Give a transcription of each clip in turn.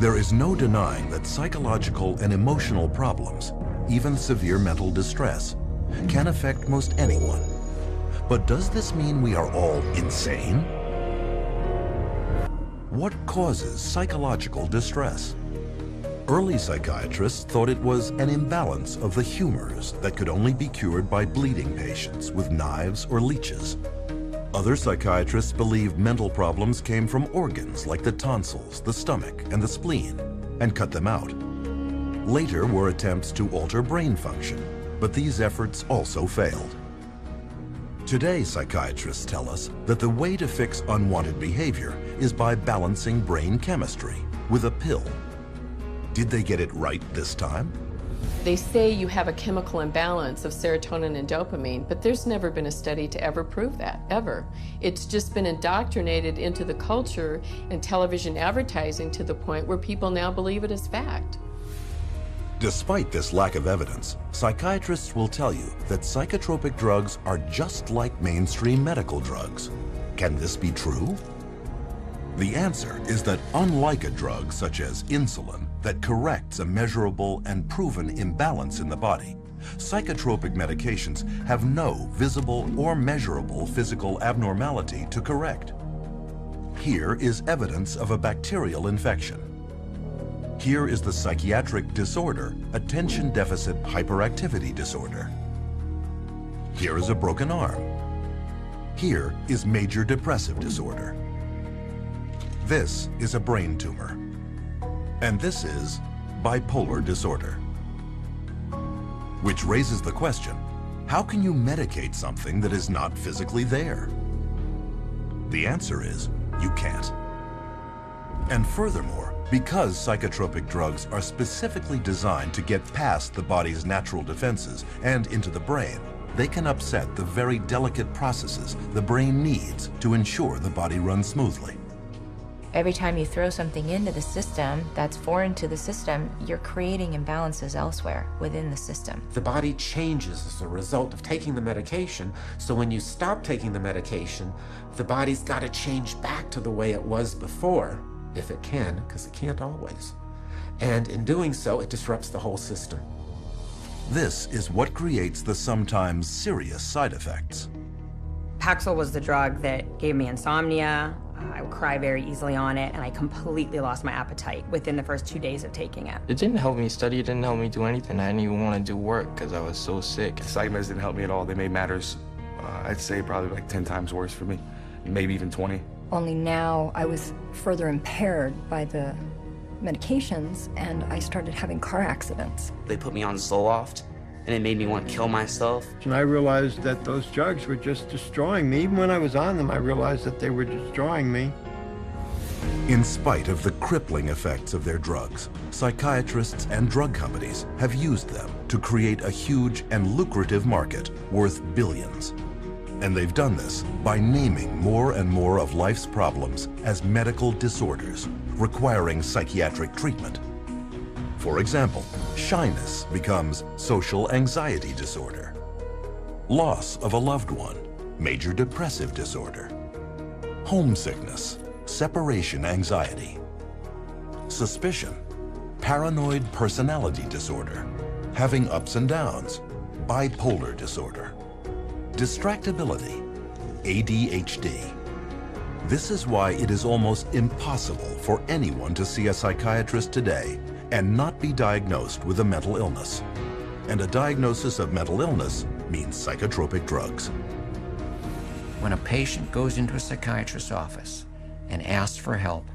There is no denying that psychological and emotional problems, even severe mental distress, can affect most anyone. But does this mean we are all insane? What causes psychological distress? Early psychiatrists thought it was an imbalance of the humors that could only be cured by bleeding patients with knives or leeches. Other psychiatrists believed mental problems came from organs like the tonsils, the stomach, and the spleen, and cut them out. Later were attempts to alter brain function, but these efforts also failed. Today, psychiatrists tell us that the way to fix unwanted behavior is by balancing brain chemistry with a pill. Did they get it right this time? They say you have a chemical imbalance of serotonin and dopamine, but there's never been a study to ever prove that, ever. It's just been indoctrinated into the culture and television advertising to the point where people now believe it as fact. Despite this lack of evidence, psychiatrists will tell you that psychotropic drugs are just like mainstream medical drugs. Can this be true? The answer is that unlike a drug such as insulin that corrects a measurable and proven imbalance in the body, psychotropic medications have no visible or measurable physical abnormality to correct. Here is evidence of a bacterial infection. Here is the psychiatric disorder, attention deficit hyperactivity disorder. Here is a broken arm. Here is major depressive disorder. This is a brain tumor. And this is bipolar disorder. Which raises the question, how can you medicate something that is not physically there? The answer is, you can't. And furthermore, because psychotropic drugs are specifically designed to get past the body's natural defenses and into the brain, they can upset the very delicate processes the brain needs to ensure the body runs smoothly. Every time you throw something into the system that's foreign to the system, you're creating imbalances elsewhere within the system. The body changes as a result of taking the medication, so when you stop taking the medication, the body's got to change back to the way it was before, if it can, because it can't always. And in doing so, it disrupts the whole system. This is what creates the sometimes serious side effects. Paxil was the drug that gave me insomnia. I would cry very easily on it, and I completely lost my appetite within the first 2 days of taking it. It didn't help me study, it didn't help me do anything. I didn't even want to do work because I was so sick. The psych meds didn't help me at all. They made matters, I'd say probably like 10 times worse for me, maybe even 20. Only now I was further impaired by the medications, and I started having car accidents. They put me on Zoloft, and it made me want to kill myself. And I realized that those drugs were just destroying me. Even when I was on them, I realized that they were destroying me. In spite of the crippling effects of their drugs, psychiatrists and drug companies have used them to create a huge and lucrative market worth billions. And they've done this by naming more and more of life's problems as medical disorders, requiring psychiatric treatment. For example, shyness becomes social anxiety disorder. Loss of a loved one, major depressive disorder. Homesickness, separation anxiety. Suspicion, paranoid personality disorder. Having ups and downs, bipolar disorder. Distractibility, ADHD. This is why it is almost impossible for anyone to see a psychiatrist today and not be diagnosed with a mental illness. And a diagnosis of mental illness means psychotropic drugs. When a patient goes into a psychiatrist's office and asks for help,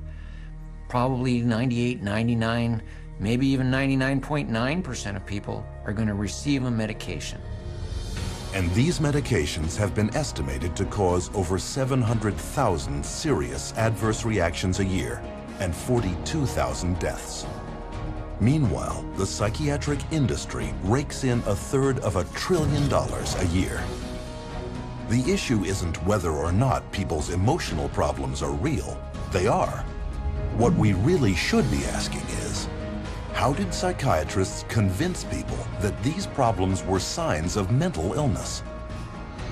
probably 98, 99, maybe even 99.9% of people are going to receive a medication. And these medications have been estimated to cause over 700,000 serious adverse reactions a year and 42,000 deaths. Meanwhile, the psychiatric industry rakes in $1/3 of $1 trillion a year. The issue isn't whether or not people's emotional problems are real. They are. What we really should be asking is, how did psychiatrists convince people that these problems were signs of mental illness?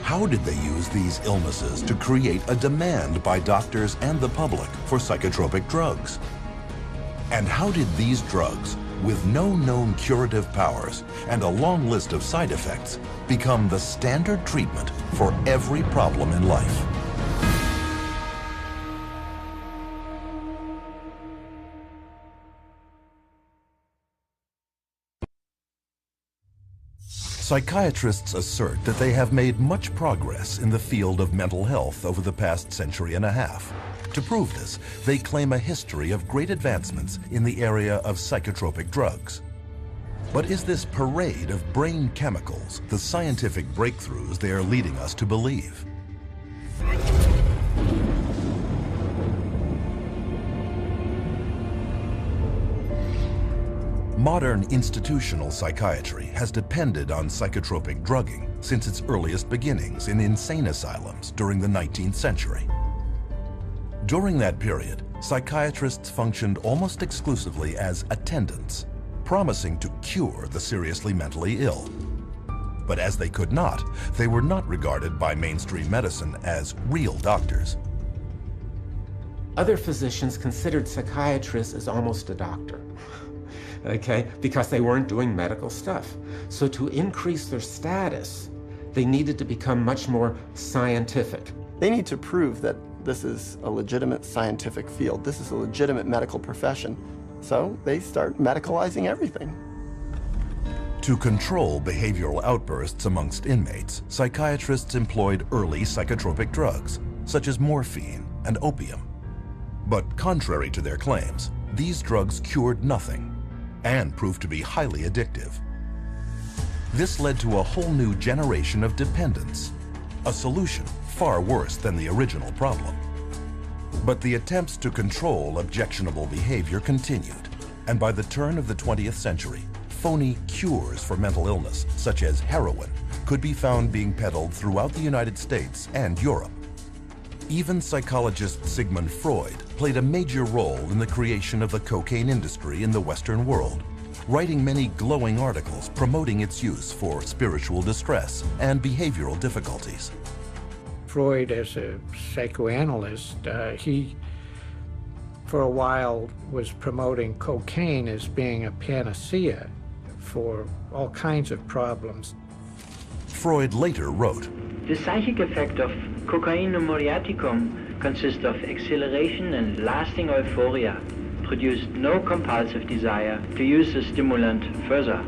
How did they use these illnesses to create a demand by doctors and the public for psychotropic drugs? And how did these drugs, with no known curative powers and a long list of side effects, become the standard treatment for every problem in life? Psychiatrists assert that they have made much progress in the field of mental health over the past century and a half. To prove this, they claim a history of great advancements in the area of psychotropic drugs. But is this parade of brain chemicals the scientific breakthroughs they are leading us to believe? Modern institutional psychiatry has depended on psychotropic drugging since its earliest beginnings in insane asylums during the 19th century. During that period, psychiatrists functioned almost exclusively as attendants, promising to cure the seriously mentally ill. But as they could not, they were not regarded by mainstream medicine as real doctors. Other physicians considered psychiatrists as almost a doctor, okay, because they weren't doing medical stuff. So to increase their status, they needed to become much more scientific. They need to prove that this is a legitimate scientific field. This is a legitimate medical profession. So they start medicalizing everything. To control behavioral outbursts amongst inmates, psychiatrists employed early psychotropic drugs, such as morphine and opium. But contrary to their claims, these drugs cured nothing and proved to be highly addictive. This led to a whole new generation of dependence, a solution far worse than the original problem. But the attempts to control objectionable behavior continued, and by the turn of the 20th century, phony cures for mental illness, such as heroin, could be found being peddled throughout the United States and Europe. Even psychologist Sigmund Freud played a major role in the creation of the cocaine industry in the Western world, writing many glowing articles promoting its use for spiritual distress and behavioral difficulties. Freud, as a psychoanalyst, he for a while was promoting cocaine as being a panacea for all kinds of problems. Freud later wrote, "The psychic effect of cocaine muriaticum consists of exhilaration and lasting euphoria, produced no compulsive desire to use the stimulant further."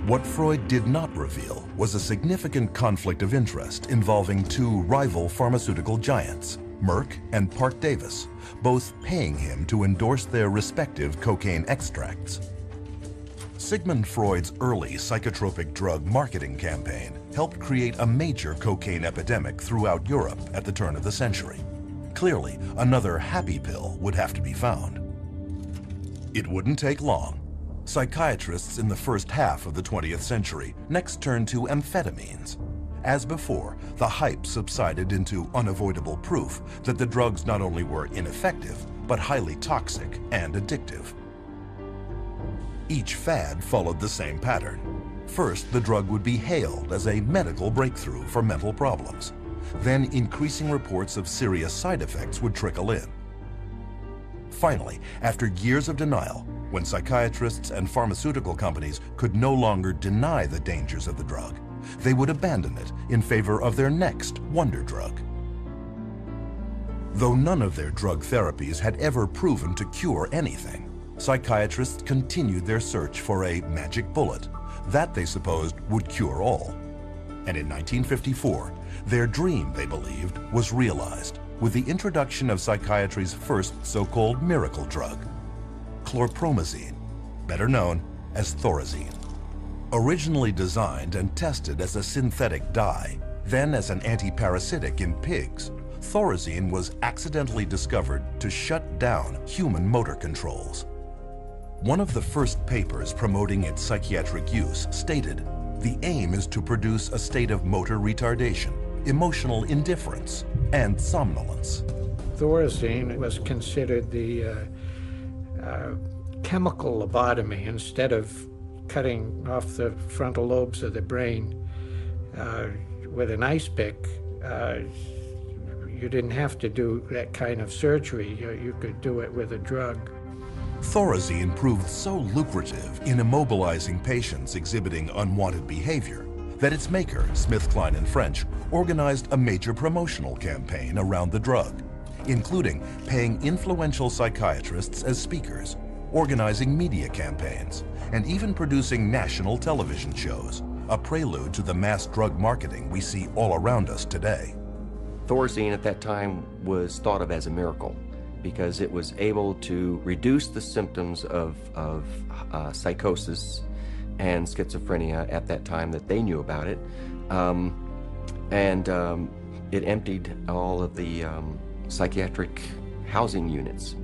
What Freud did not reveal was a significant conflict of interest involving two rival pharmaceutical giants, Merck and Parke-Davis, both paying him to endorse their respective cocaine extracts. Sigmund Freud's early psychotropic drug marketing campaign helped create a major cocaine epidemic throughout Europe at the turn of the century. Clearly, another happy pill would have to be found. It wouldn't take long. Psychiatrists in the first half of the 20th century next turned to amphetamines. As before, the hype subsided into unavoidable proof that the drugs not only were ineffective, but highly toxic and addictive. Each fad followed the same pattern. First, the drug would be hailed as a medical breakthrough for mental problems. Then, increasing reports of serious side effects would trickle in. Finally, after years of denial, when psychiatrists and pharmaceutical companies could no longer deny the dangers of the drug, they would abandon it in favor of their next wonder drug. Though none of their drug therapies had ever proven to cure anything, psychiatrists continued their search for a magic bullet that they supposed would cure all. And in 1954, their dream, they believed, was realized with the introduction of psychiatry's first so-called miracle drug, chlorpromazine, better known as Thorazine. Originally designed and tested as a synthetic dye, then as an anti-parasitic in pigs, Thorazine was accidentally discovered to shut down human motor controls. One of the first papers promoting its psychiatric use stated, "The aim is to produce a state of motor retardation, emotional indifference, and somnolence." Thorazine was considered the chemical lobotomy. Instead of cutting off the frontal lobes of the brain with an ice pick, you didn't have to do that kind of surgery. You could do it with a drug. Thorazine proved so lucrative in immobilizing patients exhibiting unwanted behavior that its maker, SmithKline & French, organized a major promotional campaign around the drug, including paying influential psychiatrists as speakers, organizing media campaigns, and even producing national television shows, a prelude to the mass drug marketing we see all around us today. Thorazine at that time was thought of as a miracle because it was able to reduce the symptoms of psychosis and schizophrenia at that time that they knew about it. It emptied all of the psychiatric housing units.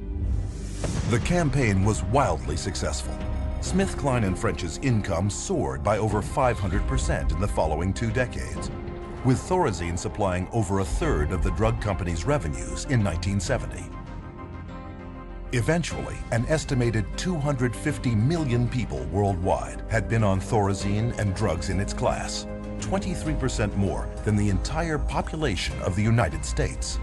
The campaign was wildly successful. SmithKline & French's income soared by over 500% in the following 2 decades, with Thorazine supplying over a third of the drug company's revenues in 1970. Eventually, an estimated 250 million people worldwide had been on Thorazine and drugs in its class, 23% more than the entire population of the United States.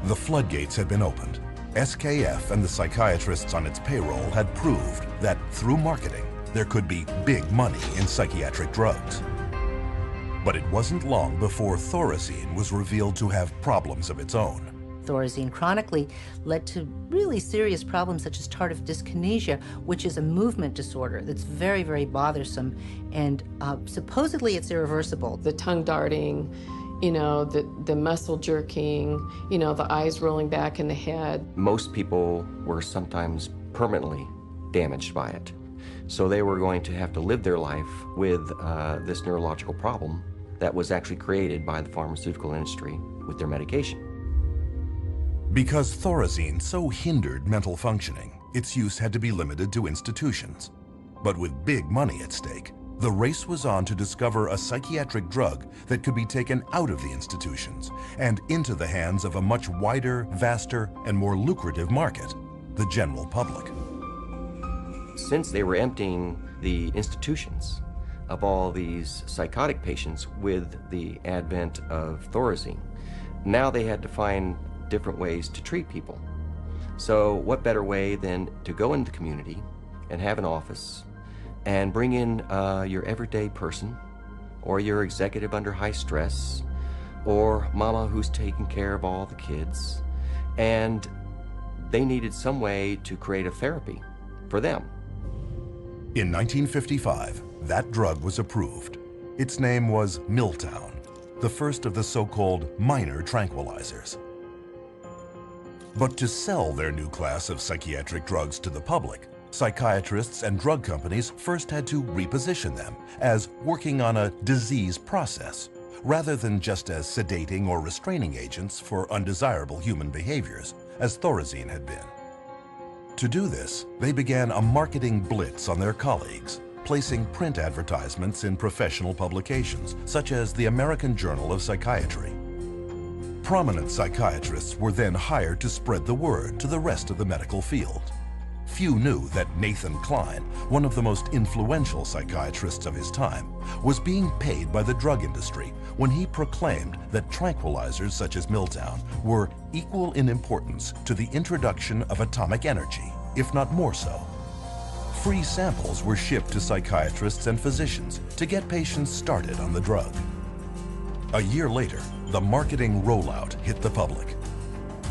The floodgates had been opened. SKF and the psychiatrists on its payroll had proved that through marketing, there could be big money in psychiatric drugs. But it wasn't long before Thorazine was revealed to have problems of its own. Thorazine chronically led to really serious problems such as tardive dyskinesia, which is a movement disorder that's very, very bothersome, and supposedly it's irreversible. The tongue darting, you know, the muscle jerking, you know, the eyes rolling back in the head. Most people were sometimes permanently damaged by it. So they were going to have to live their life with this neurological problem that was actually created by the pharmaceutical industry with their medication. Because Thorazine so hindered mental functioning, its use had to be limited to institutions. But with big money at stake, the race was on to discover a psychiatric drug that could be taken out of the institutions and into the hands of a much wider, vaster, and more lucrative market, the general public. Since they were emptying the institutions of all these psychotic patients with the advent of Thorazine, now they had to find different ways to treat people. So what better way than to go into the community and have an office and bring in your everyday person, or your executive under high stress, or mama who's taking care of all the kids, and they needed some way to create a therapy for them. In 1955, that drug was approved. Its name was Miltown, the first of the so-called minor tranquilizers. But to sell their new class of psychiatric drugs to the public, psychiatrists and drug companies first had to reposition them as working on a disease process, rather than just as sedating or restraining agents for undesirable human behaviors, as Thorazine had been. To do this, they began a marketing blitz on their colleagues, placing print advertisements in professional publications, such as the American Journal of Psychiatry. Prominent psychiatrists were then hired to spread the word to the rest of the medical field. Few knew that Nathan Kline, one of the most influential psychiatrists of his time, was being paid by the drug industry when he proclaimed that tranquilizers such as Miltown were equal in importance to the introduction of atomic energy, if not more so. Free samples were shipped to psychiatrists and physicians to get patients started on the drug. A year later, the marketing rollout hit the public.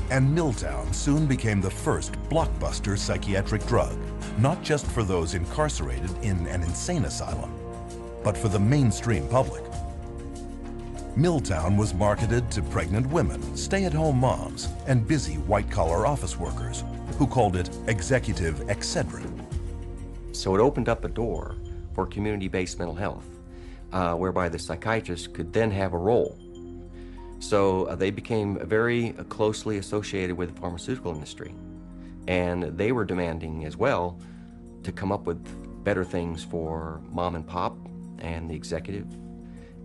And Miltown soon became the first blockbuster psychiatric drug, not just for those incarcerated in an insane asylum, but for the mainstream public. Miltown was marketed to pregnant women, stay-at-home moms, and busy white-collar office workers, who called it executive Excedrin. So it opened up a door for community-based mental health, whereby the psychiatrist could then have a role. So they became very closely associated with the pharmaceutical industry, and they were demanding as well to come up with better things for mom and pop and the executive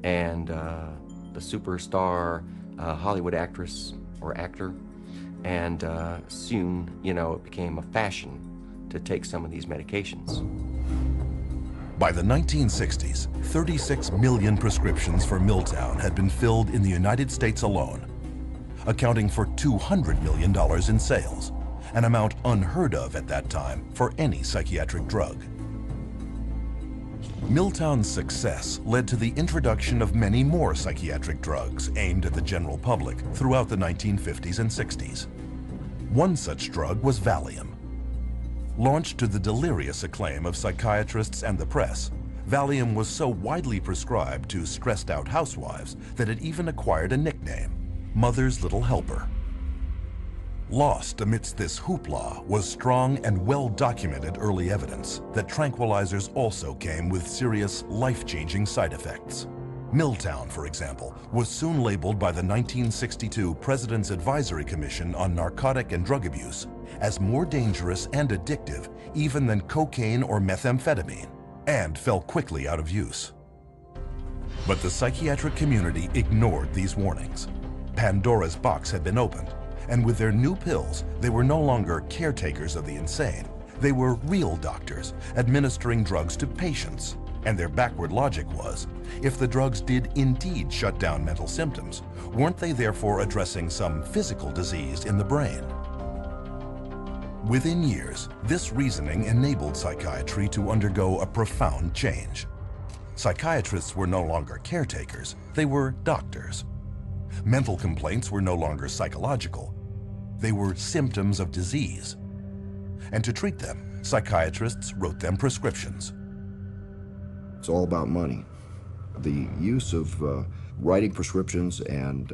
and the superstar Hollywood actress or actor, and soon, you know, it became a fashion to take some of these medications. By the 1960s, 36 million prescriptions for Miltown had been filled in the United States alone, accounting for $200 million in sales, an amount unheard of at that time for any psychiatric drug. Milltown's success led to the introduction of many more psychiatric drugs aimed at the general public throughout the 1950s and 60s. One such drug was Valium. Launched to the delirious acclaim of psychiatrists and the press, Valium was so widely prescribed to stressed-out housewives that it even acquired a nickname, Mother's Little Helper. Lost amidst this hoopla was strong and well-documented early evidence that tranquilizers also came with serious, life-changing side effects. Milltown, for example, was soon labeled by the 1962 President's Advisory Commission on Narcotic and Drug Abuse as more dangerous and addictive even than cocaine or methamphetamine, and fell quickly out of use. But the psychiatric community ignored these warnings. Pandora's box had been opened, and with their new pills, they were no longer caretakers of the insane. They were real doctors administering drugs to patients. And their backward logic was, if the drugs did indeed shut down mental symptoms, weren't they therefore addressing some physical disease in the brain? Within years, this reasoning enabled psychiatry to undergo a profound change. Psychiatrists were no longer caretakers, they were doctors. Mental complaints were no longer psychological, they were symptoms of disease. And to treat them, psychiatrists wrote them prescriptions. It's all about money. The use of writing prescriptions and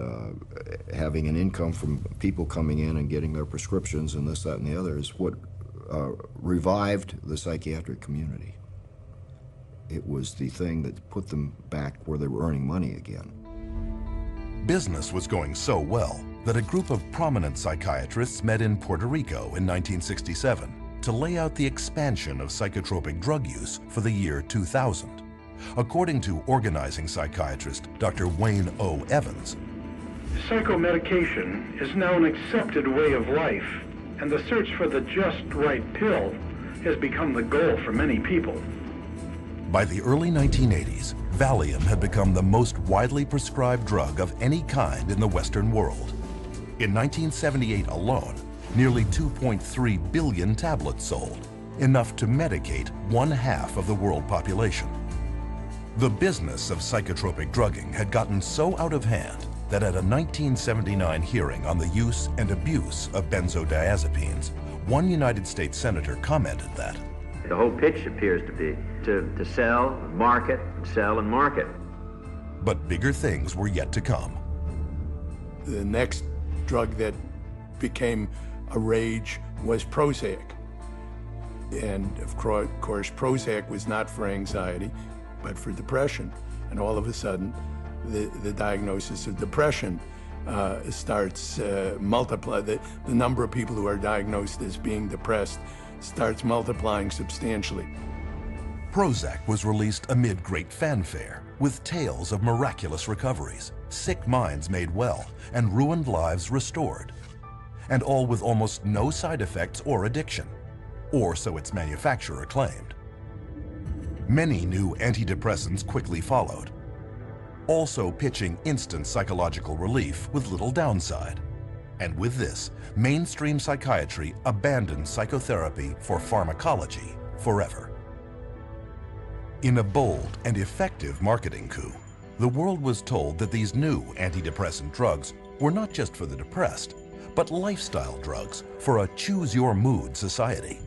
having an income from people coming in and getting their prescriptions and this, that, and the other is what revived the psychiatric community. It was the thing that put them back where they were earning money again. Business was going so well that a group of prominent psychiatrists met in Puerto Rico in 1967 to lay out the expansion of psychotropic drug use for the year 2000. According to organizing psychiatrist Dr. Wayne O. Evans, psychomedication is now an accepted way of life, and the search for the just right pill has become the goal for many people. By the early 1980s, Valium had become the most widely prescribed drug of any kind in the Western world. In 1978 alone, nearly 2.3 billion tablets sold, enough to medicate 1/2 of the world population. The business of psychotropic drugging had gotten so out of hand that at a 1979 hearing on the use and abuse of benzodiazepines, one United States senator commented that the whole pitch appears to be to sell, market, sell, and market. But bigger things were yet to come. The next drug that became a rage was Prozac. And of course, Prozac was not for anxiety, but for depression. And all of a sudden, the diagnosis of depression starts multiply. The number of people who are diagnosed as being depressed starts multiplying substantially. Prozac was released amid great fanfare, with tales of miraculous recoveries, sick minds made well, and ruined lives restored. And all with almost no side effects or addiction, or so its manufacturer claimed. Many new antidepressants quickly followed, also pitching instant psychological relief with little downside. And with this, mainstream psychiatry abandoned psychotherapy for pharmacology forever. In a bold and effective marketing coup, the world was told that these new antidepressant drugs were not just for the depressed, but lifestyle drugs for a choose-your-mood society.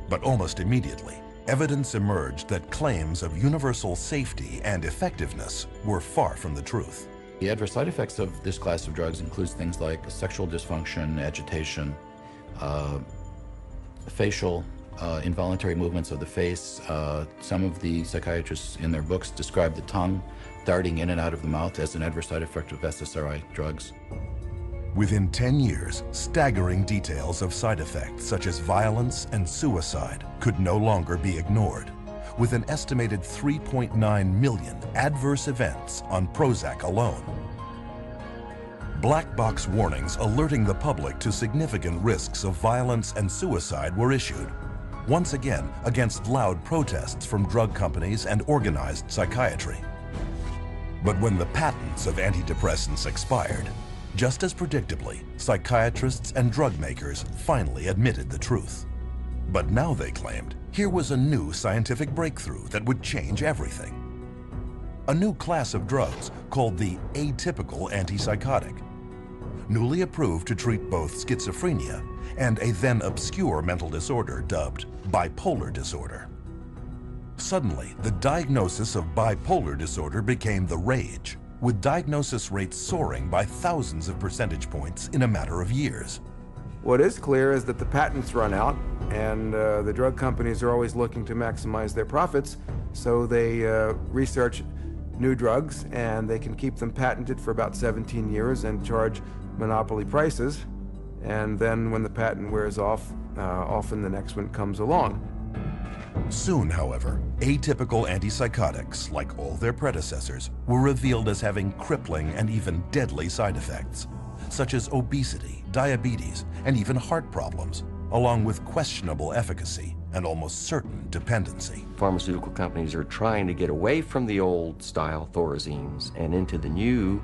But almost immediately, evidence emerged that claims of universal safety and effectiveness were far from the truth. The adverse side effects of this class of drugs includes things like sexual dysfunction, agitation, facial involuntary movements of the face. Some of the psychiatrists in their books describe the tongue darting in and out of the mouth as an adverse side effect of SSRI drugs. Within 10 years, staggering details of side effects such as violence and suicide could no longer be ignored, with an estimated 3.9 million adverse events on Prozac alone. Black box warnings alerting the public to significant risks of violence and suicide were issued, once again against loud protests from drug companies and organized psychiatry. But when the patents of antidepressants expired, Just as predictably, psychiatrists and drug makers finally admitted the truth. But now they claimed here was a new scientific breakthrough that would change everything. A new class of drugs called the atypical antipsychotic, newly approved to treat both schizophrenia and a then obscure mental disorder dubbed bipolar disorder. Suddenly, the diagnosis of bipolar disorder became the rage, with diagnosis rates soaring by thousands of percentage points in a matter of years. What is clear is that the patents run out, and the drug companies are always looking to maximize their profits, so they research new drugs, and they can keep them patented for about 17 years and charge monopoly prices. And then when the patent wears off, often the next one comes along. Soon, however, atypical antipsychotics, like all their predecessors, were revealed as having crippling and even deadly side effects, such as obesity, diabetes, and even heart problems, along with questionable efficacy and almost certain dependency. Pharmaceutical companies are trying to get away from the old style Thorazines and into the new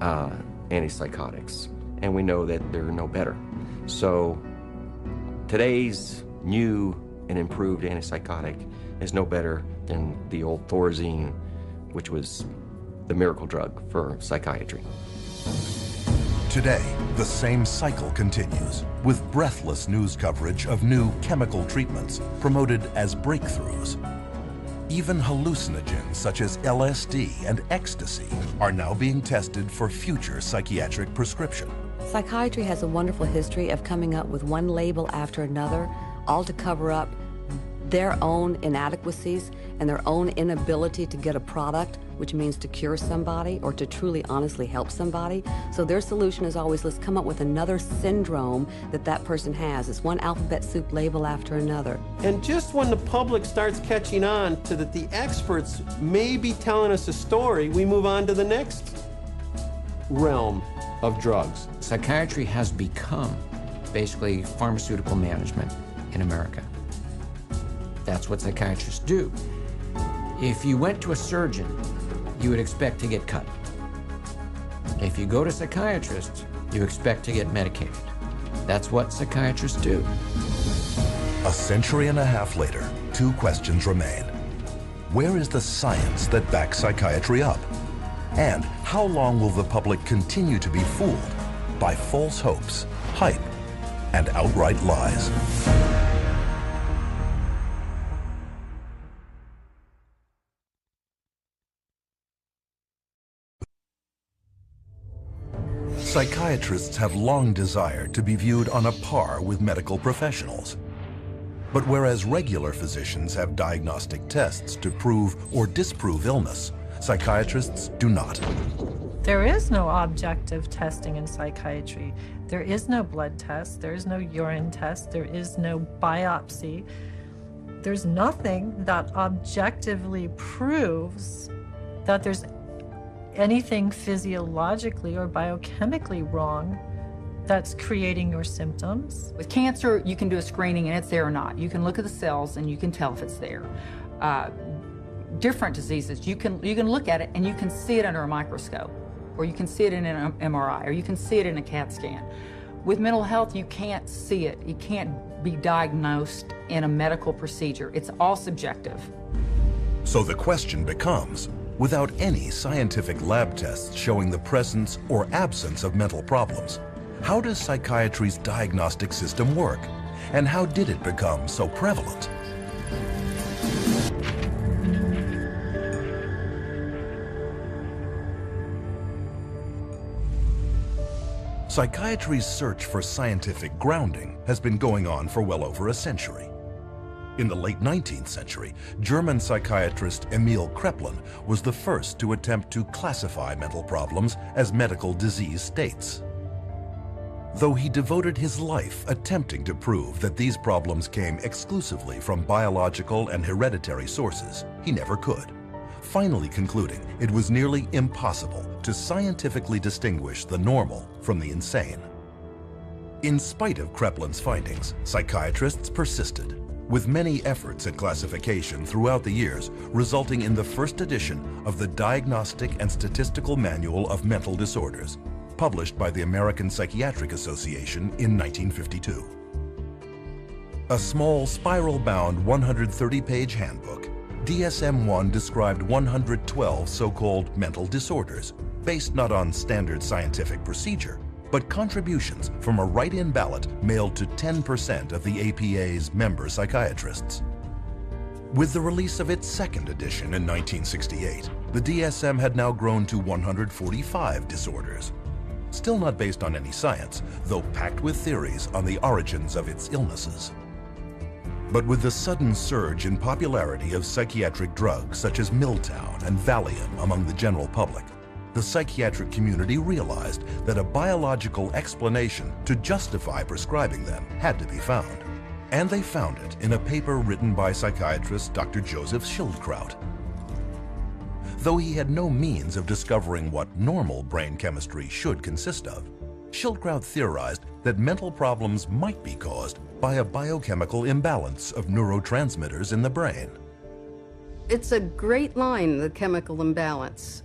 antipsychotics, and we know that they're no better. So today's new and improved antipsychotic is no better than the old Thorazine, which was the miracle drug for psychiatry. Today, the same cycle continues, with breathless news coverage of new chemical treatments promoted as breakthroughs. Even hallucinogens such as LSD and ecstasy are now being tested for future psychiatric prescription. Psychiatry has a wonderful history of coming up with one label after another, all to cover up their own inadequacies and their own inability to get a product, which means to cure somebody or to truly honestly help somebody. So their solution is always, let's come up with another syndrome that person has. It's one alphabet soup label after another. And just when the public starts catching on to that the experts may be telling us a story, we move on to the next realm of drugs. Psychiatry has become basically pharmaceutical management in America. That's what psychiatrists do. If you went to a surgeon, you would expect to get cut. If you go to psychiatrists, you expect to get medicated. That's what psychiatrists do. A century and a half later, two questions remain. Where is the science that backs psychiatry up? And how long will the public continue to be fooled by false hopes, hype, and outright lies? Psychiatrists have long desired to be viewed on a par with medical professionals. But whereas regular physicians have diagnostic tests to prove or disprove illness, psychiatrists do not. There is no objective testing in psychiatry. There is no blood test, there is no urine test, there is no biopsy. There's nothing that objectively proves that there's anything physiologically or biochemically wrong that's creating your symptoms. With cancer, you can do a screening and it's there or not. You can look at the cells and you can tell if it's there. Different diseases, you can look at it and you can see it under a microscope, or you can see it in an MRI, or you can see it in a CAT scan. With mental health, you can't see it. You can't be diagnosed in a medical procedure. It's all subjective. So the question becomes, without any scientific lab tests showing the presence or absence of mental problems, how does psychiatry's diagnostic system work? And how did it become so prevalent? Psychiatry's search for scientific grounding has been going on for well over a century. In the late 19th century, German psychiatrist Emil Kraepelin was the first to attempt to classify mental problems as medical disease states. Though he devoted his life attempting to prove that these problems came exclusively from biological and hereditary sources, he never could, finally concluding it was nearly impossible to scientifically distinguish the normal from the insane. In spite of Kraepelin's findings, psychiatrists persisted, with many efforts at classification throughout the years resulting in the first edition of the Diagnostic and Statistical Manual of Mental Disorders, published by the American Psychiatric Association in 1952. A small spiral-bound 130-page handbook, DSM-1 described 112 so-called mental disorders, based not on standard scientific procedure, but contributions from a write-in ballot mailed to 10% of the APA's member psychiatrists. With the release of its second edition in 1968, the DSM had now grown to 145 disorders. Still not based on any science, though packed with theories on the origins of its illnesses. But with the sudden surge in popularity of psychiatric drugs such as Miltown and Valium among the general public, the psychiatric community realized that a biological explanation to justify prescribing them had to be found. And they found it in a paper written by psychiatrist Dr. Joseph Schildkraut. Though he had no means of discovering what normal brain chemistry should consist of, Schildkraut theorized that mental problems might be caused by a biochemical imbalance of neurotransmitters in the brain. It's a great line, the chemical imbalance.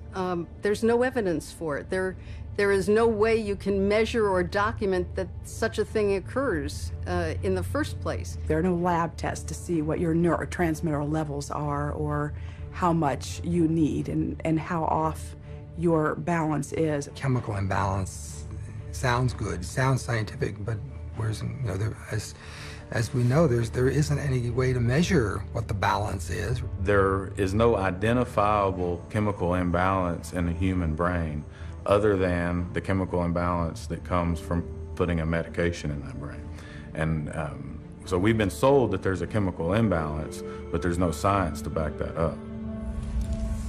There's no evidence for it. There is no way you can measure or document that such a thing occurs in the first place. There are no lab tests to see what your neurotransmitter levels are or how much you need and how off your balance is. Chemical imbalance sounds good, sounds scientific, but whereas, as we know, there isn't any way to measure what the balance is. There is no identifiable chemical imbalance in the human brain other than the chemical imbalance that comes from putting a medication in that brain. And so we've been sold that there's a chemical imbalance, but there's no science to back that up.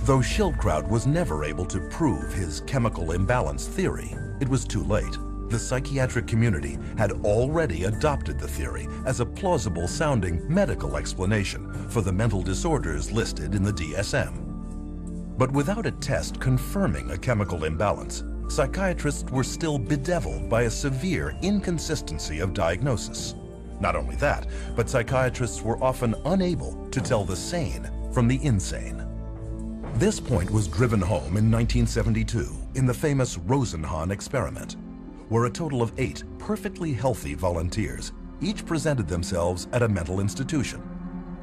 Though Schildkraut was never able to prove his chemical imbalance theory, it was too late. The psychiatric community had already adopted the theory as a plausible-sounding medical explanation for the mental disorders listed in the DSM. But without a test confirming a chemical imbalance, psychiatrists were still bedeviled by a severe inconsistency of diagnosis. Not only that, but psychiatrists were often unable to tell the sane from the insane. This point was driven home in 1972 in the famous Rosenhan experiment, where a total of 8 perfectly healthy volunteers each presented themselves at a mental institution,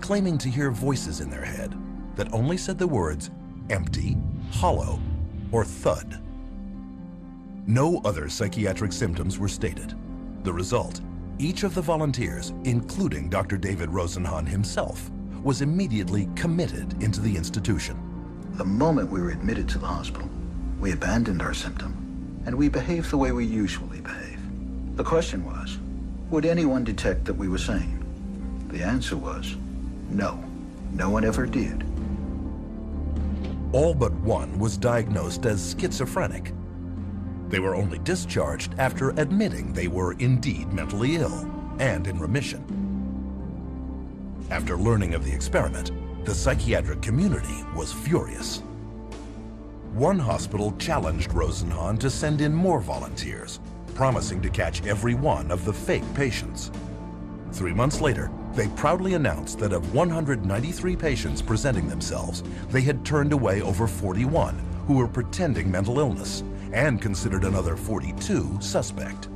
claiming to hear voices in their head that only said the words empty, hollow, or thud. No other psychiatric symptoms were stated. The result, each of the volunteers, including Dr. David Rosenhan himself, was immediately committed into the institution. The moment we were admitted to the hospital, we abandoned our symptom, and we behaved the way we usually behave. The question was, would anyone detect that we were sane? The answer was, no. No one ever did. All but one was diagnosed as schizophrenic. They were only discharged after admitting they were indeed mentally ill and in remission. After learning of the experiment, the psychiatric community was furious. One hospital challenged Rosenhan to send in more volunteers, promising to catch every one of the fake patients. 3 months later, they proudly announced that of 193 patients presenting themselves, they had turned away over 41 who were pretending mental illness and considered another 42 suspect.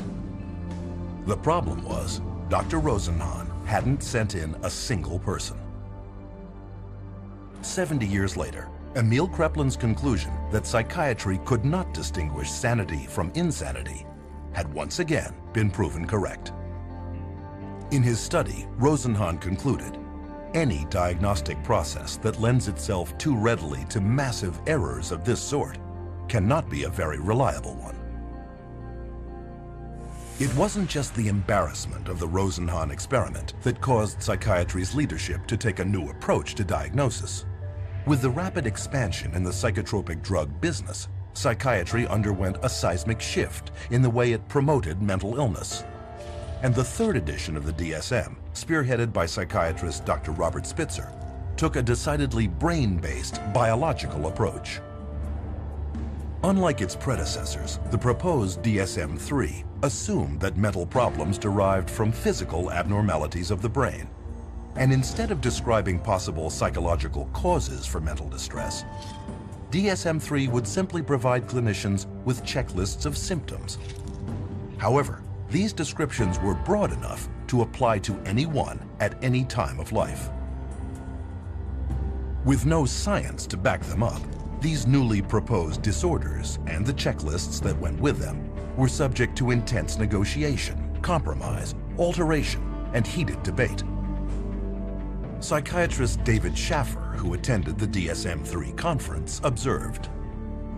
The problem was, Dr. Rosenhan hadn't sent in a single person. 70 years later, Emil Kreplin's conclusion that psychiatry could not distinguish sanity from insanity had once again been proven correct. In his study, Rosenhan concluded, any diagnostic process that lends itself too readily to massive errors of this sort cannot be a very reliable one. It wasn't just the embarrassment of the Rosenhan experiment that caused psychiatry's leadership to take a new approach to diagnosis. With the rapid expansion in the psychotropic drug business, psychiatry underwent a seismic shift in the way it promoted mental illness. And the third edition of the DSM, spearheaded by psychiatrist Dr. Robert Spitzer, took a decidedly brain-based biological approach. Unlike its predecessors, the proposed DSM-3 assumed that mental problems derived from physical abnormalities of the brain. And instead of describing possible psychological causes for mental distress, DSM-3 would simply provide clinicians with checklists of symptoms. However, these descriptions were broad enough to apply to anyone at any time of life. With no science to back them up, these newly proposed disorders and the checklists that went with them were subject to intense negotiation, compromise, alteration, and heated debate. Psychiatrist David Schaffer, who attended the DSM-3 conference, observed,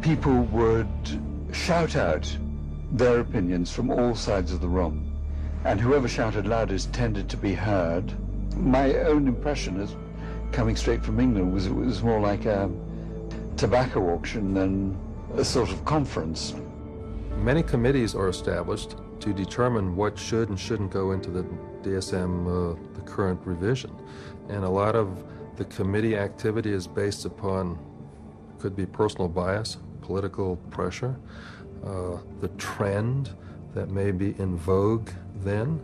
people would shout out their opinions from all sides of the room, and whoever shouted loudest tended to be heard. My own impression, is coming straight from England, was it was more like a tobacco auction than a sort of conference. Many committees are established to determine what should and shouldn't go into the DSM, the current revision. And a lot of the committee activity is based upon, could be personal bias, political pressure, the trend that may be in vogue then,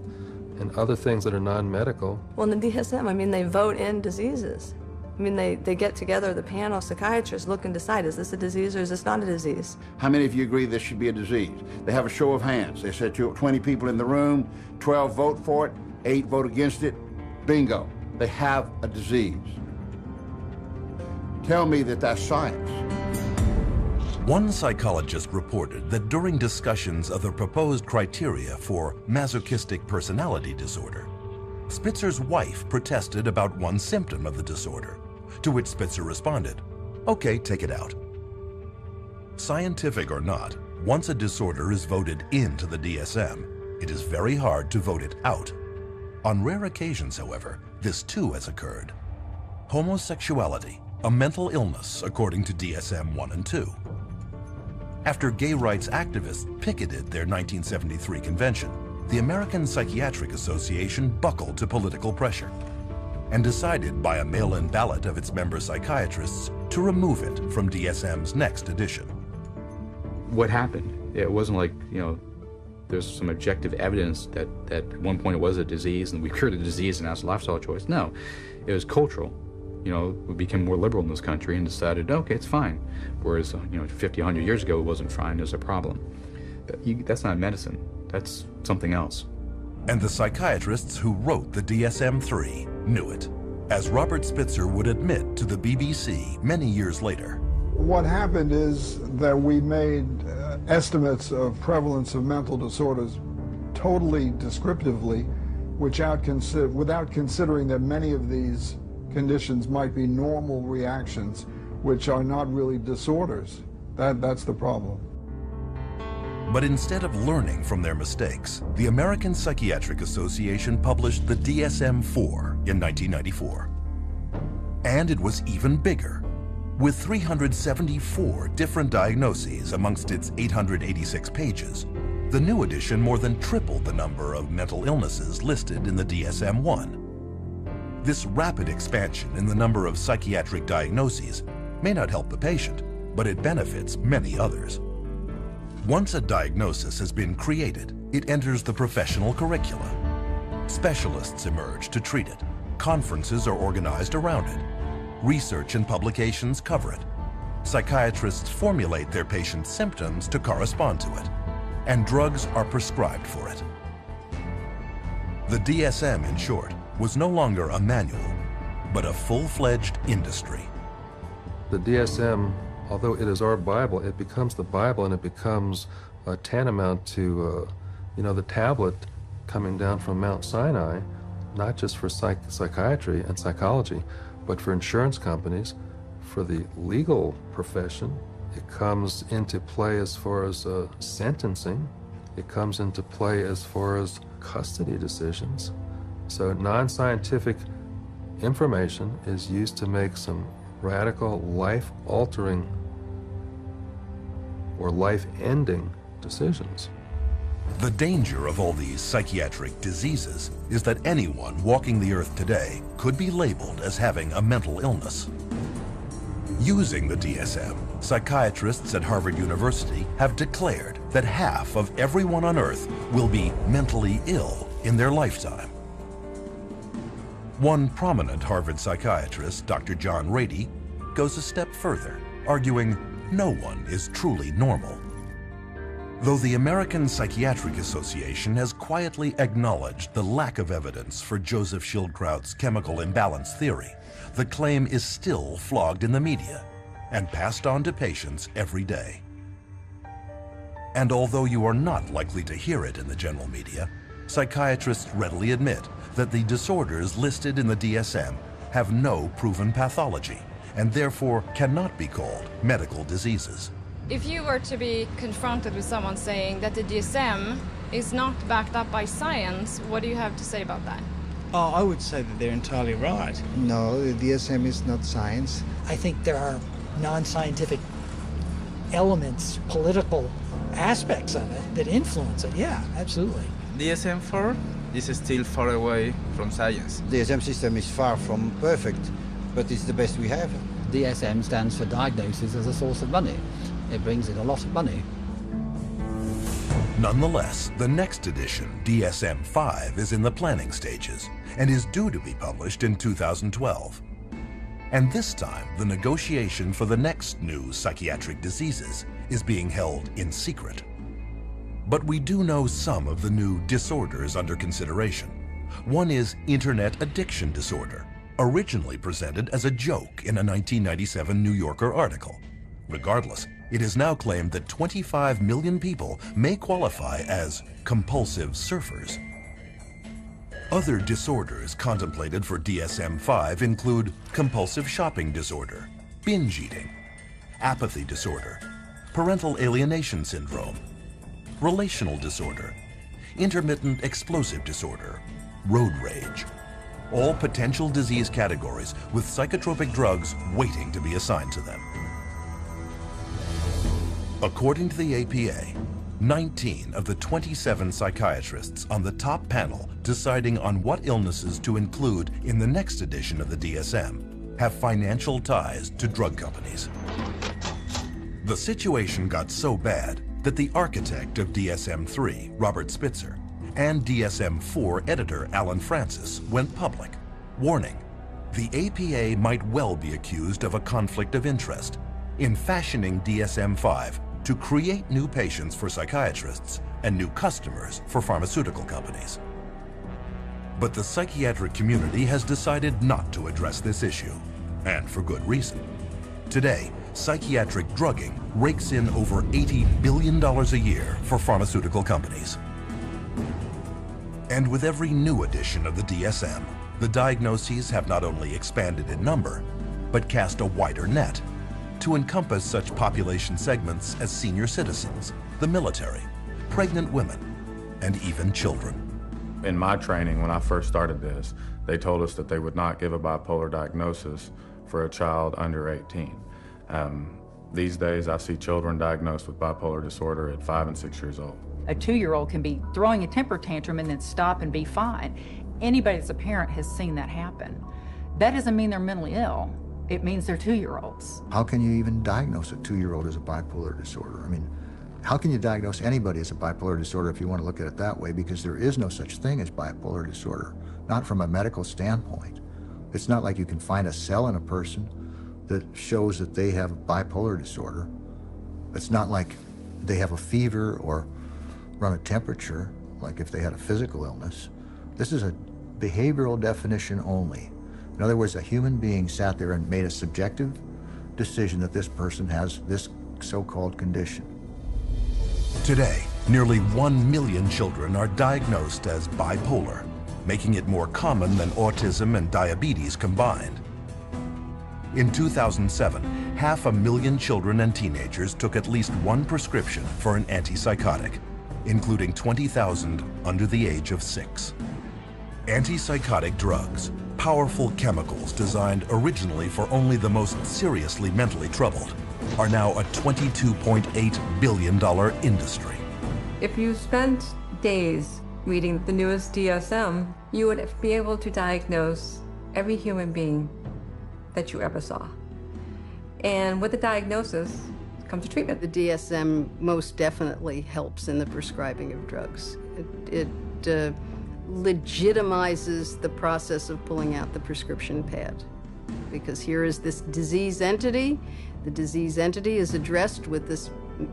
and other things that are non-medical. Well, in the DSM, I mean, they vote in diseases. I mean, they get together, the panel of psychiatrists look and decide, is this a disease or is this not a disease? How many of you agree this should be a disease? They have a show of hands. They set 20 people in the room, 12 vote for it, 8 vote against it. Bingo. They have a disease. Tell me that that's science. One psychologist reported that during discussions of the proposed criteria for masochistic personality disorder, Spitzer's wife protested about one symptom of the disorder, to which Spitzer responded, "Okay, take it out." Scientific or not, once a disorder is voted into the DSM, it is very hard to vote it out. On rare occasions, however, this too has occurred. Homosexuality, a mental illness according to DSM 1 and 2. After gay rights activists picketed their 1973 convention, the American Psychiatric Association buckled to political pressure and decided by a mail-in ballot of its member psychiatrists to remove it from DSM's next edition. What happened? It wasn't like, there's some objective evidence that at one point it was a disease and we cured the disease and now it's a lifestyle choice. No, it was cultural. We became more liberal in this country and decided, okay, it's fine. Whereas, 50, 100 years ago, it wasn't fine, there's a problem. That's not medicine, that's something else. And the psychiatrists who wrote the DSM-3 knew it, as Robert Spitzer would admit to the BBC many years later. What happened is that we made estimates of prevalence of mental disorders totally descriptively, without considering that many of these conditions might be normal reactions, which are not really disorders. That's the problem. But instead of learning from their mistakes, the American Psychiatric Association published the DSM-4 in 1994. And it was even bigger, with 374 different diagnoses amongst its 886 pages. The new edition more than tripled the number of mental illnesses listed in the DSM-1. This rapid expansion in the number of psychiatric diagnoses may not help the patient, but it benefits many others. Once a diagnosis has been created, it enters the professional curricula. Specialists emerge to treat it. Conferences are organized around it. Research and publications cover it. Psychiatrists formulate their patients' symptoms to correspond to it, and drugs are prescribed for it. The DSM, in short, was no longer a manual, but a full-fledged industry. The DSM, although it is our Bible, it becomes the Bible and it becomes tantamount to, the tablet coming down from Mount Sinai, not just for psychiatry and psychology, but for insurance companies, for the legal profession. It comes into play as far as sentencing. It comes into play as far as custody decisions. So non-scientific information is used to make some radical, life-altering or life-ending decisions. The danger of all these psychiatric diseases is that anyone walking the earth today could be labeled as having a mental illness. Using the DSM, psychiatrists at Harvard University have declared that half of everyone on earth will be mentally ill in their lifetime. One prominent Harvard psychiatrist, Dr. John Rady, goes a step further, arguing no one is truly normal. Though the American Psychiatric Association has quietly acknowledged the lack of evidence for Joseph Schildkraut's chemical imbalance theory, the claim is still flogged in the media and passed on to patients every day. And although you are not likely to hear it in the general media, psychiatrists readily admit that the disorders listed in the DSM have no proven pathology and therefore cannot be called medical diseases. If you were to be confronted with someone saying that the DSM is not backed up by science, what do you have to say about that? Oh, I would say that they're entirely right. No, the DSM is not science. I think there are non-scientific elements, political aspects of it that influence it. Yeah, absolutely. DSM-4 is still far away from science. The DSM system is far from perfect, but it's the best we have. DSM stands for diagnosis as a source of money. It brings in a lot of money. Nonetheless, the next edition, DSM-5, is in the planning stages and is due to be published in 2012. And this time, the negotiation for the next new psychiatric diseases is being held in secret. But we do know some of the new disorders under consideration. One is internet addiction disorder, originally presented as a joke in a 1997 New Yorker article. Regardless, it is now claimed that 25 million people may qualify as compulsive surfers. Other disorders contemplated for DSM-5 include compulsive shopping disorder, binge eating, apathy disorder, parental alienation syndrome, relational disorder, intermittent explosive disorder, road rage. All potential disease categories with psychotropic drugs waiting to be assigned to them. According to the APA, 19 of the 27 psychiatrists on the top panel deciding on what illnesses to include in the next edition of the DSM have financial ties to drug companies. The situation got so bad that the architect of DSM-3, Robert Spitzer, and DSM-4 editor Alan Francis went public, warning the APA might well be accused of a conflict of interest in fashioning DSM-5 to create new patients for psychiatrists and new customers for pharmaceutical companies. But the psychiatric community has decided not to address this issue, and for good reason. Today, psychiatric drugging rakes in over $80 billion a year for pharmaceutical companies. And with every new edition of the DSM, the diagnoses have not only expanded in number, but cast a wider net to encompass such population segments as senior citizens, the military, pregnant women, and even children. In my training, when I first started this, they told us that they would not give a bipolar diagnosis for a child under 18. These days, I see children diagnosed with bipolar disorder at 5 and 6 years old. A 2-year-old can be throwing a temper tantrum and then stop and be fine. Anybody that's a parent has seen that happen. That doesn't mean they're mentally ill. It means they're 2-year-olds. How can you even diagnose a 2-year-old as a bipolar disorder? I mean, how can you diagnose anybody as a bipolar disorder if you want to look at it that way? Because there is no such thing as bipolar disorder, not from a medical standpoint. It's not like you can find a cell in a person that shows that they have bipolar disorder. It's not like they have a fever or run a temperature, like if they had a physical illness. This is a behavioral definition only. In other words, a human being sat there and made a subjective decision that this person has this so-called condition. Today, nearly 1 million children are diagnosed as bipolar, making it more common than autism and diabetes combined. In 2007, 500,000 children and teenagers took at least one prescription for an antipsychotic, including 20,000 under the age of 6. Antipsychotic drugs, powerful chemicals designed originally for only the most seriously mentally troubled, are now a $22.8 billion industry. If you spent days reading the newest DSM, you would be able to diagnose every human being that you ever saw. And with the diagnosis comes a treatment. The DSM most definitely helps in the prescribing of drugs. It legitimizes the process of pulling out the prescription pad. because here is this disease entity. The disease entity is addressed with this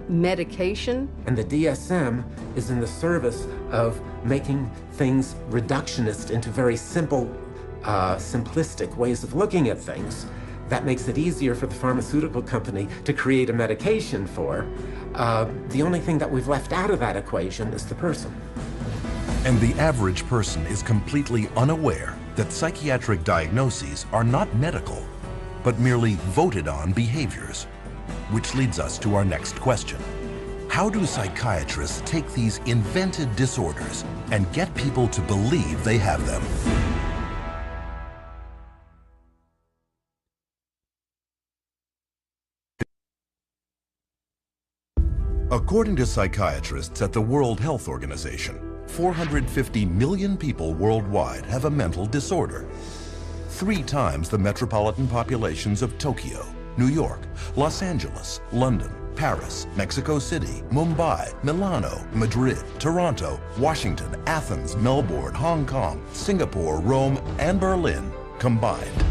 medication. And the DSM is in the service of making things reductionist into very simple, simplistic ways of looking at things. That makes it easier for the pharmaceutical company to create a medication for. The only thing that we've left out of that equation is the person. And the average person is completely unaware that psychiatric diagnoses are not medical, but merely voted on behaviors. Which leads us to our next question. How do psychiatrists take these invented disorders and get people to believe they have them? According to psychiatrists at the World Health Organization, 450 million people worldwide have a mental disorder. 3 times the metropolitan populations of Tokyo, New York, Los Angeles, London, Paris, Mexico City, Mumbai, Milano, Madrid, Toronto, Washington, Athens, Melbourne, Hong Kong, Singapore, Rome, and Berlin combined.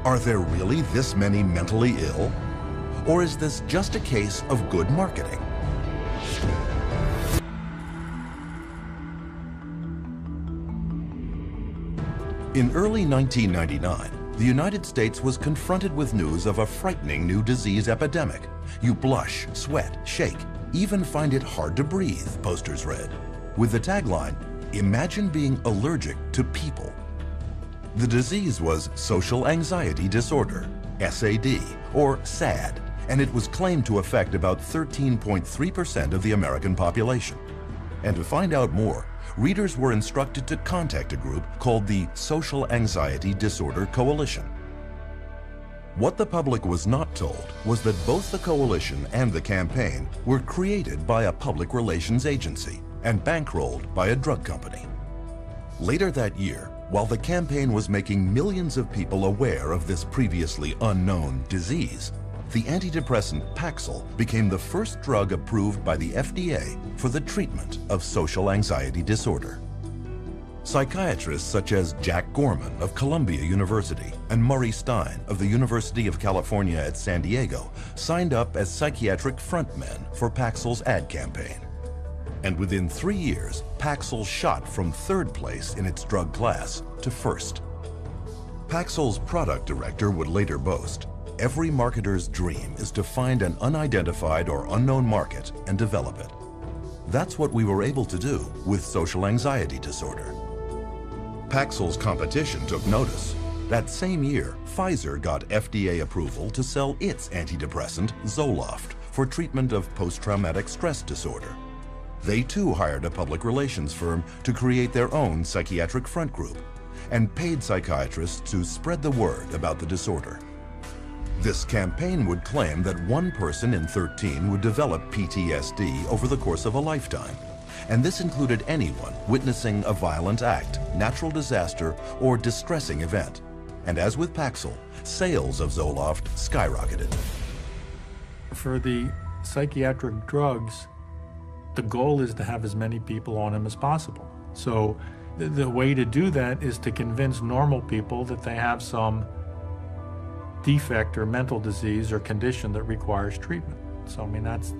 Are there really this many mentally ill? Or is this just a case of good marketing? In early 1999, the United States was confronted with news of a frightening new disease epidemic. You blush, sweat, shake, even find it hard to breathe, posters read, with the tagline, "Imagine being allergic to people." The disease was social anxiety disorder, SAD, or SAD, and it was claimed to affect about 13.3% of the American population. And to find out more, readers were instructed to contact a group called the Social Anxiety Disorder Coalition. What the public was not told was that both the coalition and the campaign were created by a public relations agency and bankrolled by a drug company. Later that year, while the campaign was making millions of people aware of this previously unknown disease, the antidepressant Paxil became the first drug approved by the FDA for the treatment of social anxiety disorder. Psychiatrists such as Jack Gorman of Columbia University and Murray Stein of the University of California at San Diego signed up as psychiatric frontmen for Paxil's ad campaign. And within 3 years, Paxil shot from 3rd place in its drug class to 1st. Paxil's product director would later boast, "Every marketer's dream is to find an unidentified or unknown market and develop it." That's what we were able to do with social anxiety disorder. Paxil's competition took notice. That same year, Pfizer got FDA approval to sell its antidepressant, Zoloft, for treatment of post-traumatic stress disorder. They too hired a public relations firm to create their own psychiatric front group and paid psychiatrists to spread the word about the disorder. This campaign would claim that 1 person in 13 would develop PTSD over the course of a lifetime, and this included anyone witnessing a violent act, natural disaster, or distressing event. And as with Paxil, sales of Zoloft skyrocketed. For the psychiatric drugs, the goal is to have as many people on them as possible. So the way to do that is to convince normal people that they have some defect or mental disease or condition that requires treatment. So I mean, that's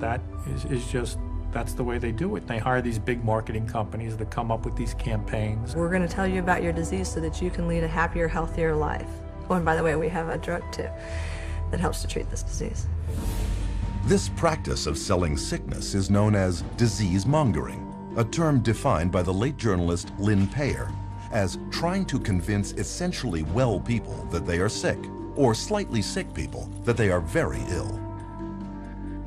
the way they do it. They hire these big marketing companies that come up with these campaigns. We're going to tell you about your disease so that you can lead a happier, healthier life. Oh, and by the way, we have a drug too that helps to treat this disease. This practice of selling sickness is known as disease mongering, a term defined by the late journalist Lynn Payer as trying to convince essentially well people that they are sick, or slightly sick people that they are very ill.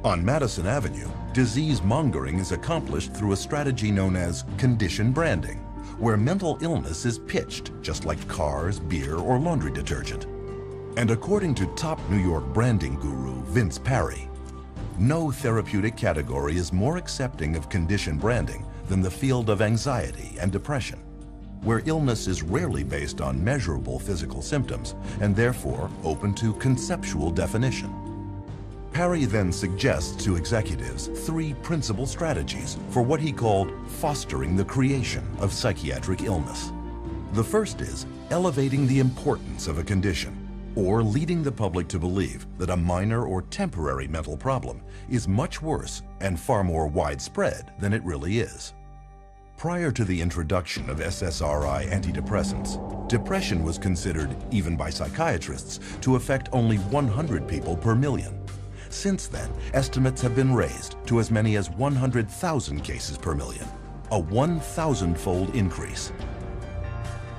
On Madison Avenue, disease mongering is accomplished through a strategy known as condition branding, where mental illness is pitched just like cars, beer, or laundry detergent. And according to top New York branding guru Vince Parry, no therapeutic category is more accepting of condition branding than the field of anxiety and depression, where illness is rarely based on measurable physical symptoms and therefore open to conceptual definition. Parry then suggests to executives 3 principal strategies for what he called fostering the creation of psychiatric illness. The first is elevating the importance of a condition, or leading the public to believe that a minor or temporary mental problem is much worse and far more widespread than it really is. Prior to the introduction of SSRI antidepressants, depression was considered, even by psychiatrists, to affect only 100 people per million. Since then, estimates have been raised to as many as 100,000 cases per million, a 1,000-fold increase.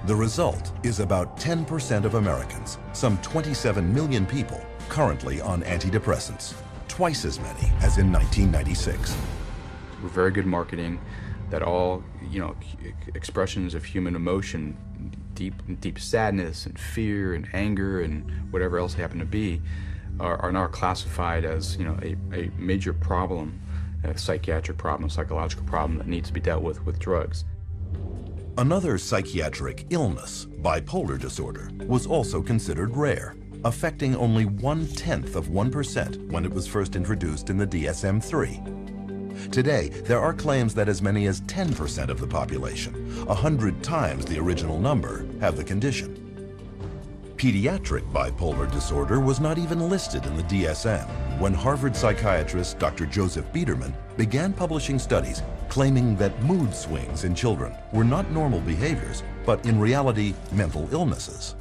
The result is about 10% of Americans, some 27 million people, currently on antidepressants, twice as many as in 1996. Very good marketing that all, expressions of human emotion, deep sadness and fear and anger and whatever else they happen to be, are now classified as, a major problem, a psychiatric problem, a psychological problem that needs to be dealt with drugs. Another psychiatric illness, bipolar disorder, was also considered rare, affecting only 0.1% when it was first introduced in the DSM-3. Today, there are claims that as many as 10% of the population, 100 times the original number, have the condition. Pediatric bipolar disorder was not even listed in the DSM when Harvard psychiatrist Dr. Joseph Biederman began publishing studies claiming that mood swings in children were not normal behaviors, but in reality, mental illnesses.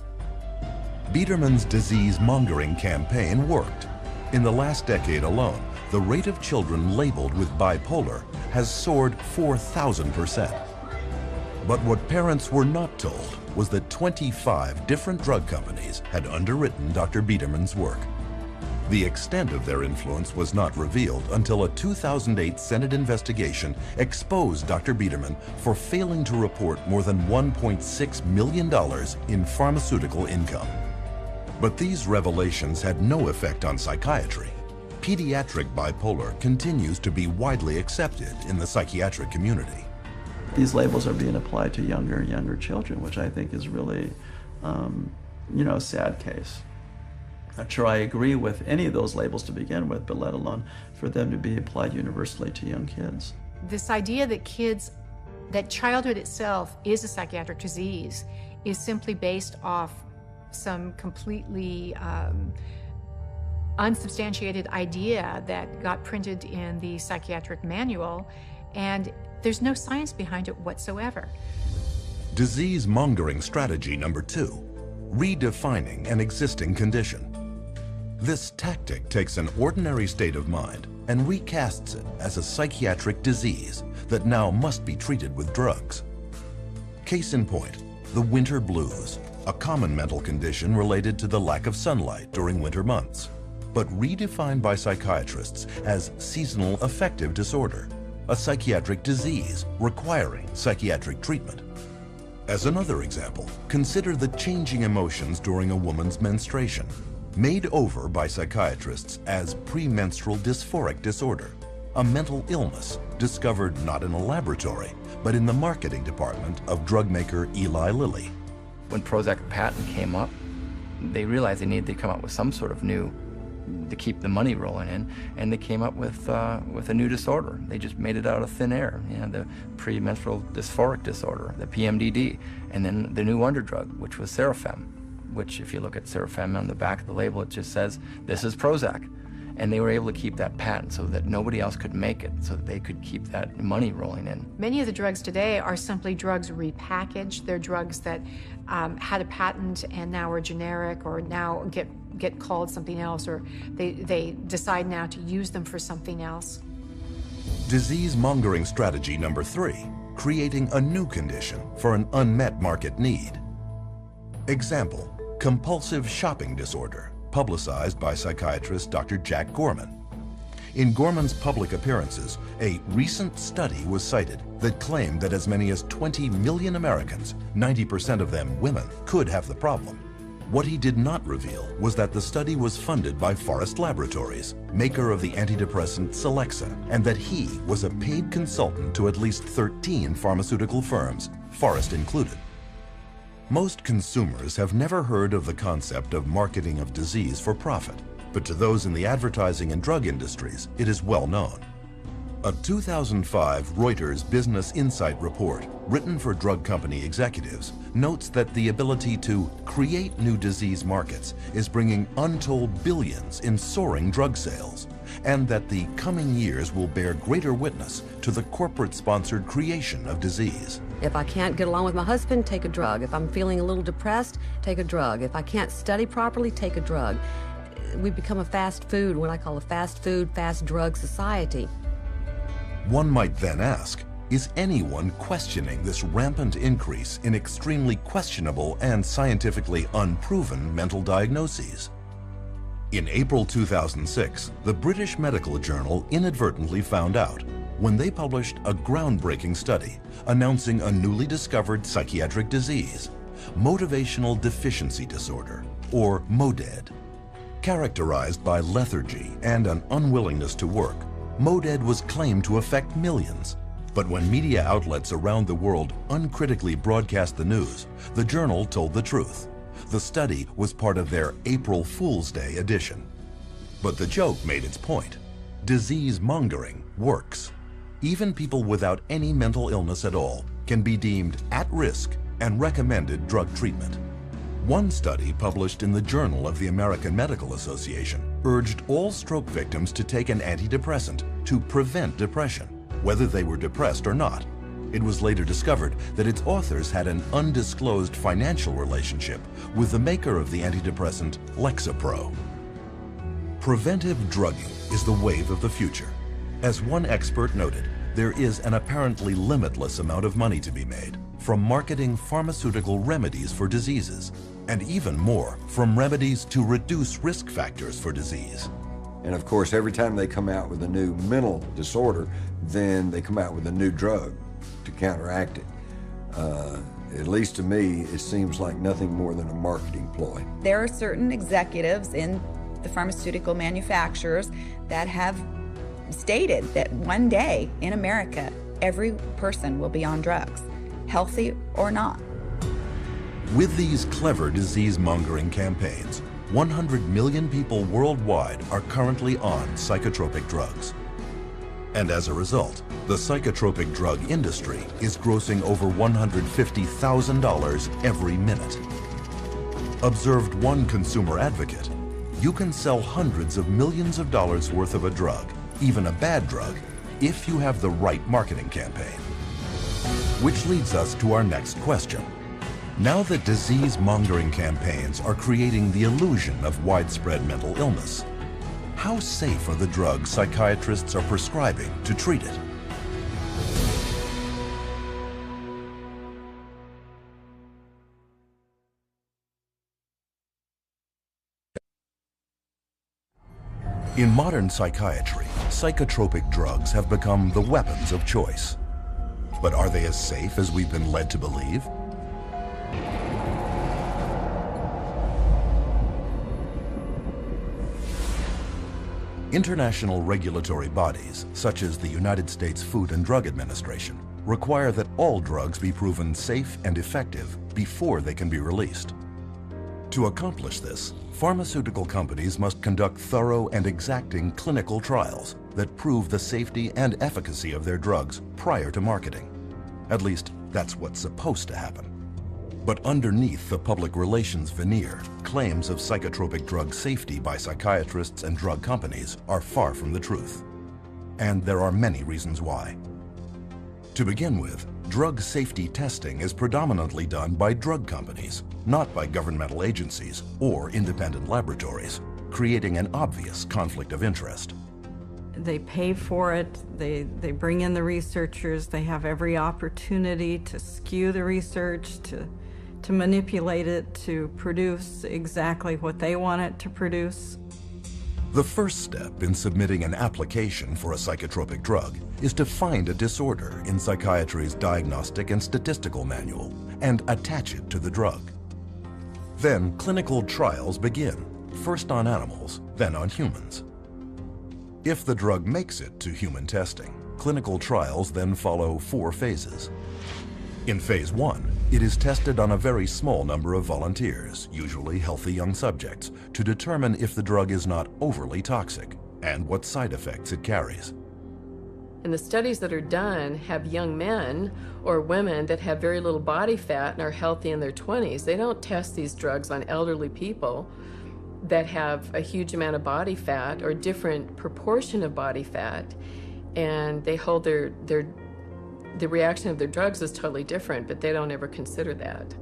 Biederman's disease-mongering campaign worked. In the last decade alone, the rate of children labeled with bipolar has soared 4,000%. But what parents were not told was that 25 different drug companies had underwritten Dr. Biederman's work. The extent of their influence was not revealed until a 2008 Senate investigation exposed Dr. Biederman for failing to report more than $1.6 million in pharmaceutical income. But these revelations had no effect on psychiatry. Pediatric bipolar continues to be widely accepted in the psychiatric community. These labels are being applied to younger and younger children, which I think is really, a sad case. Not sure I agree with any of those labels to begin with, but let alone for them to be applied universally to young kids. This idea that childhood itself is a psychiatric disease is simply based off some completely unsubstantiated idea that got printed in the psychiatric manual, and there's no science behind it whatsoever. Disease-mongering strategy number 2, redefining an existing condition. This tactic takes an ordinary state of mind and recasts it as a psychiatric disease that now must be treated with drugs. Case in point, the winter blues, a common mental condition related to the lack of sunlight during winter months, but redefined by psychiatrists as seasonal affective disorder, a psychiatric disease requiring psychiatric treatment. As another example, consider the changing emotions during a woman's menstruation, made over by psychiatrists as premenstrual dysphoric disorder, a mental illness discovered not in a laboratory, but in the marketing department of drug maker Eli Lilly. When Prozac patent came up, they realized they needed to come up with some sort of new to keep the money rolling in, and they came up with a new disorder. They just made it out of thin air, the premenstrual dysphoric disorder, the PMDD, and then the new wonder drug, which was Serafem, which if you look at Serafem on the back of the label, it just says, this is Prozac. And they were able to keep that patent so that nobody else could make it, so that they could keep that money rolling in. Many of the drugs today are simply drugs repackaged. They're drugs that had a patent and now are generic, or now get called something else, or they decide now to use them for something else. Disease-mongering strategy number 3, creating a new condition for an unmet market need. Example, compulsive shopping disorder, publicized by psychiatrist Dr. Jack Gorman. In Gorman's public appearances, a recent study was cited that claimed that as many as 20 million Americans, 90% of them women, could have the problem. What he did not reveal was that the study was funded by Forest Laboratories, maker of the antidepressant Celexa, and that he was a paid consultant to at least 13 pharmaceutical firms, Forest included. Most consumers have never heard of the concept of marketing of disease for profit, but to those in the advertising and drug industries, it is well known. A 2005 Reuters Business Insight report, written for drug company executives, notes that the ability to create new disease markets is bringing untold billions in soaring drug sales, and that the coming years will bear greater witness to the corporate-sponsored creation of disease. If I can't get along with my husband, take a drug. If I'm feeling a little depressed, take a drug. If I can't study properly, take a drug. We become a fast food, what I call a fast food, fast drug society. One might then ask, is anyone questioning this rampant increase in extremely questionable and scientifically unproven mental diagnoses? In April 2006, the British Medical Journal inadvertently found out when they published a groundbreaking study announcing a newly discovered psychiatric disease, motivational deficiency disorder, or MODED. Characterized by lethargy and an unwillingness to work, MODED was claimed to affect millions. But when media outlets around the world uncritically broadcast the news, the journal told the truth. The study was part of their April Fool's Day edition. But the joke made its point. Disease mongering works. Even people without any mental illness at all can be deemed at risk and recommended drug treatment. One study published in the Journal of the American Medical Association urged all stroke victims to take an antidepressant to prevent depression, whether they were depressed or not. It was later discovered that its authors had an undisclosed financial relationship with the maker of the antidepressant Lexapro. Preventive drugging is the wave of the future. As one expert noted, there is an apparently limitless amount of money to be made from marketing pharmaceutical remedies for diseases, and even more from remedies to reduce risk factors for disease. And of course, every time they come out with a new mental disorder, then they come out with a new drug to counteract it. At least to me, it seems like nothing more than a marketing ploy. There are certain executives in the pharmaceutical manufacturers that have stated that one day in America, every person will be on drugs, healthy or not. With these clever disease-mongering campaigns, 100 million people worldwide are currently on psychotropic drugs. And as a result, the psychotropic drug industry is grossing over $150,000 every minute. Observed one consumer advocate, you can sell hundreds of millions of dollars worth of a drug, even a bad drug, if you have the right marketing campaign. Which leads us to our next question. Now that disease-mongering campaigns are creating the illusion of widespread mental illness, how safe are the drugs psychiatrists are prescribing to treat it? In modern psychiatry, psychotropic drugs have become the weapons of choice. But are they as safe as we've been led to believe? International regulatory bodies, such as the United States Food and Drug Administration, require that all drugs be proven safe and effective before they can be released. To accomplish this, pharmaceutical companies must conduct thorough and exacting clinical trials that prove the safety and efficacy of their drugs prior to marketing. At least, that's what's supposed to happen. But underneath the public relations veneer, claims of psychotropic drug safety by psychiatrists and drug companies are far from the truth. And there are many reasons why. To begin with, drug safety testing is predominantly done by drug companies, not by governmental agencies or independent laboratories, creating an obvious conflict of interest. They pay for it, they bring in the researchers, they have every opportunity to skew the research, to manipulate it, to produce exactly what they want it to produce. The first step in submitting an application for a psychotropic drug is to find a disorder in psychiatry's Diagnostic and Statistical Manual and attach it to the drug. Then clinical trials begin, first on animals, then on humans. If the drug makes it to human testing, clinical trials then follow 4 phases. In phase 1, it is tested on a very small number of volunteers, usually healthy young subjects, to determine if the drug is not overly toxic and what side effects it carries. And the studies that are done have young men or women that have very little body fat and are healthy in their 20s. They don't test these drugs on elderly people that have a huge amount of body fat or different proportion of body fat, and they hold the reaction of their drugs is totally different, but they don't ever consider that.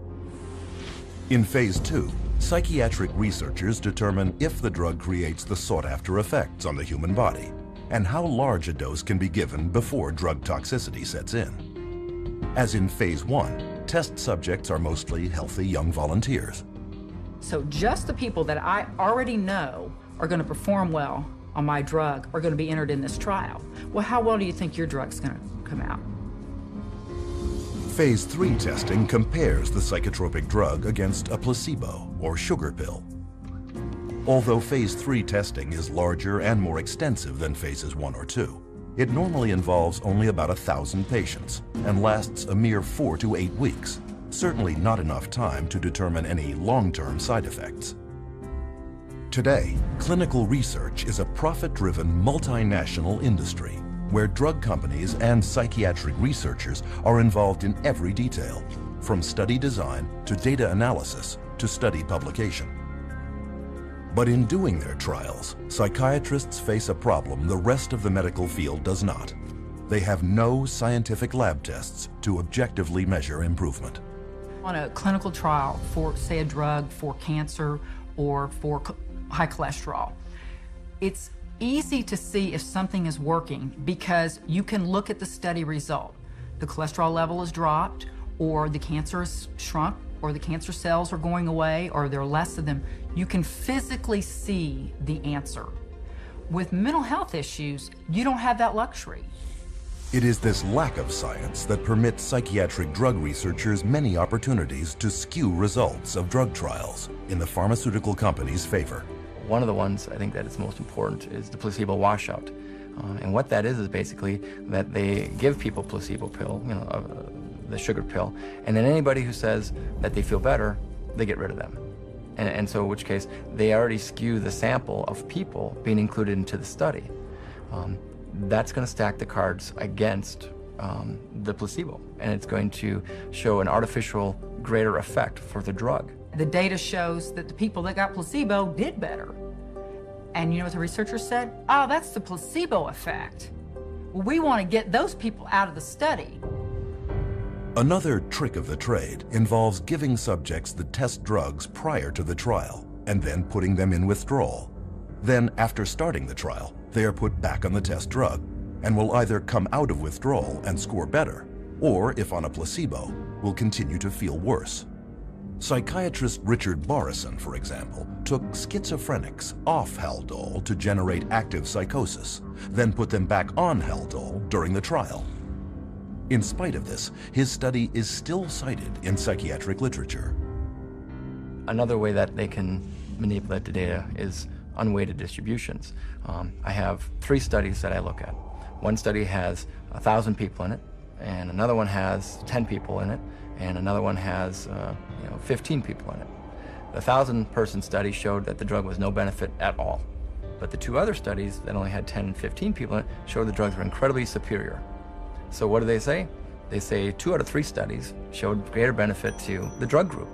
In phase 2, psychiatric researchers determine if the drug creates the sought-after effects on the human body and how large a dose can be given before drug toxicity sets in. As in phase 1, test subjects are mostly healthy young volunteers. So just the people that I already know are going to perform well on my drug are going to be entered in this trial. Well, how well do you think your drug's going to come out? Phase 3 testing compares the psychotropic drug against a placebo or sugar pill. Although phase 3 testing is larger and more extensive than phases 1 or 2, it normally involves only about 1,000 patients and lasts a mere 4 to 8 weeks, certainly not enough time to determine any long-term side effects. Today, clinical research is a profit-driven multinational industry where drug companies and psychiatric researchers are involved in every detail, from study design to data analysis to study publication. But in doing their trials, psychiatrists face a problem the rest of the medical field does not. They have no scientific lab tests to objectively measure improvement. On a clinical trial for, say, a drug for cancer or for high cholesterol, it's easy to see if something is working because you can look at the study result. The cholesterol level is dropped, or the cancer is shrunk, or the cancer cells are going away, or there are less of them. You can physically see the answer. With mental health issues, you don't have that luxury. It is this lack of science that permits psychiatric drug researchers many opportunities to skew results of drug trials in the pharmaceutical company's favor. One of the ones I think that is most important is the placebo washout. And what that is basically that they give people placebo pill, the sugar pill, and then anybody who says that they feel better, they get rid of them. And so in which case, they already skew the sample of people being included into the study. That's going to stack the cards against the placebo, and it's going to show an artificial greater effect for the drug. The data shows that the people that got placebo did better. And you know what the researchers said? Oh, that's the placebo effect. Well, we want to get those people out of the study. Another trick of the trade involves giving subjects the test drugs prior to the trial and then putting them in withdrawal. Then, after starting the trial, they are put back on the test drug and will either come out of withdrawal and score better, or, if on a placebo, will continue to feel worse. Psychiatrist Richard Borison, for example, took schizophrenics off Haldol to generate active psychosis, then put them back on Haldol during the trial. In spite of this, his study is still cited in psychiatric literature. Another way that they can manipulate the data is unweighted distributions. I have 3 studies that I look at. One study has 1,000 people in it, and another one has 10 people in it, and another one has 15 people in it. The 1,000-person study showed that the drug was no benefit at all. But the 2 other studies that only had 10 and 15 people in it showed the drugs were incredibly superior. So what do they say? They say 2 out of 3 studies showed greater benefit to the drug group.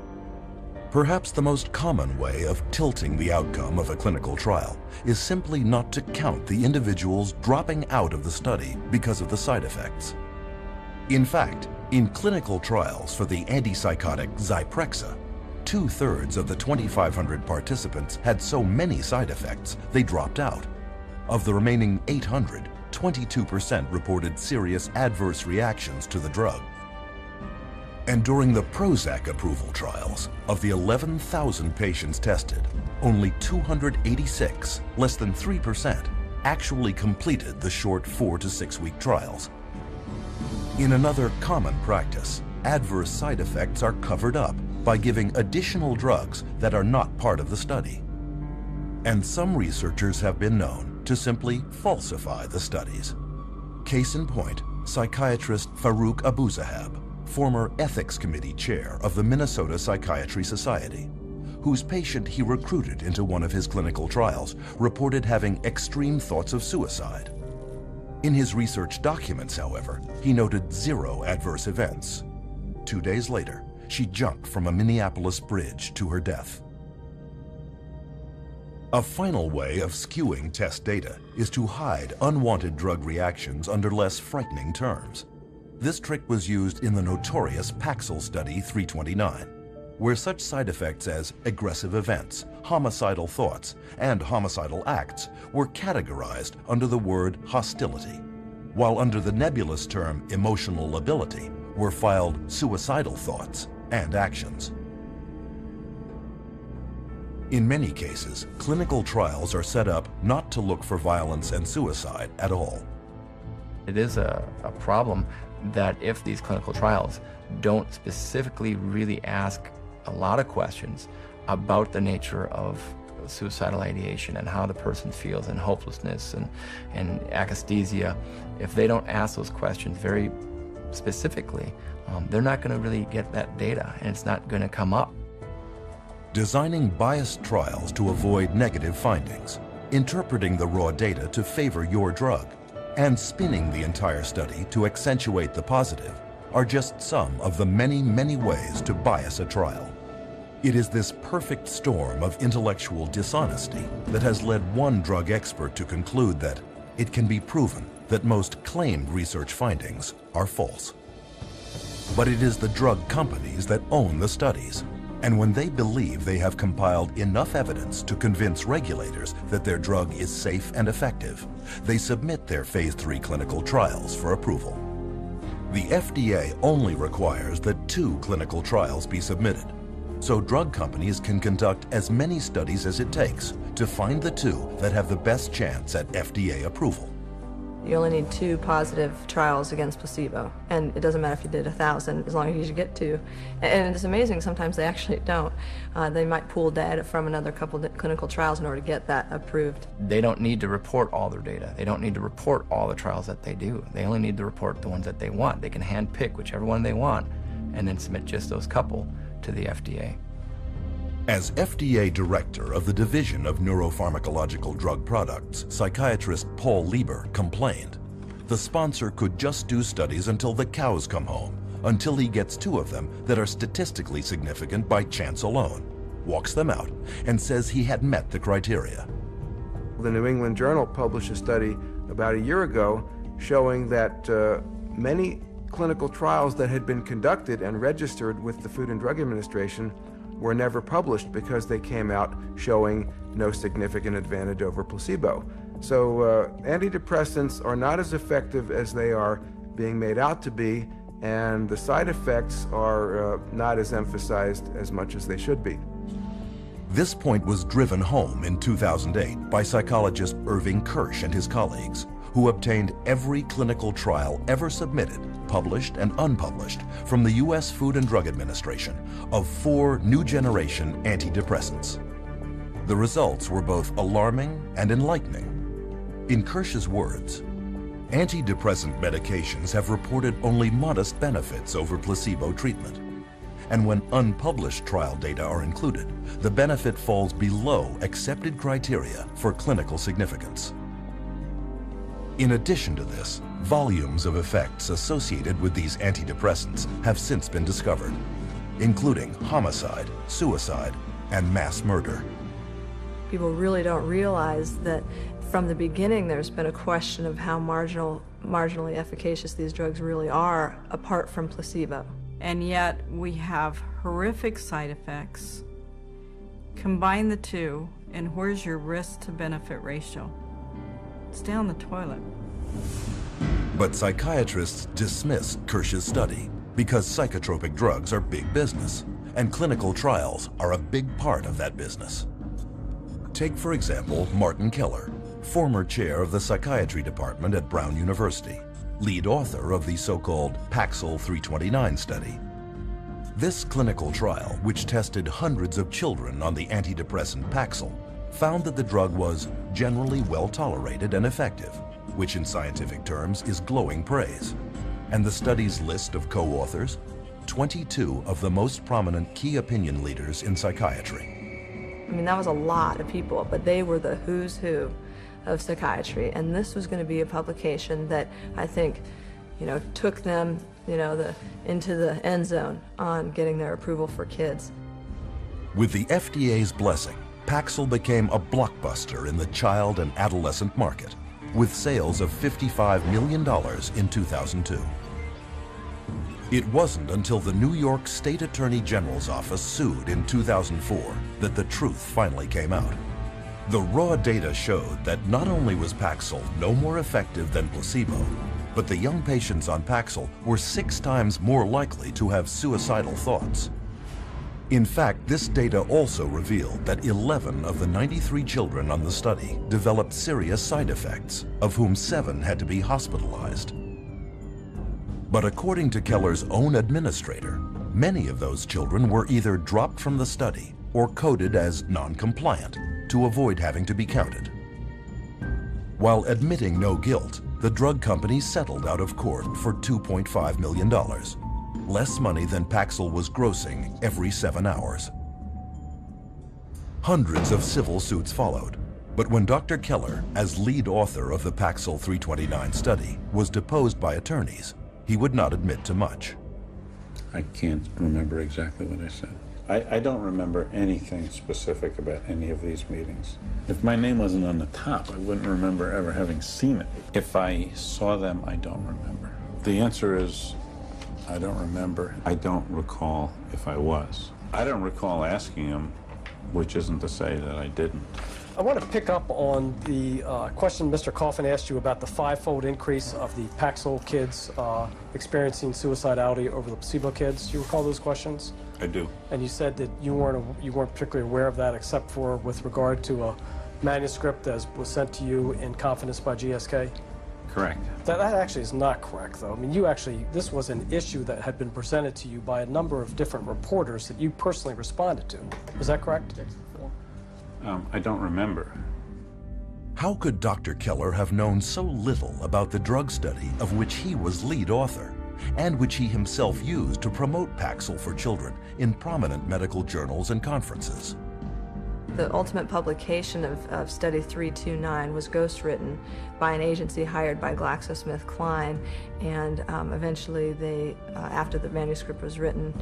Perhaps the most common way of tilting the outcome of a clinical trial is simply not to count the individuals dropping out of the study because of the side effects. In fact, in clinical trials for the antipsychotic Zyprexa, 2/3 of the 2,500 participants had so many side effects they dropped out. Of the remaining 800, 22% reported serious adverse reactions to the drug. And during the Prozac approval trials, of the 11,000 patients tested, only 286, less than 3%, actually completed the short 4 to 6 week trials. In another common practice, adverse side effects are covered up by giving additional drugs that are not part of the study. And some researchers have been known to simply falsify the studies. Case in point, psychiatrist Farouk Abuzahab, former ethics committee chair of the Minnesota Psychiatry Society, whose patient he recruited into one of his clinical trials reported having extreme thoughts of suicide. In his research documents, however, he noted 0 adverse events. 2 days later, she jumped from a Minneapolis bridge to her death. A final way of skewing test data is to hide unwanted drug reactions under less frightening terms. This trick was used in the notorious Paxil Study 329, where such side effects as aggressive events, homicidal thoughts, and homicidal acts were categorized under the word hostility, while under the nebulous term emotional lability were filed suicidal thoughts and actions. In many cases, clinical trials are set up not to look for violence and suicide at all. It is a problem that if these clinical trials don't specifically really ask a lot of questions about the nature of suicidal ideation and how the person feels and hopelessness and akathisia, if they don't ask those questions very specifically, they're not going to really get that data, and it's not going to come up. Designing biased trials to avoid negative findings, interpreting the raw data to favor your drug, and spinning the entire study to accentuate the positive are just some of the many, many ways to bias a trial. It is this perfect storm of intellectual dishonesty that has led one drug expert to conclude that it can be proven that most claimed research findings are false. But it is the drug companies that own the studies, and when they believe they have compiled enough evidence to convince regulators that their drug is safe and effective, they submit their phase 3 clinical trials for approval. The FDA only requires that 2 clinical trials be submitted, so drug companies can conduct as many studies as it takes to find the 2 that have the best chance at FDA approval. You only need 2 positive trials against placebo, and it doesn't matter if you did 1,000, as long as you get 2. And it's amazing, sometimes they actually don't. They might pull data from another couple of clinical trials in order to get that approved. They don't need to report all their data. They don't need to report all the trials that they do. They only need to report the ones that they want. They can handpick whichever one they want and then submit just those couple to the FDA. As FDA Director of the Division of Neuropharmacological Drug Products, psychiatrist Paul Lieber complained, the sponsor could just do studies until the cows come home, until he gets 2 of them that are statistically significant by chance alone, walks them out, and says he had met the criteria. The New England Journal published a study about a year ago showing that many clinical trials that had been conducted and registered with the Food and Drug Administration were never published because they came out showing no significant advantage over placebo. So antidepressants are not as effective as they are being made out to be, and the side effects are not as emphasized as much as they should be. This point was driven home in 2008 by psychologist Irving Kirsch and his colleagues, who obtained every clinical trial ever submitted, published and unpublished, from the U.S. Food and Drug Administration of 4 new-generation antidepressants. The results were both alarming and enlightening. In Kirsch's words, antidepressant medications have reported only modest benefits over placebo treatment. And when unpublished trial data are included, the benefit falls below accepted criteria for clinical significance. In addition to this, volumes of effects associated with these antidepressants have since been discovered, including homicide, suicide, and mass murder. People really don't realize that from the beginning there's been a question of how marginally efficacious these drugs really are apart from placebo. And yet we have horrific side effects. Combine the 2, and where's your risk to benefit ratio? It's down the toilet. But psychiatrists dismissed Kirsch's study because psychotropic drugs are big business, and clinical trials are a big part of that business. Take, for example, Martin Keller, former chair of the psychiatry department at Brown University, lead author of the so-called Paxil 329 study. This clinical trial, which tested hundreds of children on the antidepressant Paxil, found that the drug was generally well tolerated and effective, which in scientific terms is glowing praise. And the study's list of co-authors, 22 of the most prominent key opinion leaders in psychiatry. I mean, that was a lot of people, but they were the who's who of psychiatry, and this was going to be a publication that I think, took them, into the end zone on getting their approval for kids. With the FDA's blessing, Paxil became a blockbuster in the child and adolescent market, with sales of $55 million in 2002. It wasn't until the New York State Attorney General's office sued in 2004 that the truth finally came out. The raw data showed that not only was Paxil no more effective than placebo, but the young patients on Paxil were 6 times more likely to have suicidal thoughts. In fact, this data also revealed that 11 of the 93 children on the study developed serious side effects, of whom 7 had to be hospitalized. But according to Keller's own administrator, many of those children were either dropped from the study or coded as non-compliant to avoid having to be counted. While admitting no guilt, the drug company settled out of court for $2.5 million, less money than Paxil was grossing every 7 hours. Hundreds of civil suits followed, but when Dr. Keller, as lead author of the Paxil 329 study, was deposed by attorneys, he would not admit to much. I can't remember exactly what I said. I don't remember anything specific about any of these meetings. If my name wasn't on the top, I wouldn't remember ever having seen it. If I saw them, I don't remember. The answer is, I don't remember. I don't recall if I was. I don't recall asking him, which isn't to say that I didn't. I want to pick up on the question Mr. Coffin asked you about the 5-fold increase of the Paxil kids experiencing suicidality over the placebo kids. Do you recall those questions? I do. And you said that you weren't particularly aware of that, except for with regard to a manuscript that was sent to you in confidence by GSK. Correct. That actually is not correct, though. I mean, this was an issue that had been presented to you by a number of different reporters that you personally responded to. Is that correct? I don't remember. How could Dr. Keller have known so little about the drug study of which he was lead author, and which he himself used to promote Paxil for children in prominent medical journals and conferences? The ultimate publication of Study 329 was ghostwritten by an agency hired by GlaxoSmithKline, and eventually they, after the manuscript was written,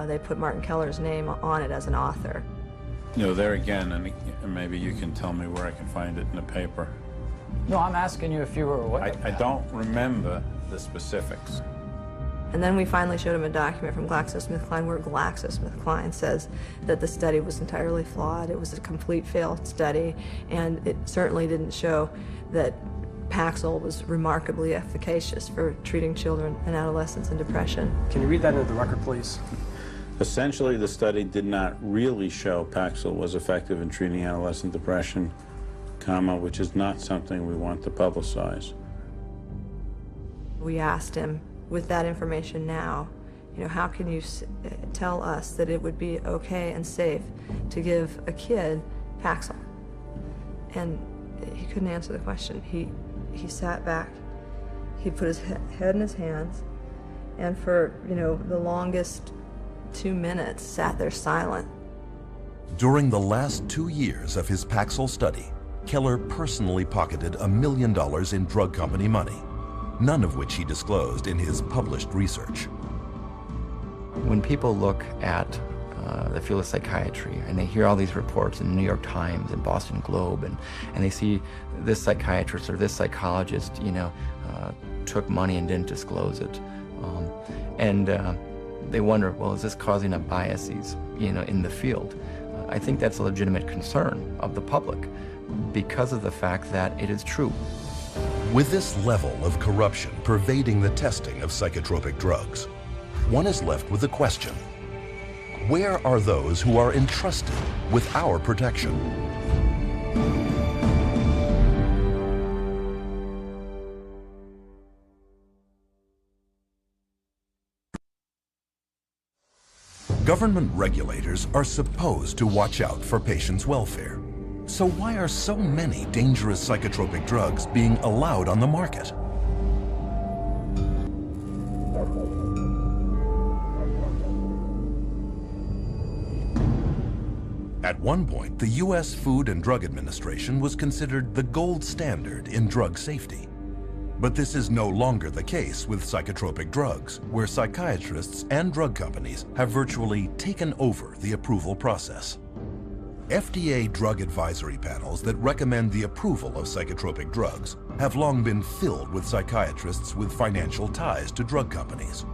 they put Martin Keller's name on it as an author. There again, and maybe you can tell me where I can find it in the paper. No, I'm asking you if you were aware. I don't remember the specifics. And then we finally showed him a document from GlaxoSmithKline where GlaxoSmithKline says that the study was entirely flawed. It was a complete failed study, and it certainly didn't show that Paxil was remarkably efficacious for treating children and adolescents in depression. Can you read that into the record, please? Essentially, the study did not really show Paxil was effective in treating adolescent depression, which is not something we want to publicize. We asked him, with that information now, how can you tell us that it would be okay and safe to give a kid Paxil? And he couldn't answer the question. He sat back, he put his head in his hands, and for, the longest 2 minutes sat there silent. During the last 2 years of his Paxil study, Keller personally pocketed $1 million in drug company money, none of which he disclosed in his published research. When people look at the field of psychiatry and they hear all these reports in the New York Times and Boston Globe, and they see this psychiatrist or this psychologist, took money and didn't disclose it, they wonder, well, is this causing a biases, in the field? I think that's a legitimate concern of the public because of the fact that it is true. With this level of corruption pervading the testing of psychotropic drugs, one is left with the question: where are those who are entrusted with our protection? Government regulators are supposed to watch out for patients' welfare. So why are so many dangerous psychotropic drugs being allowed on the market? At one point, the U.S. Food and Drug Administration was considered the gold standard in drug safety. But this is no longer the case with psychotropic drugs, where psychiatrists and drug companies have virtually taken over the approval process. FDA drug advisory panels that recommend the approval of psychotropic drugs have long been filled with psychiatrists with financial ties to drug companies.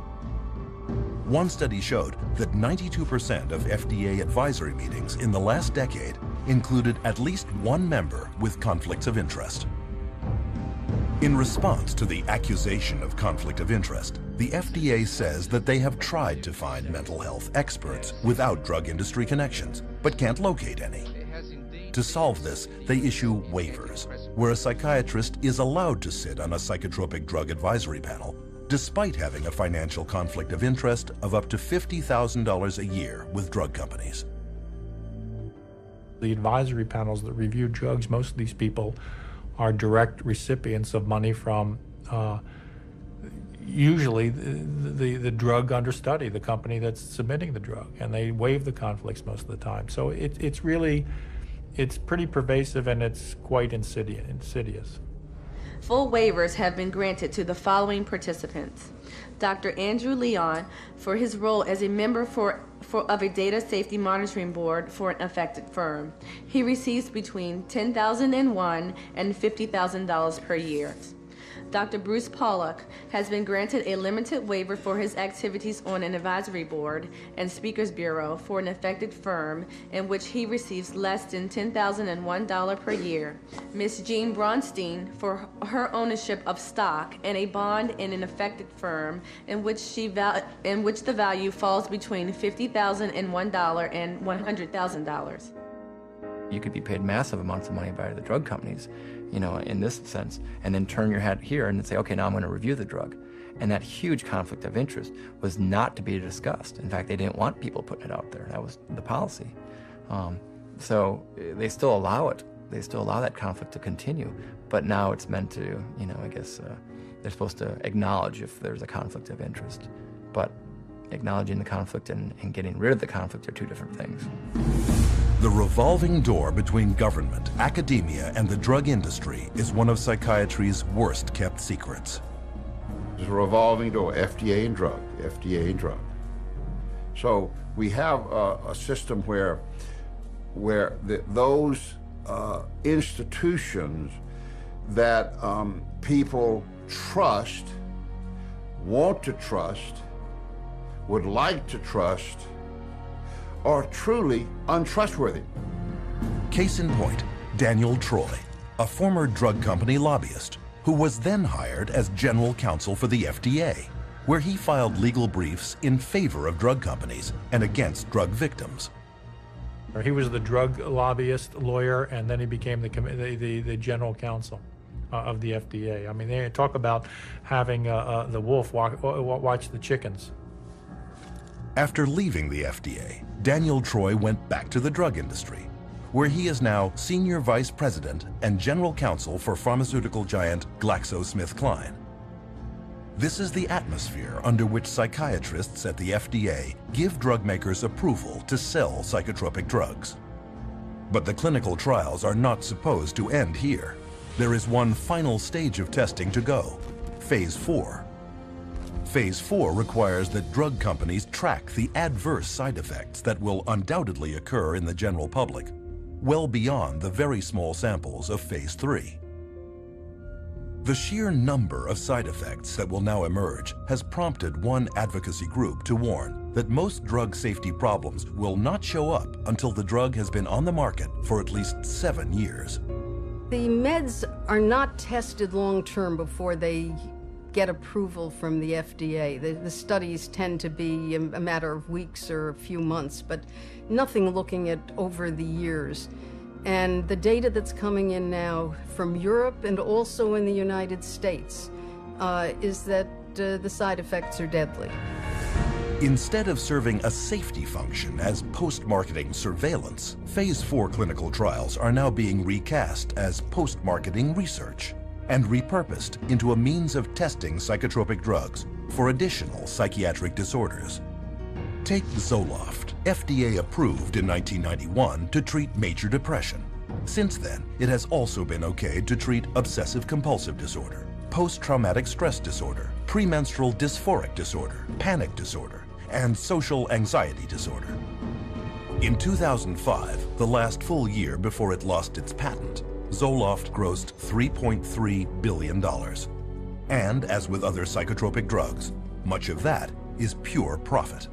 One study showed that 92% of FDA advisory meetings in the last decade included at least one member with conflicts of interest. In response to the accusation of conflict of interest, the FDA says that they have tried to find mental health experts without drug industry connections, but can't locate any. To solve this, they issue waivers, where a psychiatrist is allowed to sit on a psychotropic drug advisory panel, despite having a financial conflict of interest of up to $50,000 a year with drug companies. The advisory panels that review drugs, most of these people are direct recipients of money from usually the drug under study, the company that's submitting the drug, and they waive the conflicts most of the time. So it's pretty pervasive, and it's quite insidious. Full waivers have been granted to the following participants: Dr. Andrew Leon for his role as a member of a data safety monitoring board for an affected firm. He receives between $10,001 and $50,000 per year. Dr. Bruce Pollock has been granted a limited waiver for his activities on an advisory board and speakers bureau for an affected firm in which he receives less than $10,001 per year. Ms. Jean Bronstein for her ownership of stock and a bond in an affected firm in which the value falls between $50,001 and $100,000. You could be paid massive amounts of money by the drug companies, you know, in this sense, and then turn your head here and say, okay, now I'm going to review the drug. And that huge conflict of interest was not to be discussed. In fact, they didn't want people putting it out there. That was the policy. So they still allow it. They still allow that conflict to continue. But now it's meant to, you know, I guess they're supposed to acknowledge if there's a conflict of interest. But acknowledging the conflict and getting rid of the conflict are two different things. The revolving door between government, academia, and the drug industry is one of psychiatry's worst-kept secrets. There's a revolving door, FDA and drug, FDA and drug. So we have a system where those institutions that people trust, want to trust, would like to trust, are truly untrustworthy. Case in point, Daniel Troy, a former drug company lobbyist who was then hired as general counsel for the FDA, where he filed legal briefs in favor of drug companies and against drug victims. He was the drug lobbyist lawyer, and then he became the general counsel of the FDA. I mean, they talk about having the wolf watch the chickens. After leaving the FDA, Daniel Troy went back to the drug industry, where he is now Senior Vice President and General Counsel for pharmaceutical giant GlaxoSmithKline. This is the atmosphere under which psychiatrists at the FDA give drug makers approval to sell psychotropic drugs. But the clinical trials are not supposed to end here. There is one final stage of testing to go, Phase 4. Phase 4 requires that drug companies track the adverse side effects that will undoubtedly occur in the general public, well beyond the very small samples of Phase 3. The sheer number of side effects that will now emerge has prompted one advocacy group to warn that most drug safety problems will not show up until the drug has been on the market for at least 7 years. The meds are not tested long-term before they get approval from the FDA. The studies tend to be a matter of weeks or a few months, but nothing looking at over the years. And the data that's coming in now from Europe and also in the United States is that the side effects are deadly. Instead of serving a safety function as post-marketing surveillance, Phase 4 clinical trials are now being recast as post-marketing research and repurposed into a means of testing psychotropic drugs for additional psychiatric disorders. Take Zoloft, FDA approved in 1991 to treat major depression. Since then, it has also been okayed to treat obsessive-compulsive disorder, post-traumatic stress disorder, premenstrual dysphoric disorder, panic disorder, and social anxiety disorder. In 2005, the last full year before it lost its patent, Zoloft grossed $3.3 billion. And as with other psychotropic drugs, much of that is pure profit.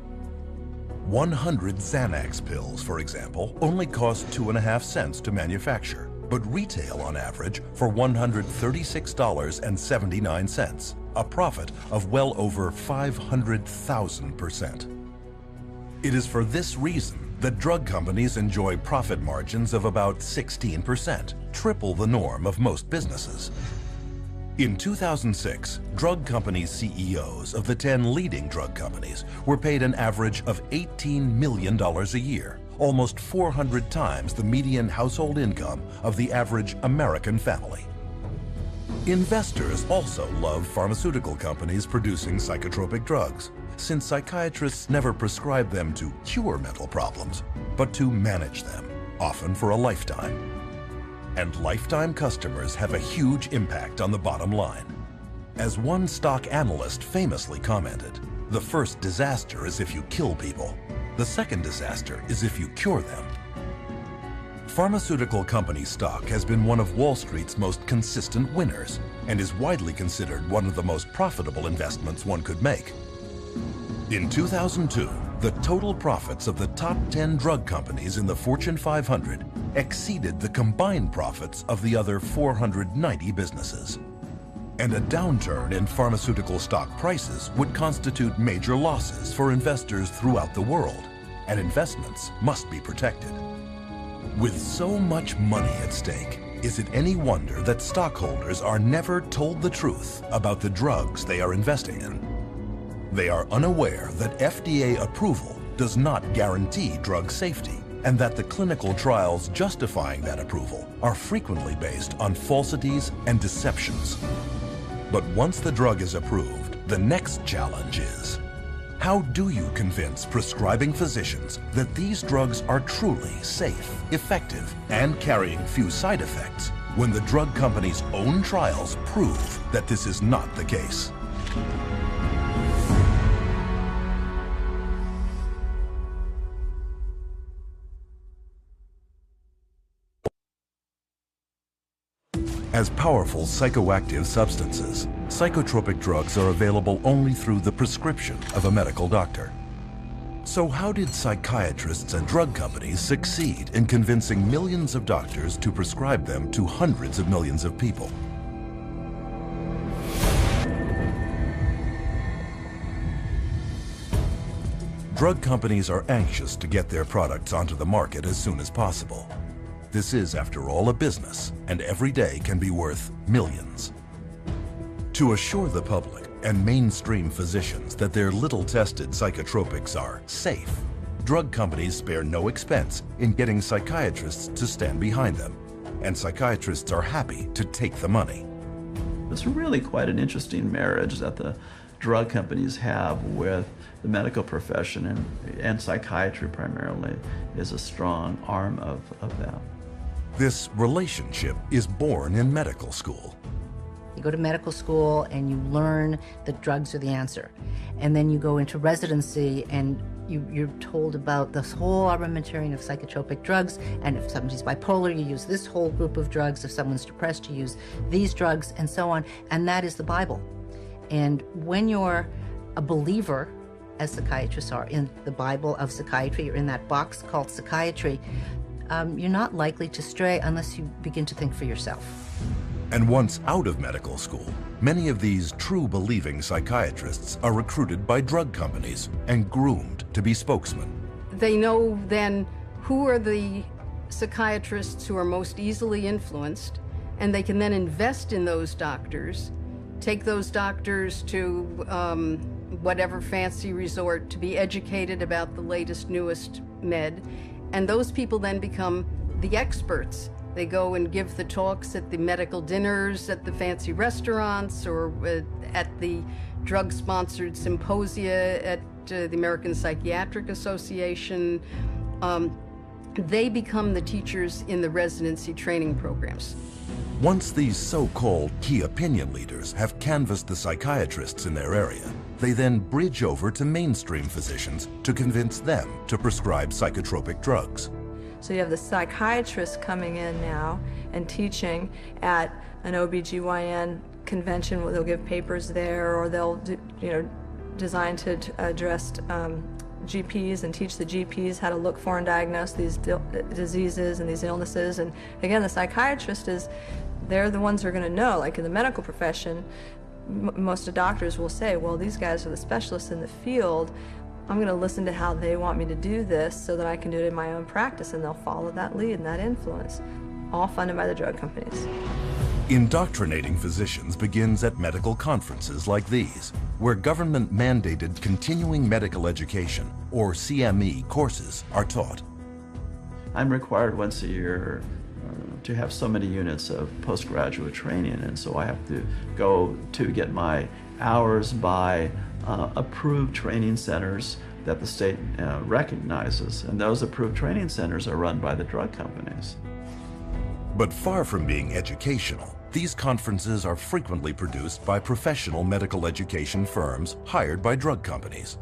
100 Xanax pills, for example, only cost 2.5 cents to manufacture, but retail on average for $136.79, a profit of well over 500,000%. It is for this reason that drug companies enjoy profit margins of about 16%, triple the norm of most businesses. In 2006, drug company CEOs of the 10 leading drug companies were paid an average of $18 million a year, almost 400 times the median household income of the average American family. Investors also love pharmaceutical companies producing psychotropic drugs, since psychiatrists never prescribe them to cure mental problems, but to manage them, often for a lifetime. And lifetime customers have a huge impact on the bottom line. As one stock analyst famously commented, the first disaster is if you kill people. The second disaster is if you cure them. Pharmaceutical company stock has been one of Wall Street's most consistent winners and is widely considered one of the most profitable investments one could make. In 2002, the total profits of the top 10 drug companies in the Fortune 500 exceeded the combined profits of the other 490 businesses. And a downturn in pharmaceutical stock prices would constitute major losses for investors throughout the world, and investments must be protected. With so much money at stake, is it any wonder that stockholders are never told the truth about the drugs they are investing in? They are unaware that FDA approval does not guarantee drug safety, and that the clinical trials justifying that approval are frequently based on falsities and deceptions. But once the drug is approved, the next challenge is, how do you convince prescribing physicians that these drugs are truly safe, effective, and carrying few side effects when the drug company's own trials prove that this is not the case? As powerful psychoactive substances, psychotropic drugs are available only through the prescription of a medical doctor. So how did psychiatrists and drug companies succeed in convincing millions of doctors to prescribe them to hundreds of millions of people? Drug companies are anxious to get their products onto the market as soon as possible. This is, after all, a business, and every day can be worth millions. To assure the public and mainstream physicians that their little-tested psychotropics are safe, drug companies spare no expense in getting psychiatrists to stand behind them, and psychiatrists are happy to take the money. It's really quite an interesting marriage that the drug companies have with the medical profession, and psychiatry primarily is a strong arm of that. This relationship is born in medical school. You go to medical school and you learn that drugs are the answer. And then you go into residency and you're told about this whole armamentarium of psychotropic drugs. And if somebody's bipolar, you use this whole group of drugs. If someone's depressed, you use these drugs, and so on. And that is the Bible. And when you're a believer, as psychiatrists are, in the Bible of psychiatry, or in that box called psychiatry, you're not likely to stray unless you begin to think for yourself. And once out of medical school, many of these true believing psychiatrists are recruited by drug companies and groomed to be spokesmen. They know then who are the psychiatrists who are most easily influenced, and they can then invest in those doctors, take those doctors to whatever fancy resort to be educated about the latest, newest med, and those people then become the experts. They go and give the talks at the medical dinners, at the fancy restaurants, or at the drug-sponsored symposia at the American Psychiatric Association. They become the teachers in the residency training programs. Once these so-called key opinion leaders have canvassed the psychiatrists in their area, they then bridge over to mainstream physicians to convince them to prescribe psychotropic drugs. So you have the psychiatrists coming in now and teaching at an OBGYN convention where they'll give papers there, or they'll do, designed to address GPs and teach the GPs how to look for and diagnose these diseases and these illnesses. And again, the psychiatrist they're the ones who are going to know. Like in the medical profession, most of the doctors will say, well, these guys are the specialists in the field. I'm going to listen to how they want me to do this so that I can do it in my own practice, and they'll follow that lead and that influence, all funded by the drug companies. Indoctrinating physicians begins at medical conferences like these, where government-mandated continuing medical education, or CME, courses are taught. I'm required once a year to have so many units of postgraduate training, and so I have to go to get my hours by approved training centers that the state recognizes, and those approved training centers are run by the drug companies. But far from being educational, these conferences are frequently produced by professional medical education firms hired by drug companies.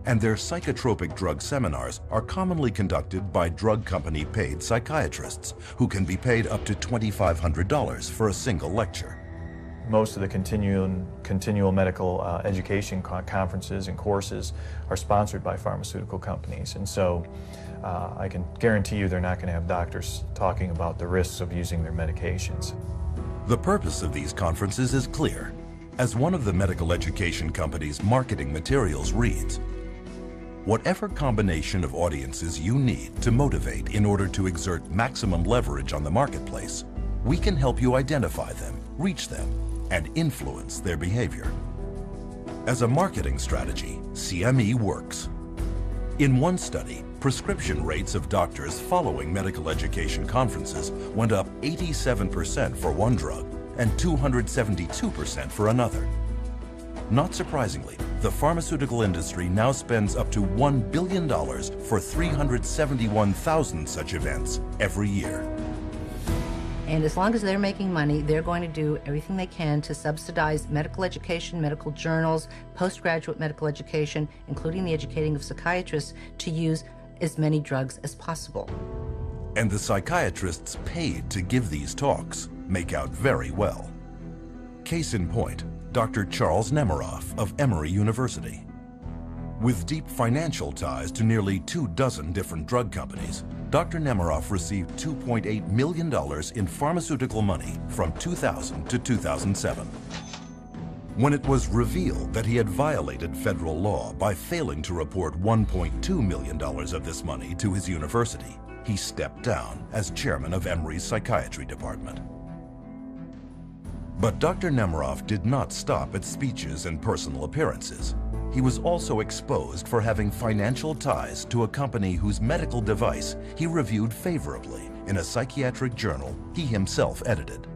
And their psychotropic drug seminars are commonly conducted by drug company paid psychiatrists who can be paid up to $2,500 for a single lecture. Most of the continual medical education conferences and courses are sponsored by pharmaceutical companies, and so I can guarantee you they're not going to have doctors talking about the risks of using their medications. The purpose of these conferences is clear. As one of the medical education company's marketing materials reads, "Whatever combination of audiences you need to motivate in order to exert maximum leverage on the marketplace, we can help you identify them, reach them, and influence their behavior." As a marketing strategy, CME works. In one study, prescription rates of doctors following medical education conferences went up 87% for one drug and 272% for another. Not surprisingly, the pharmaceutical industry now spends up to $1 billion for 371,000 such events every year. And as long as they're making money, they're going to do everything they can to subsidize medical education, medical journals, postgraduate medical education, including the educating of psychiatrists, to use as many drugs as possible. And the psychiatrists paid to give these talks make out very well. Case in point, Dr. Charles Nemiroff of Emory University. With deep financial ties to nearly 24 different drug companies, Dr. Nemiroff received $2.8 million in pharmaceutical money from 2000 to 2007. When it was revealed that he had violated federal law by failing to report $1.2 million of this money to his university, he stepped down as chairman of Emory's psychiatry department. But Dr. Nemiroff did not stop at speeches and personal appearances. He was also exposed for having financial ties to a company whose medical device he reviewed favorably in a psychiatric journal he himself edited.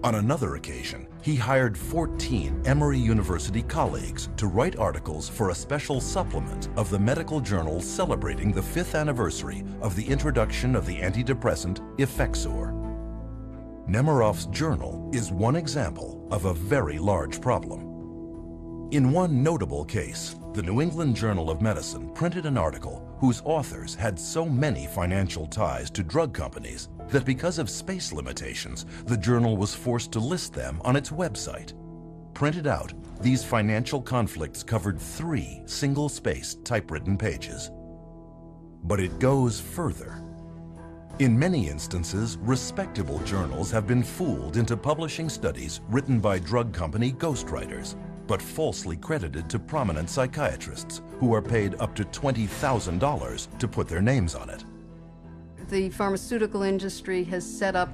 On another occasion, he hired 14 Emory University colleagues to write articles for a special supplement of the medical journal celebrating the 5th anniversary of the introduction of the antidepressant Effexor. Nemiroff's journal is one example of a very large problem. In one notable case, the New England Journal of Medicine printed an article whose authors had so many financial ties to drug companies that because of space limitations, the journal was forced to list them on its website. Printed out, these financial conflicts covered 3 single-spaced typewritten pages. But it goes further. In many instances, respectable journals have been fooled into publishing studies written by drug company ghostwriters, but falsely credited to prominent psychiatrists who are paid up to $20,000 to put their names on it. The pharmaceutical industry has set up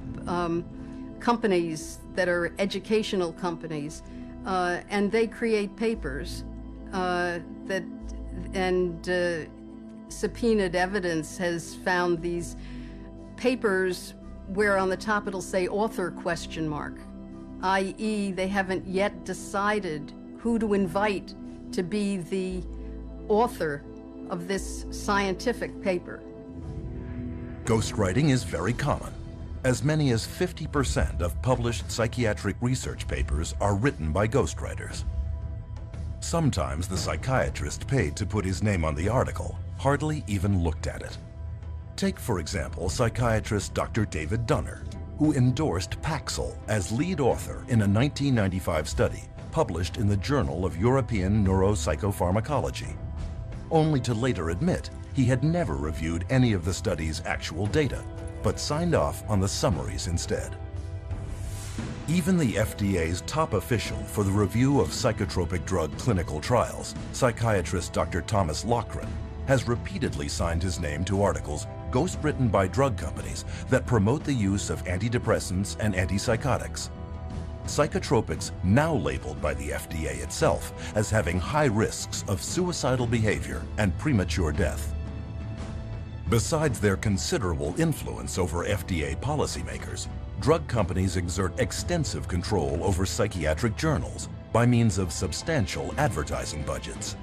companies that are educational companies, and they create papers subpoenaed evidence has found these papers where on the top it'll say author ? i.e. they haven't yet decided who to invite to be the author of this scientific paper. Ghostwriting is very common. As many as 50% of published psychiatric research papers are written by ghostwriters. Sometimes the psychiatrist paid to put his name on the article hardly even looked at it. Take, for example, psychiatrist Dr. David Dunner, who endorsed Paxil as lead author in a 1995 study published in the Journal of European Neuropsychopharmacology, only to later admit he had never reviewed any of the study's actual data, but signed off on the summaries instead. Even the FDA's top official for the review of psychotropic drug clinical trials, psychiatrist Dr. Thomas Loughran, has repeatedly signed his name to articles ghostwritten by drug companies that promote the use of antidepressants and antipsychotics. Psychotropics, now labeled by the FDA itself as having high risks of suicidal behavior and premature death. Besides their considerable influence over FDA policymakers, drug companies exert extensive control over psychiatric journals by means of substantial advertising budgets.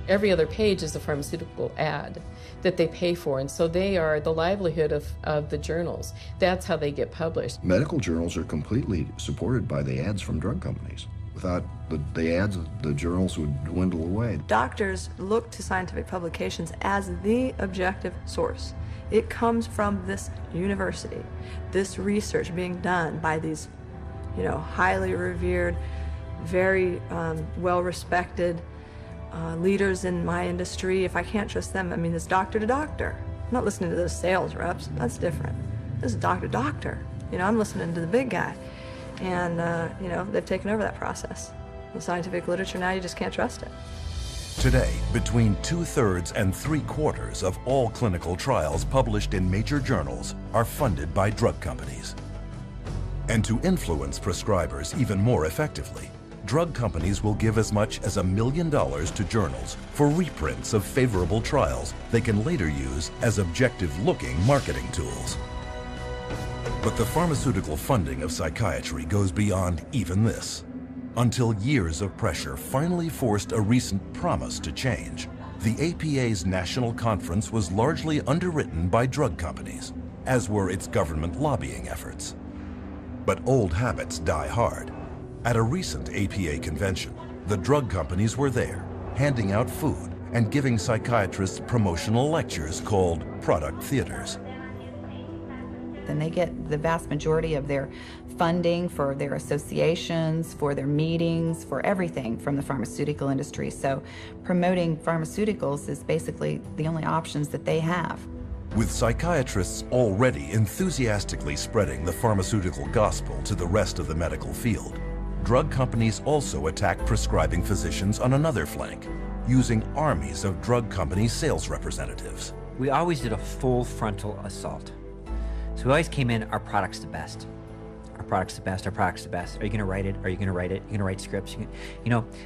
Every other page is a pharmaceutical ad that they pay for, and so they are the livelihood of the journals. That's how they get published. Medical journals are completely supported by the ads from drug companies. Without the ads, the journals would dwindle away. Doctors look to scientific publications as the objective source. It comes from this university, this research being done by these, highly revered, very well-respected leaders in my industry. If I can't trust them, it's doctor to doctor. I'm not listening to those sales reps. That's different. This is doctor to doctor. I'm listening to the big guy. And, they've taken over that process. The scientific literature now, you just can't trust it. Today, between 2/3 and 3/4 of all clinical trials published in major journals are funded by drug companies. And to influence prescribers even more effectively, drug companies will give as much as $1 million to journals for reprints of favorable trials they can later use as objective-looking marketing tools. But the pharmaceutical funding of psychiatry goes beyond even this, until years of pressure finally forced a recent promise to change. The APA's national conference was largely underwritten by drug companies, as were its government lobbying efforts. But old habits die hard. At a recent APA convention, the drug companies were there, handing out food and giving psychiatrists promotional lectures called product theaters. And they get the vast majority of their funding for their associations, for their meetings, for everything from the pharmaceutical industry. So promoting pharmaceuticals is basically the only options that they have. With psychiatrists already enthusiastically spreading the pharmaceutical gospel to the rest of the medical field, drug companies also attack prescribing physicians on another flank, using armies of drug company sales representatives. We always did a full frontal assault. So we always came in, our product's the best. Our product's the best, our product's the best. Are you gonna write it? Are you gonna write it? You're gonna write scripts?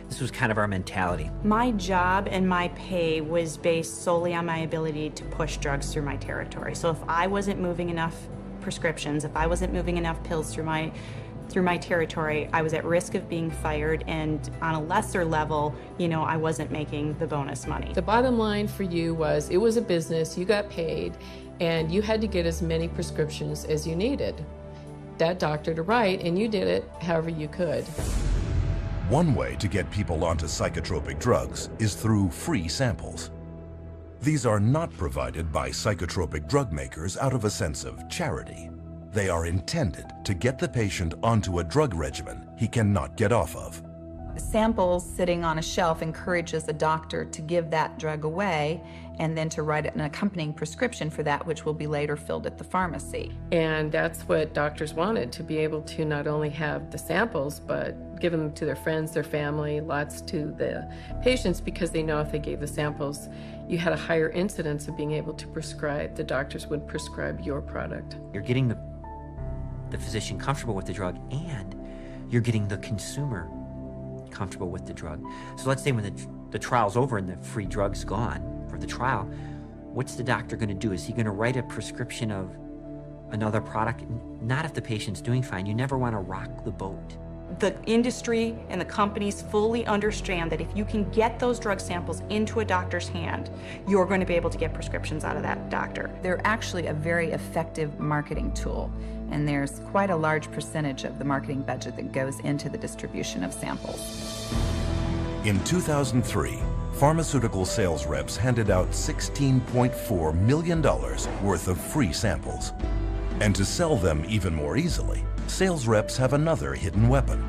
This was kind of our mentality. My job and my pay was based solely on my ability to push drugs through my territory. So if I wasn't moving enough prescriptions, if I wasn't moving enough pills through my territory, I was at risk of being fired, and on a lesser level, I wasn't making the bonus money. The bottom line for you was, it was a business, you got paid, and you had to get as many prescriptions as you needed that doctor to write, and you did it however you could. One way to get people onto psychotropic drugs is through free samples. These are not provided by psychotropic drug makers out of a sense of charity. They are intended to get the patient onto a drug regimen he cannot get off of. Samples sitting on a shelf encourages a doctor to give that drug away and then to write an accompanying prescription for that, which will be later filled at the pharmacy. And that's what doctors wanted, to be able to not only have the samples, but give them to their friends, their family, lots to the patients, because they know if they gave the samples, you had a higher incidence of being able to prescribe. The doctors would prescribe your product. You're getting the physician comfortable with the drug, and you're getting the consumer comfortable with the drug. So let's say when the trial's over and the free drug's gone for the trial, what's the doctor going to do? Is he going to write a prescription of another product? Not if the patient's doing fine. You never want to rock the boat. the industry and the companies fully understand that if you can get those drug samples into a doctor's hand, you're going to be able to get prescriptions out of that doctor. They're actually a very effective marketing tool, and there's quite a large percentage of the marketing budget that goes into the distribution of samples. In 2003, pharmaceutical sales reps handed out $16.4 million worth of free samples. And to sell them even more easily, sales reps have another hidden weapon: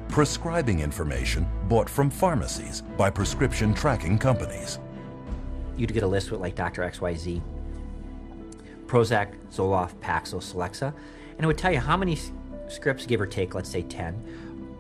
prescribing information bought from pharmacies by prescription tracking companies. You'd get a list with like Dr. XYZ, Prozac, Zoloft, Paxil, Celexa, and it would tell you how many scripts, give or take, let's say 10,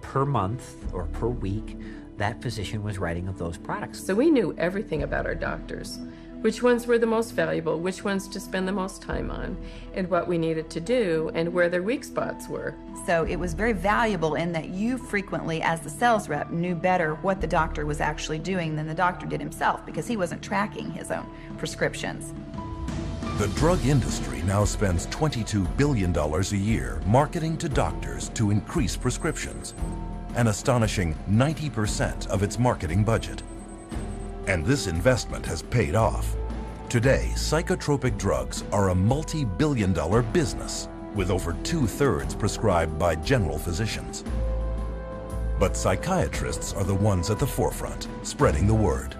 per month or per week, that physician was writing of those products. So we knew everything about our doctors, which ones were the most valuable, which ones to spend the most time on, and what we needed to do, and where their weak spots were. So it was very valuable in that you frequently, as the sales rep, knew better what the doctor was actually doing than the doctor did himself, because he wasn't tracking his own prescriptions. The drug industry now spends $22 billion a year marketing to doctors to increase prescriptions, an astonishing 90% of its marketing budget. And this investment has paid off. Today, psychotropic drugs are a multi-billion-dollar business, with over 2/3 prescribed by general physicians. But psychiatrists are the ones at the forefront, spreading the word.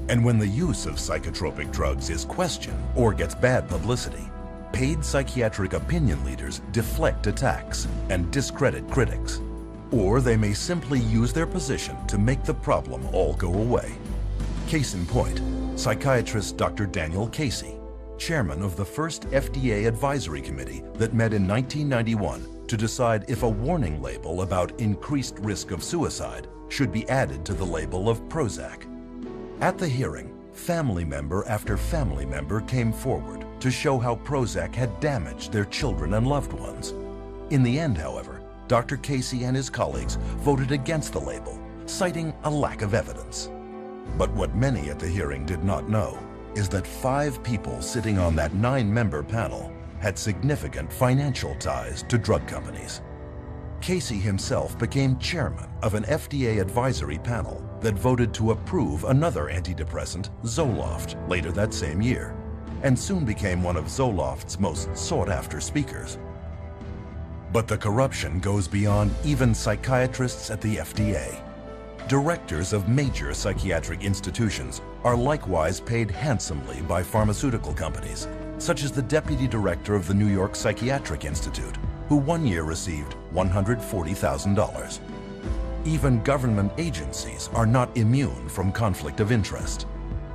And when the use of psychotropic drugs is questioned or gets bad publicity, paid psychiatric opinion leaders deflect attacks and discredit critics. Or they may simply use their position to make the problem all go away. Case in point, psychiatrist Dr. Daniel Casey, chairman of the first FDA advisory committee that met in 1991 to decide if a warning label about increased risk of suicide should be added to the label of Prozac. At the hearing, family member after family member came forward to show how Prozac had damaged their children and loved ones. In the end, however, Dr. Casey and his colleagues voted against the label, citing a lack of evidence. But what many at the hearing did not know is that 5 people sitting on that 9-member panel had significant financial ties to drug companies. Casey himself became chairman of an FDA advisory panel that voted to approve another antidepressant, Zoloft, later that same year, and soon became one of Zoloft's most sought-after speakers. But the corruption goes beyond even psychiatrists at the FDA. Directors of major psychiatric institutions are likewise paid handsomely by pharmaceutical companies, such as the deputy director of the New York Psychiatric Institute, who one year received $140,000. Even government agencies are not immune from conflict of interest.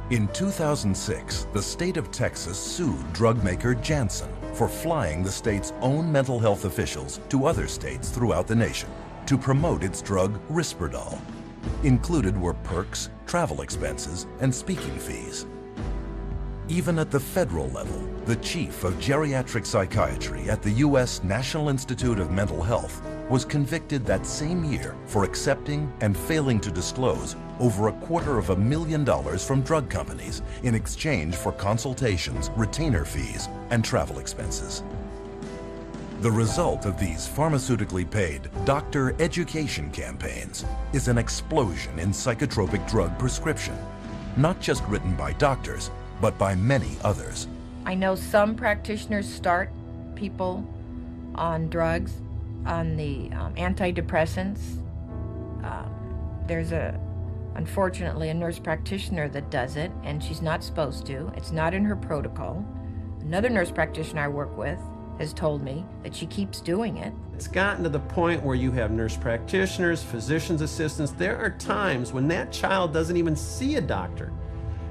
In 2006, the state of Texas sued drug maker Janssen for flying the state's own mental health officials to other states throughout the nation to promote its drug Risperdal. Included were perks, travel expenses, and speaking fees. Even at the federal level, the chief of geriatric psychiatry at the U.S. National Institute of Mental Health was convicted that same year for accepting and failing to disclose over $250,000 from drug companies in exchange for consultations, retainer fees, and travel expenses. The result of these pharmaceutically paid doctor education campaigns is an explosion in psychotropic drug prescription, not just written by doctors, but by many others. I know some practitioners start people on drugs, on the antidepressants. There's unfortunately, a nurse practitioner that does it, and she's not supposed to. It's not in her protocol. Another nurse practitioner I work with has told me that she keeps doing it. It's gotten to the point where you have nurse practitioners, physician's assistants. There are times when that child doesn't even see a doctor.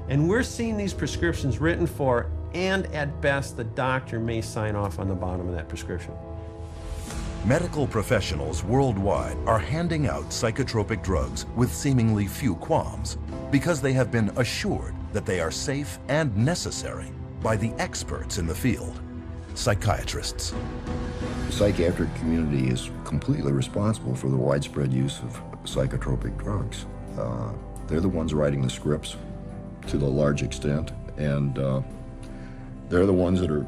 And we're seeing these prescriptions written for, and at best, the doctor may sign off on the bottom of that prescription. Medical professionals worldwide are handing out psychotropic drugs with seemingly few qualms because they have been assured that they are safe and necessary by the experts in the field, psychiatrists. The psychiatric community is completely responsible for the widespread use of psychotropic drugs. They're the ones writing the scripts to the large extent, and they're the ones that are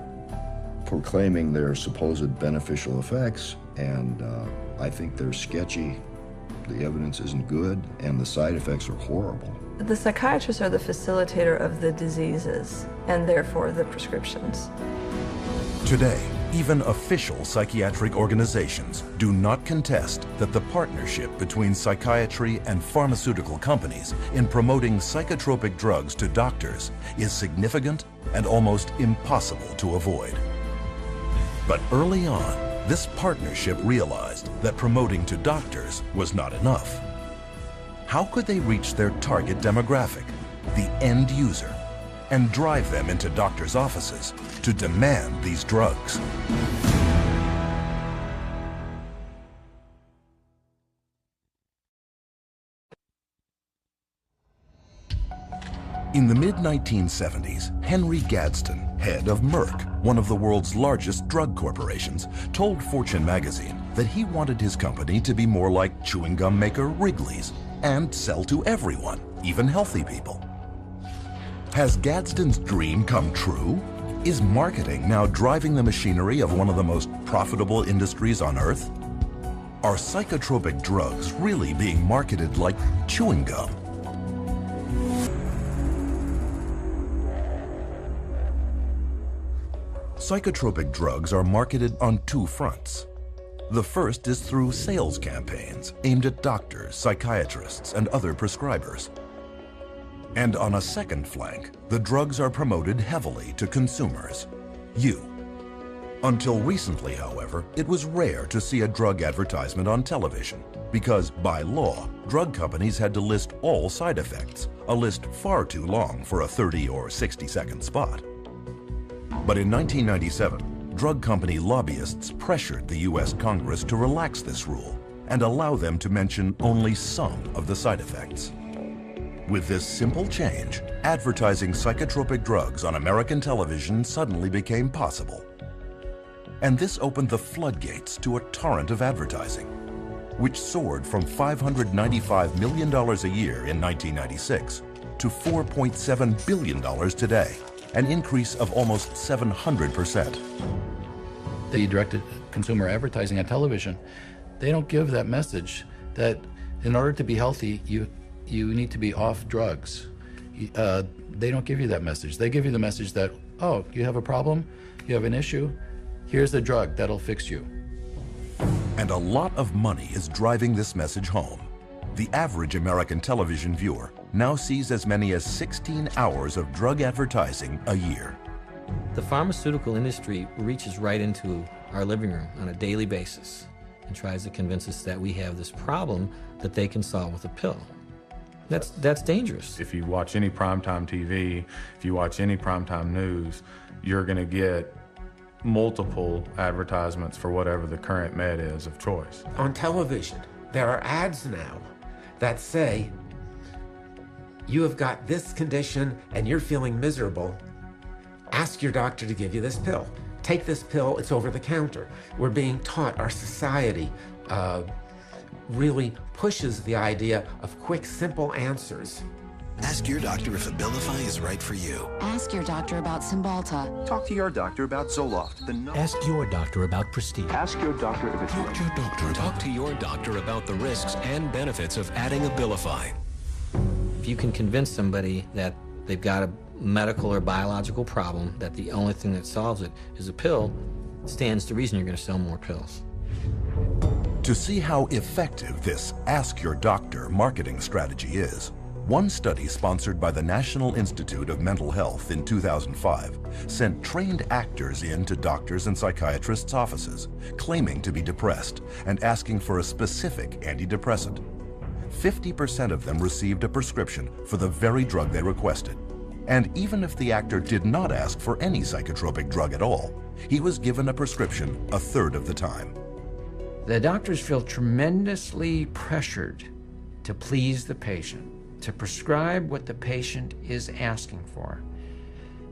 proclaiming their supposed beneficial effects, and I think they're sketchy. The evidence isn't good, and the side effects are horrible. The psychiatrists are the facilitator of the diseases, and therefore the prescriptions. Today, even official psychiatric organizations do not contest that the partnership between psychiatry and pharmaceutical companies in promoting psychotropic drugs to doctors is significant and almost impossible to avoid. But early on, this partnership realized that promoting to doctors was not enough. How could they reach their target demographic, the end user, and drive them into doctors' offices to demand these drugs? In the mid-1970s, Henry Gadsden, head of Merck, one of the world's largest drug corporations, told Fortune magazine that he wanted his company to be more like chewing gum maker Wrigley's and sell to everyone, even healthy people. Has Gadsden's dream come true? Is marketing now driving the machinery of one of the most profitable industries on Earth? Are psychotropic drugs really being marketed like chewing gum? Psychotropic drugs are marketed on two fronts. The first is through sales campaigns aimed at doctors, psychiatrists, and other prescribers. And on a second flank, the drugs are promoted heavily to consumers, you. Until recently, however, it was rare to see a drug advertisement on television because, by law, drug companies had to list all side effects, a list far too long for a 30 or 60-second spot. But in 1997, drug company lobbyists pressured the U.S. Congress to relax this rule and allow them to mention only some of the side effects. With this simple change, advertising psychotropic drugs on American television suddenly became possible. And this opened the floodgates to a torrent of advertising, which soared from $595 million a year in 1996 to $4.7 billion today, an increase of almost 700%. The directed consumer advertising on television, they don't give that message that in order to be healthy, you need to be off drugs. They don't give you that message. They give you the message that, oh, you have a problem, you have an issue, here's a drug that'll fix you. And a lot of money is driving this message home. The average American television viewer now sees as many as 16 hours of drug advertising a year. The pharmaceutical industry reaches right into our living room on a daily basis and tries to convince us that we have this problem that they can solve with a pill. That's dangerous. If you watch any primetime TV, if you watch any primetime news, you're going to get multiple advertisements for whatever the current med is of choice. On television, there are ads now that say, you have got this condition and you're feeling miserable. Ask your doctor to give you this pill. Take this pill, it's over the counter. We're being taught, our society really pushes the idea of quick, simple answers. Ask your doctor if Abilify is right for you. Ask your doctor about Cymbalta. Talk to your doctor about Zoloft. Ask your doctor about Prestige. Ask your doctor if it's Talk to your doctor. Talk to your doctor about the risks and benefits of adding Abilify. If you can convince somebody that they've got a medical or biological problem, that the only thing that solves it is a pill, it stands to reason you're going to sell more pills. To see how effective this Ask Your Doctor marketing strategy is, one study sponsored by the National Institute of Mental Health in 2005 sent trained actors into doctors and psychiatrists' offices, claiming to be depressed and asking for a specific antidepressant. 50% of them received a prescription for the very drug they requested. And even if the actor did not ask for any psychotropic drug at all, he was given a prescription a third of the time. The doctors feel tremendously pressured to please the patient, to prescribe what the patient is asking for.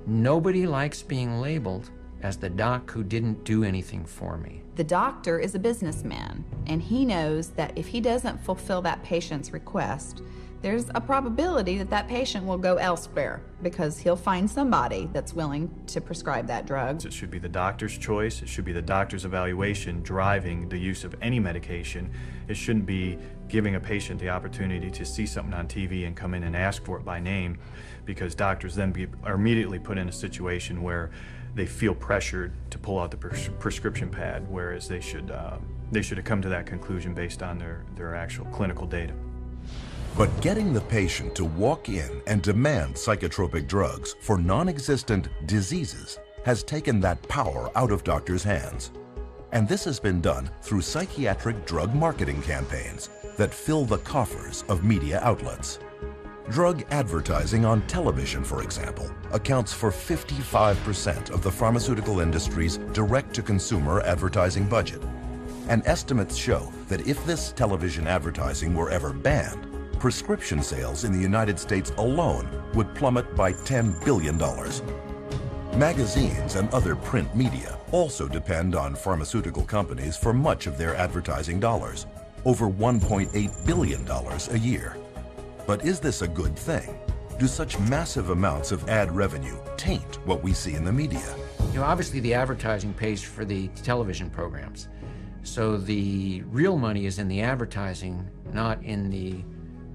Nobody likes being labeled as the doc who didn't do anything for me. The doctor is a businessman, and he knows that if he doesn't fulfill that patient's request, there's a probability that that patient will go elsewhere because he'll find somebody that's willing to prescribe that drug. It should be the doctor's choice. It should be the doctor's evaluation driving the use of any medication. It shouldn't be giving a patient the opportunity to see something on TV and come in and ask for it by name, because doctors then are immediately put in a situation where they feel pressured to pull out the prescription pad, whereas they should have come to that conclusion based on their actual clinical data. But getting the patient to walk in and demand psychotropic drugs for non-existent diseases has taken that power out of doctors' hands. And this has been done through psychiatric drug marketing campaigns that fill the coffers of media outlets. Drug advertising on television, for example, accounts for 55% of the pharmaceutical industry's direct-to-consumer advertising budget. And estimates show that if this television advertising were ever banned, prescription sales in the United States alone would plummet by $10 billion. Magazines and other print media also depend on pharmaceutical companies for much of their advertising dollars, over $1.8 billion a year. But is this a good thing? Do such massive amounts of ad revenue taint what we see in the media? You know, obviously the advertising pays for the television programs. So the real money is in the advertising, not in the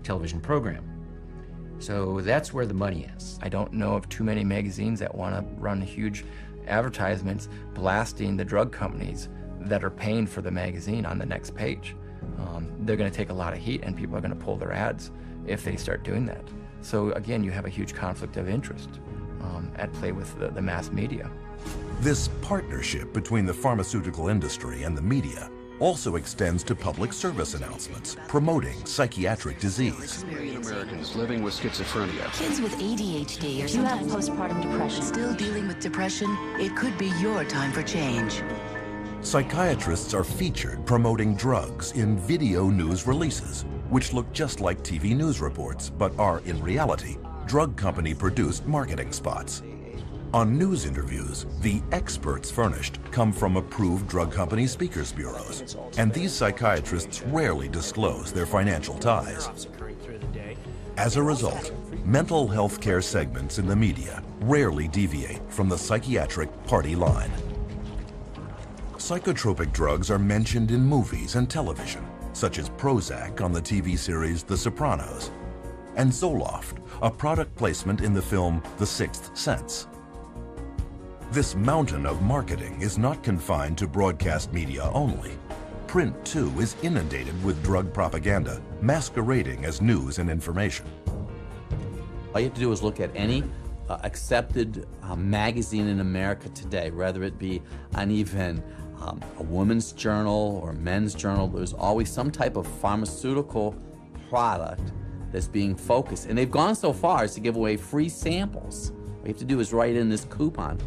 television program. So that's where the money is. I don't know of too many magazines that want to run huge advertisements blasting the drug companies that are paying for the magazine on the next page. They're going to take a lot of heat, and people are going to pull their ads if they start doing that. So again, you have a huge conflict of interest at play with the mass media. This partnership between the pharmaceutical industry and the media also extends to public service announcements promoting psychiatric disease. Americans living with schizophrenia. Kids with ADHD or sometimes postpartum depression. Still dealing with depression? It could be your time for change. Psychiatrists are featured promoting drugs in video news releases, which look just like TV news reports, but are, in reality, drug company-produced marketing spots. On news interviews, the experts furnished come from approved drug company speakers bureaus, and these psychiatrists rarely disclose their financial ties. As a result, mental health care segments in the media rarely deviate from the psychiatric party line. Psychotropic drugs are mentioned in movies and television, such as Prozac on the TV series The Sopranos, and Zoloft, a product placement in the film The Sixth Sense. This mountain of marketing is not confined to broadcast media only. Print, too, is inundated with drug propaganda, masquerading as news and information. All you have to do is look at any accepted magazine in America today, whether it be on even a women's journal or a men's journal. There's always some type of pharmaceutical product that's being focused. And they've gone so far as to give away free samples. All you have to do is write in this coupon.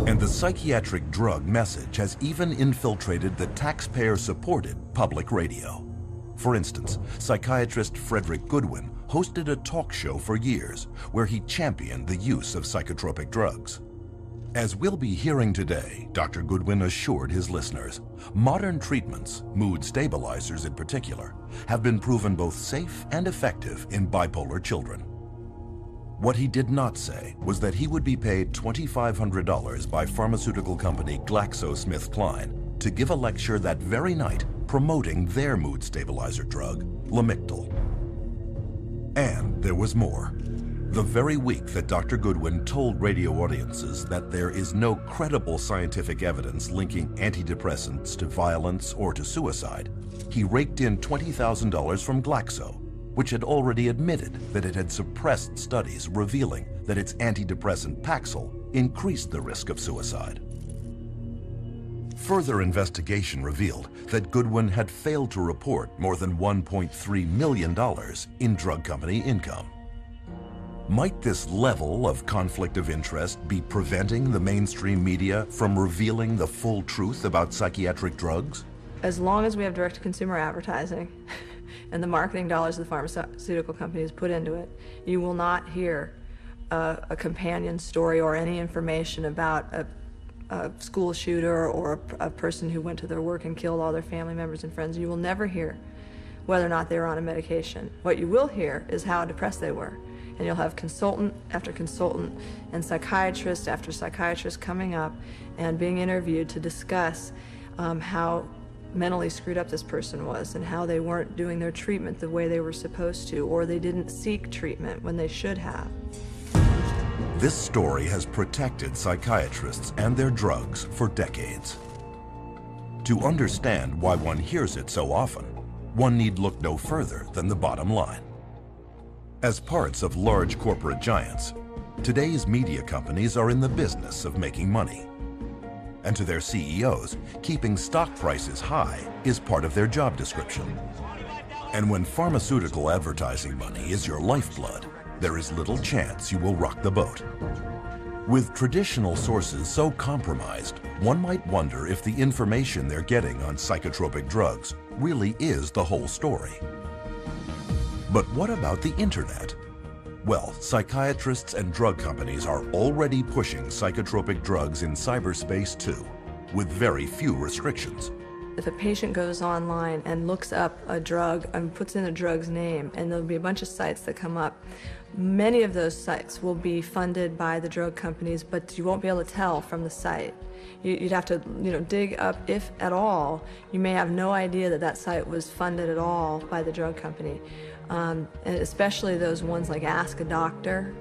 And the psychiatric drug message has even infiltrated the taxpayer-supported public radio. For instance, psychiatrist Frederick Goodwin hosted a talk show for years where he championed the use of psychotropic drugs. As we'll be hearing today, Dr. Goodwin assured his listeners, modern treatments, mood stabilizers in particular, have been proven both safe and effective in bipolar children. What he did not say was that he would be paid $2,500 by pharmaceutical company GlaxoSmithKline to give a lecture that very night promoting their mood stabilizer drug, Lamictal. And there was more. The very week that Dr. Goodwin told radio audiences that there is no credible scientific evidence linking antidepressants to violence or to suicide, he raked in $20,000 from Glaxo, which had already admitted that it had suppressed studies revealing that its antidepressant Paxil increased the risk of suicide. Further investigation revealed that Goodwin had failed to report more than $1.3 million in drug company income. Might this level of conflict of interest be preventing the mainstream media from revealing the full truth about psychiatric drugs? As long as we have direct-to-consumer advertising and the marketing dollars the pharmaceutical companies put into it, you will not hear a companion story or any information about a school shooter or a person who went to their work and killed all their family members and friends. You will never hear whether or not they were on a medication. What you will hear is how depressed they were. And you'll have consultant after consultant and psychiatrist after psychiatrist coming up and being interviewed to discuss how mentally screwed up this person was and how they weren't doing their treatment the way they were supposed to, or they didn't seek treatment when they should have. This story has protected psychiatrists and their drugs for decades. To understand why one hears it so often, one need look no further than the bottom line. As parts of large corporate giants, today's media companies are in the business of making money. And to their CEOs, keeping stock prices high is part of their job description. And when pharmaceutical advertising money is your lifeblood, there is little chance you will rock the boat. With traditional sources so compromised, one might wonder if the information they're getting on psychotropic drugs really is the whole story. But what about the internet? Well, psychiatrists and drug companies are already pushing psychotropic drugs in cyberspace too, with very few restrictions. If a patient goes online and looks up a drug and puts in a drug's name, and there'll be a bunch of sites that come up, many of those sites will be funded by the drug companies, but you won't be able to tell from the site. You'd have to, dig up, if at all. You may have no idea that that site was funded at all by the drug company. And especially those ones like Ask a Doctor,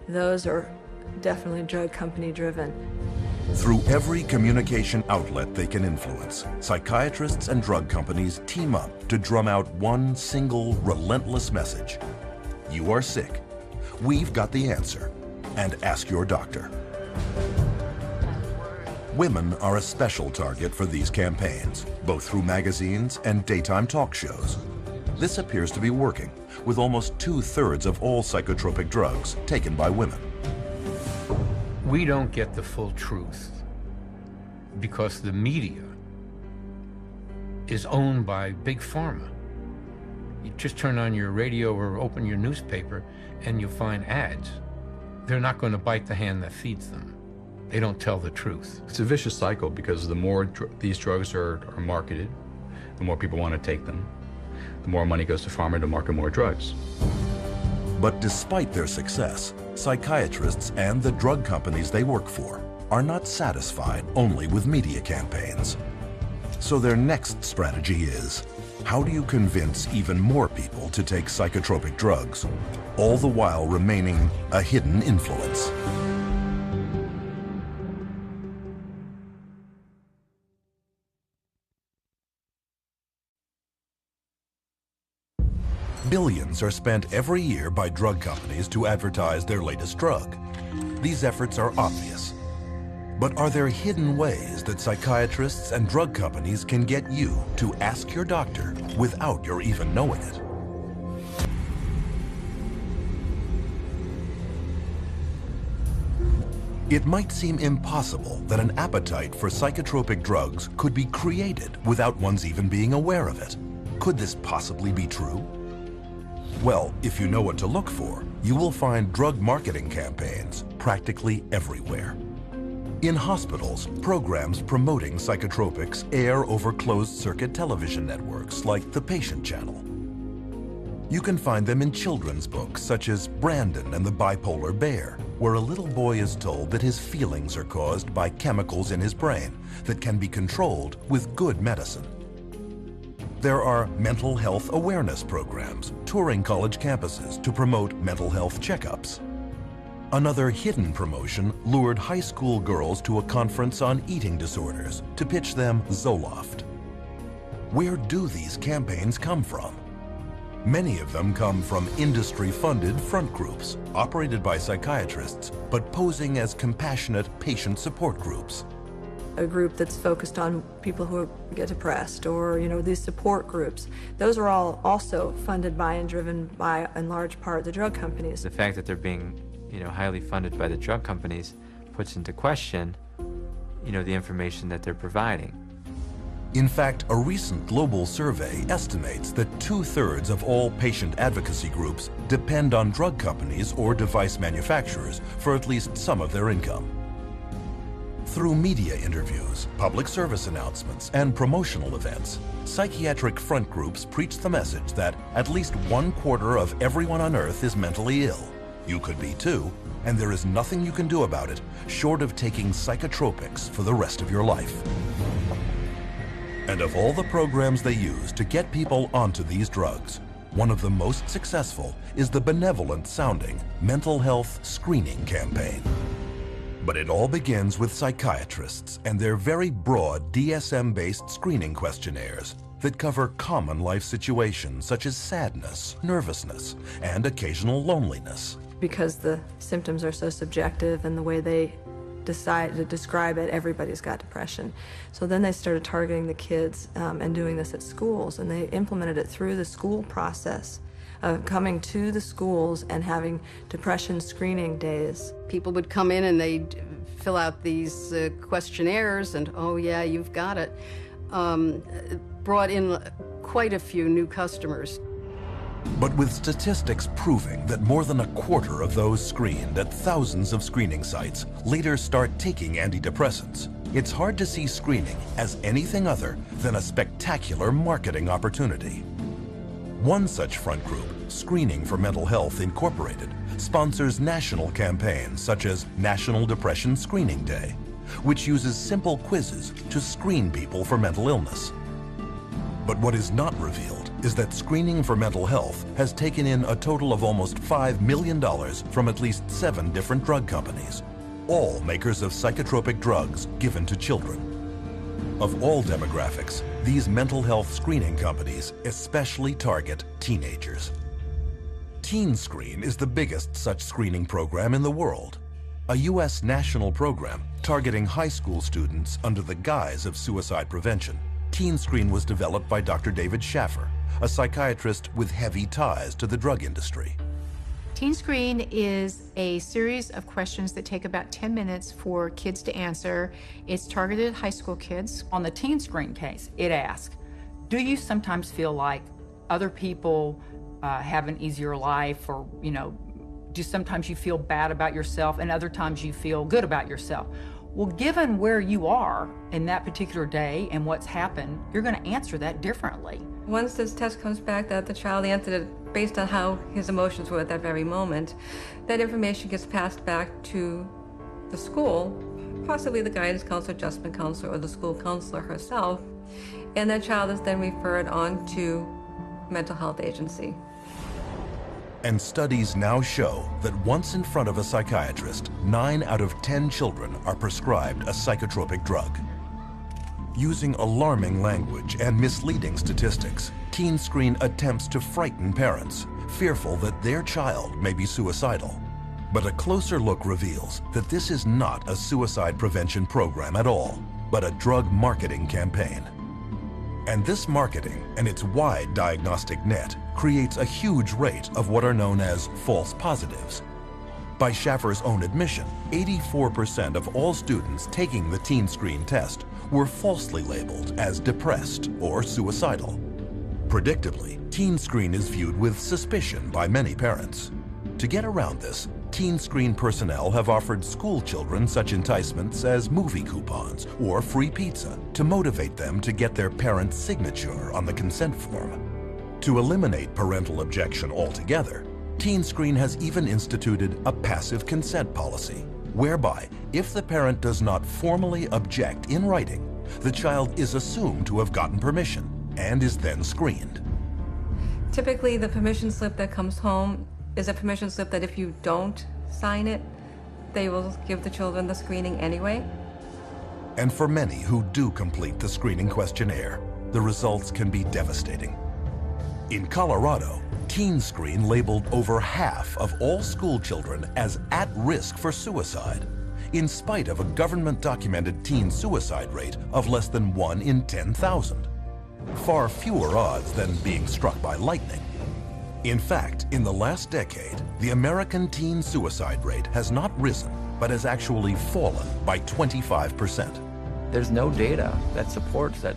those are definitely drug company driven. Through every communication outlet they can influence, psychiatrists and drug companies team up to drum out one single relentless message. You are sick. We've got the answer. And ask your doctor. Women are a special target for these campaigns, both through magazines and daytime talk shows. This appears to be working, with almost 2/3 of all psychotropic drugs taken by women. We don't get the full truth because the media is owned by Big Pharma. You just turn on your radio or open your newspaper and you'll find ads. They're not going to bite the hand that feeds them. They don't tell the truth. It's a vicious cycle because the more these drugs are marketed, the more people want to take them. The more money goes to pharma to market more drugs. But despite their success, psychiatrists and the drug companies they work for are not satisfied only with media campaigns. So their next strategy is, how do you convince even more people to take psychotropic drugs, all the while remaining a hidden influence? Billions are spent every year by drug companies to advertise their latest drug. These efforts are obvious. But are there hidden ways that psychiatrists and drug companies can get you to ask your doctor without your even knowing it? It might seem impossible that an appetite for psychotropic drugs could be created without one's even being aware of it. Could this possibly be true? Well, if you know what to look for, you will find drug marketing campaigns practically everywhere. In hospitals, programs promoting psychotropics air over closed-circuit television networks like the Patient Channel. You can find them in children's books such as Brandon and the Bipolar Bear, where a little boy is told that his feelings are caused by chemicals in his brain that can be controlled with good medicine. There are mental health awareness programs touring college campuses to promote mental health checkups. Another hidden promotion lured high school girls to a conference on eating disorders to pitch them Zoloft. Where do these campaigns come from? Many of them come from industry-funded front groups operated by psychiatrists but posing as compassionate patient support groups. A group that's focused on people who get depressed, or these support groups. Those are all also funded by and driven by, in large part, the drug companies. The fact that they're being, highly funded by the drug companies puts into question, the information that they're providing. In fact, a recent global survey estimates that 2/3 of all patient advocacy groups depend on drug companies or device manufacturers for at least some of their income. Through media interviews, public service announcements, and promotional events, psychiatric front groups preach the message that at least 1/4 of everyone on Earth is mentally ill. You could be too, and there is nothing you can do about it short of taking psychotropics for the rest of your life. And of all the programs they use to get people onto these drugs, one of the most successful is the benevolent-sounding mental health screening campaign. But it all begins with psychiatrists and their very broad DSM-based screening questionnaires that cover common life situations such as sadness, nervousness, and occasional loneliness. Because the symptoms are so subjective and the way they decide to describe it, everybody's got depression. So then they started targeting the kids and doing this at schools, and they implemented it through the school process of coming to the schools and having depression screening days. People would come in and they'd fill out these questionnaires and, oh yeah, you've got it. Brought in quite a few new customers. But with statistics proving that more than 1/4 of those screened at thousands of screening sites later start taking antidepressants, it's hard to see screening as anything other than a spectacular marketing opportunity. One such front group, Screening for Mental Health Incorporated, sponsors national campaigns such as National Depression Screening Day, which uses simple quizzes to screen people for mental illness. But what is not revealed is that Screening for Mental Health has taken in a total of almost $5 million from at least 7 different drug companies, all makers of psychotropic drugs given to children. Of all demographics, these mental health screening companies especially target teenagers. Teen Screen is the biggest such screening program in the world, a U.S. national program targeting high school students under the guise of suicide prevention. Teen Screen was developed by Dr. David Schaffer, a psychiatrist with heavy ties to the drug industry. Teen Screen is a series of questions that take about 10 minutes for kids to answer. It's targeted at high school kids. On the Teen Screen case, it asks, do you sometimes feel like other people have an easier life, or, you know, do sometimes you feel bad about yourself and other times you feel good about yourself? Well, given where you are in that particular day and what's happened, you're going to answer that differently. Once this test comes back that the child answered it based on how his emotions were at that very moment, that information gets passed back to the school, possibly the guidance counselor, adjustment counselor, or the school counselor herself, and that child is then referred on to mental health agency. And studies now show that once in front of a psychiatrist, 9 out of 10 children are prescribed a psychotropic drug. Using alarming language and misleading statistics, Teen Screen attempts to frighten parents, fearful that their child may be suicidal. But a closer look reveals that this is not a suicide prevention program at all, but a drug marketing campaign. And this marketing and its wide diagnostic net creates a huge rate of what are known as false positives. By Schaffer's own admission, 84% of all students taking the Teen Screen test were falsely labeled as depressed or suicidal. Predictably, Teen Screen is viewed with suspicion by many parents. To get around this, Teen Screen personnel have offered school children such enticements as movie coupons or free pizza to motivate them to get their parent's signature on the consent form. To eliminate parental objection altogether, Teen Screen has even instituted a passive consent policy, whereby if the parent does not formally object in writing, the child is assumed to have gotten permission and is then screened. Typically, the permission slip that comes home is a permission slip that if you don't sign it, they will give the children the screening anyway. And for many who do complete the screening questionnaire, the results can be devastating. In Colorado, Teen Screen labeled over half of all school children as at risk for suicide, in spite of a government-documented teen suicide rate of less than 1 in 10,000. Far fewer odds than being struck by lightning. In fact, in the last decade, the American teen suicide rate has not risen, but has actually fallen by 25%. There's no data that supports that,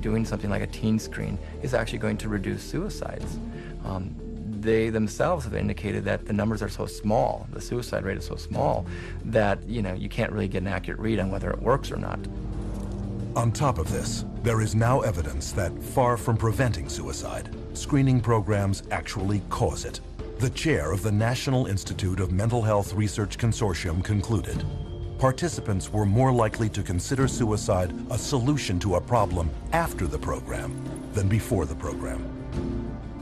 doing something like a Teen Screen is actually going to reduce suicides. they themselves have indicated that the numbers are so small, the suicide rate is so small, that you can't really get an accurate read on whether it works or not. On top of this, there is now evidence that, far from preventing suicide, screening programs actually cause it. The chair of the National Institute of Mental Health Research Consortium concluded participants were more likely to consider suicide a solution to a problem after the program than before the program.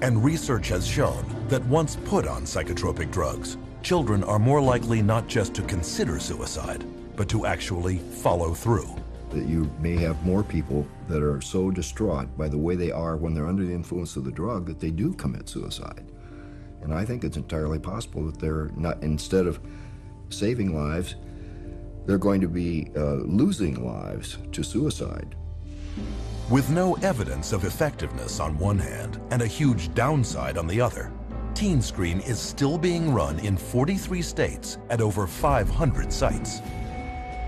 And research has shown that once put on psychotropic drugs, children are more likely not just to consider suicide, but to actually follow through. That you may have more people that are so distraught by the way they are when they're under the influence of the drug that they do commit suicide. And I think it's entirely possible that they're not, instead of saving lives, they're going to be losing lives to suicide. With no evidence of effectiveness on one hand and a huge downside on the other, TeenScreen is still being run in 43 states at over 500 sites.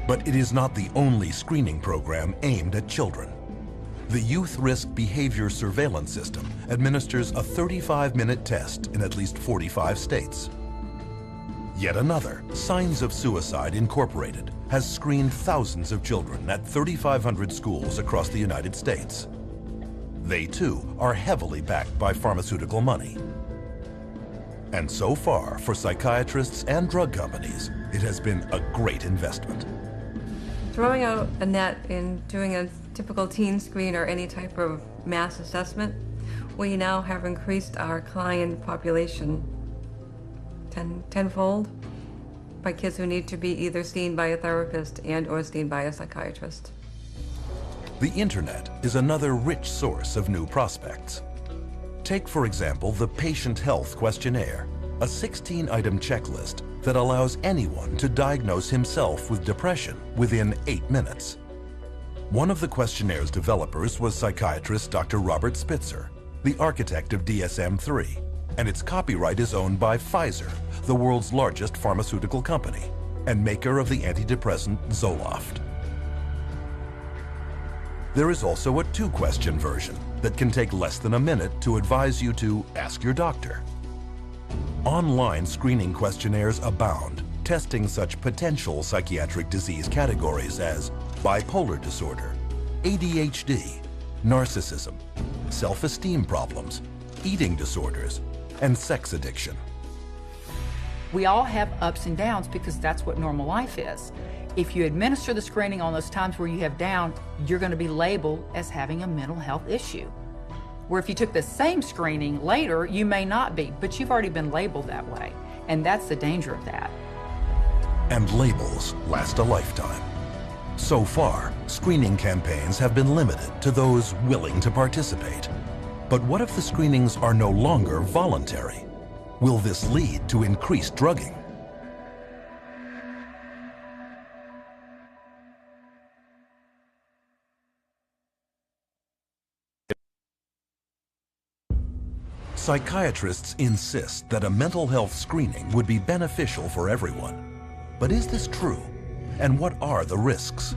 But it is not the only screening program aimed at children. The Youth Risk Behavior Surveillance System administers a 35-minute test in at least 45 states. Yet another, Signs of Suicide Incorporated, has screened thousands of children at 3,500 schools across the United States. They too are heavily backed by pharmaceutical money. And so far, for psychiatrists and drug companies, it has been a great investment. Throwing out a net in doing a typical teen screen or any type of mass assessment, we now have increased our client population tenfold by kids who need to be either seen by a therapist and or seen by a psychiatrist. The internet is another rich source of new prospects. Take, for example, the Patient Health Questionnaire, a 16-item checklist that allows anyone to diagnose himself with depression within 8 minutes. One of the questionnaires developers was psychiatrist Dr. Robert Spitzer, the architect of DSM-3, and its copyright is owned by Pfizer, the world's largest pharmaceutical company, and maker of the antidepressant Zoloft. There is also a 2-question version that can take less than a minute to advise you to ask your doctor. Online screening questionnaires abound, testing such potential psychiatric disease categories as bipolar disorder, ADHD, narcissism, self-esteem problems, eating disorders, and sex addiction. We all have ups and downs because that's what normal life is. If you administer the screening on those times where you have down, you're going to be labeled as having a mental health issue. Where if you took the same screening later, you may not be, but you've already been labeled that way. And that's the danger of that. And labels last a lifetime. So far, screening campaigns have been limited to those willing to participate. But what if the screenings are no longer voluntary? Will this lead to increased drugging? Psychiatrists insist that a mental health screening would be beneficial for everyone. But is this true? And what are the risks?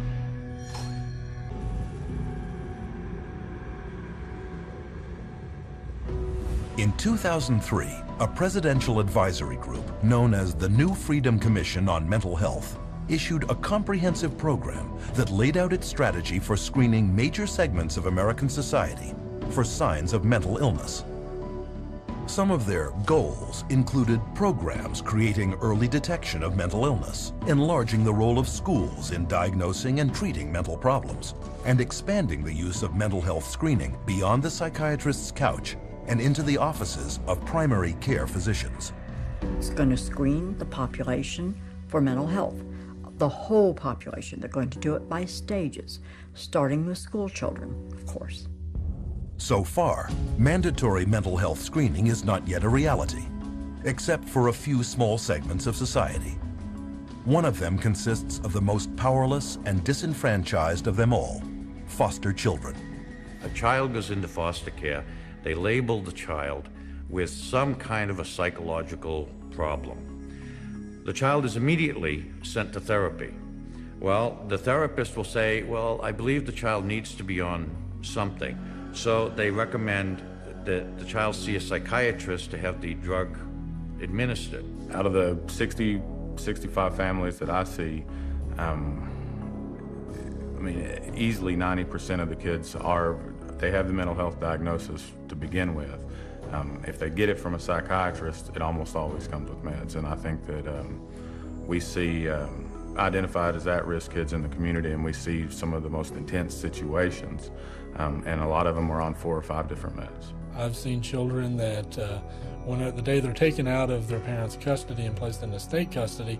In 2003, a presidential advisory group known as the New Freedom Commission on Mental Health issued a comprehensive program that laid out its strategy for screening major segments of American society for signs of mental illness. Some of their goals included programs creating early detection of mental illness, enlarging the role of schools in diagnosing and treating mental problems, and expanding the use of mental health screening beyond the psychiatrist's couch and into the offices of primary care physicians. It's going to screen the population for mental health, the whole population. They're going to do it by stages, starting with school children, of course. So far, mandatory mental health screening is not yet a reality, except for a few small segments of society. One of them consists of the most powerless and disenfranchised of them all, foster children. A child goes into foster care, they label the child with some kind of a psychological problem. The child is immediately sent to therapy. Well, the therapist will say, well, I believe the child needs to be on something. So they recommend that the child see a psychiatrist to have the drug administered. Out of the 60, 65 families that I see, easily 90% of the kids they have the mental health diagnosis to begin with. If they get it from a psychiatrist, it almost always comes with meds. And I think that we see identified as at-risk kids in the community, and we see some of the most intense situations, and a lot of them are on 4 or 5 different meds. I've seen children that the day they're taken out of their parents' custody and placed into state custody,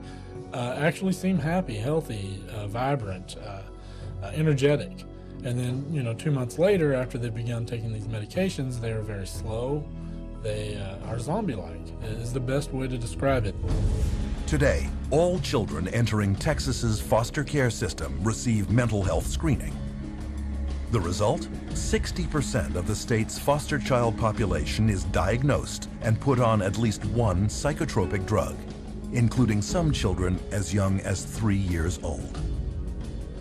actually seem happy, healthy, vibrant, energetic. And then, 2 months later, after they've begun taking these medications, they are very slow. They are zombie-like, is the best way to describe it. Today, all children entering Texas's foster care system receive mental health screening. The result? 60% of the state's foster child population is diagnosed and put on at least one psychotropic drug, including some children as young as 3 years old.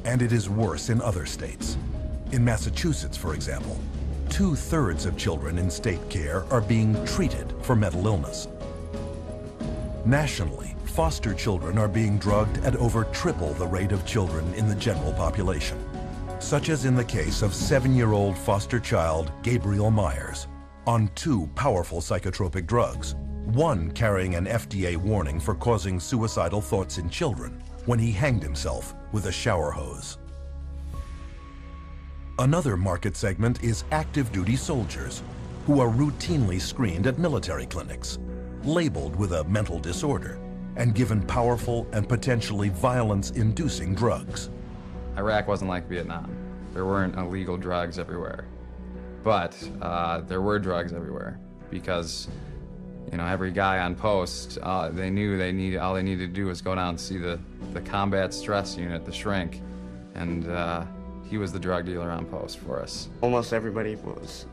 And it is worse in other states. In Massachusetts, for example, 2/3 of children in state care are being treated for mental illness. Nationally, foster children are being drugged at over triple the rate of children in the general population, such as in the case of 7-year-old foster child Gabriel Myers, on 2 powerful psychotropic drugs, one carrying an FDA warning for causing suicidal thoughts in children when he hanged himself with a shower hose. Another market segment is active duty soldiers who are routinely screened at military clinics, labeled with a mental disorder, and given powerful and potentially violence-inducing drugs. Iraq wasn't like Vietnam. There weren't illegal drugs everywhere. But there were drugs everywhere because, every guy on post, they knew all they needed to do was go down and see the combat stress unit, the shrink, and he was the drug dealer on post for us. Almost everybody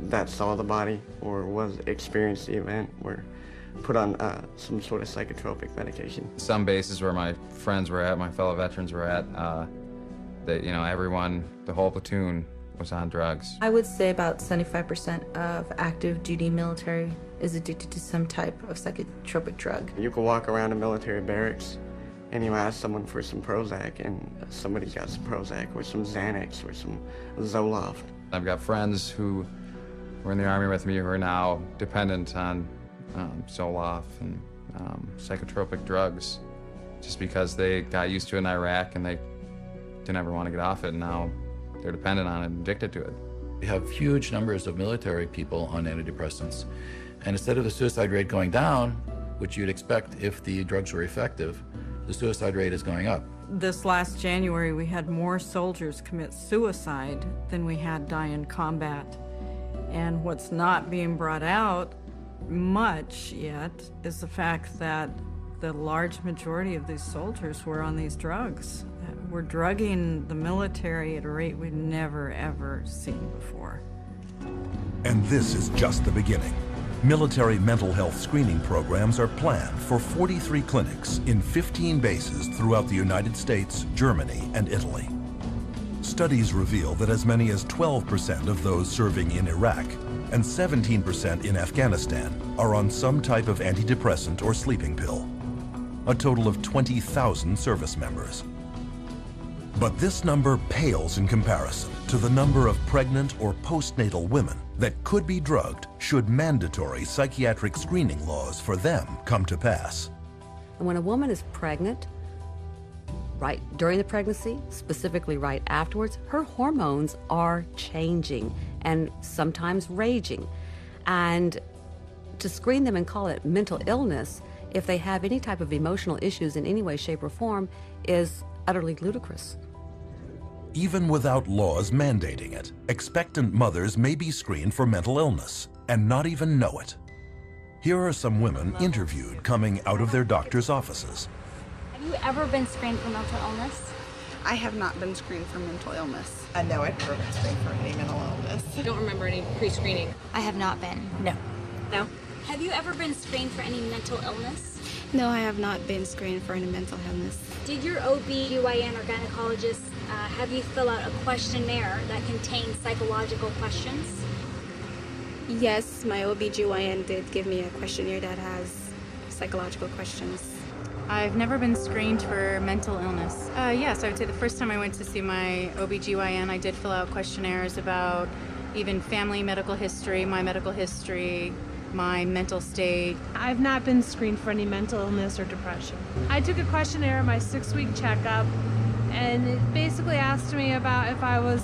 that saw the body or experienced the event were put on some sort of psychotropic medication. Some bases where my friends were at, my fellow veterans were at, everyone, the whole platoon was on drugs. I would say about 75% of active duty military is addicted to some type of psychotropic drug. You could walk around a military barracks and you ask someone for some Prozac and somebody's got some Prozac or some Xanax or some Zoloft. I've got friends who were in the Army with me who are now dependent on Zoloft and psychotropic drugs just because they got used to it in Iraq and they didn't ever want to get off it, and now they're dependent on it and addicted to it. We have huge numbers of military people on antidepressants, and instead of the suicide rate going down, which you'd expect if the drugs were effective, the suicide rate is going up. This last January, we had more soldiers commit suicide than we had die in combat. And what's not being brought out much yet is the fact that the large majority of these soldiers were on these drugs. We're drugging the military at a rate we've never, ever seen before. And this is just the beginning. Military mental health screening programs are planned for 43 clinics in 15 bases throughout the United States, Germany, and Italy. Studies reveal that as many as 12% of those serving in Iraq and 17% in Afghanistan are on some type of antidepressant or sleeping pill. A total of 20,000 service members. But this number pales in comparison to the number of pregnant or postnatal women that could be drugged should mandatory psychiatric screening laws for them come to pass. And when a woman is pregnant, right during the pregnancy, specifically right afterwards, her hormones are changing and sometimes raging. And to screen them and call it mental illness, if they have any type of emotional issues in any way, shape, or form, is utterly ludicrous. Even without laws mandating it, expectant mothers may be screened for mental illness and not even know it. Here are some women interviewed coming out of their doctor's offices. Have you ever been screened for mental illness? I have not been screened for mental illness. No, I've never been screened for any mental illness. I don't remember any pre-screening. I have not been. No. No? Have you ever been screened for any mental illness? No, I have not been screened for any mental illness. Did your OB/GYN or gynecologist have you fill out a questionnaire that contains psychological questions? Yes, my OBGYN did give me a questionnaire that has psychological questions. I've never been screened for mental illness. Yes, I would say the first time I went to see my OBGYN, I did fill out questionnaires about even family medical history, my mental state. I've not been screened for any mental illness or depression. I took a questionnaire at my 6-week checkup, and it basically asked me about if I was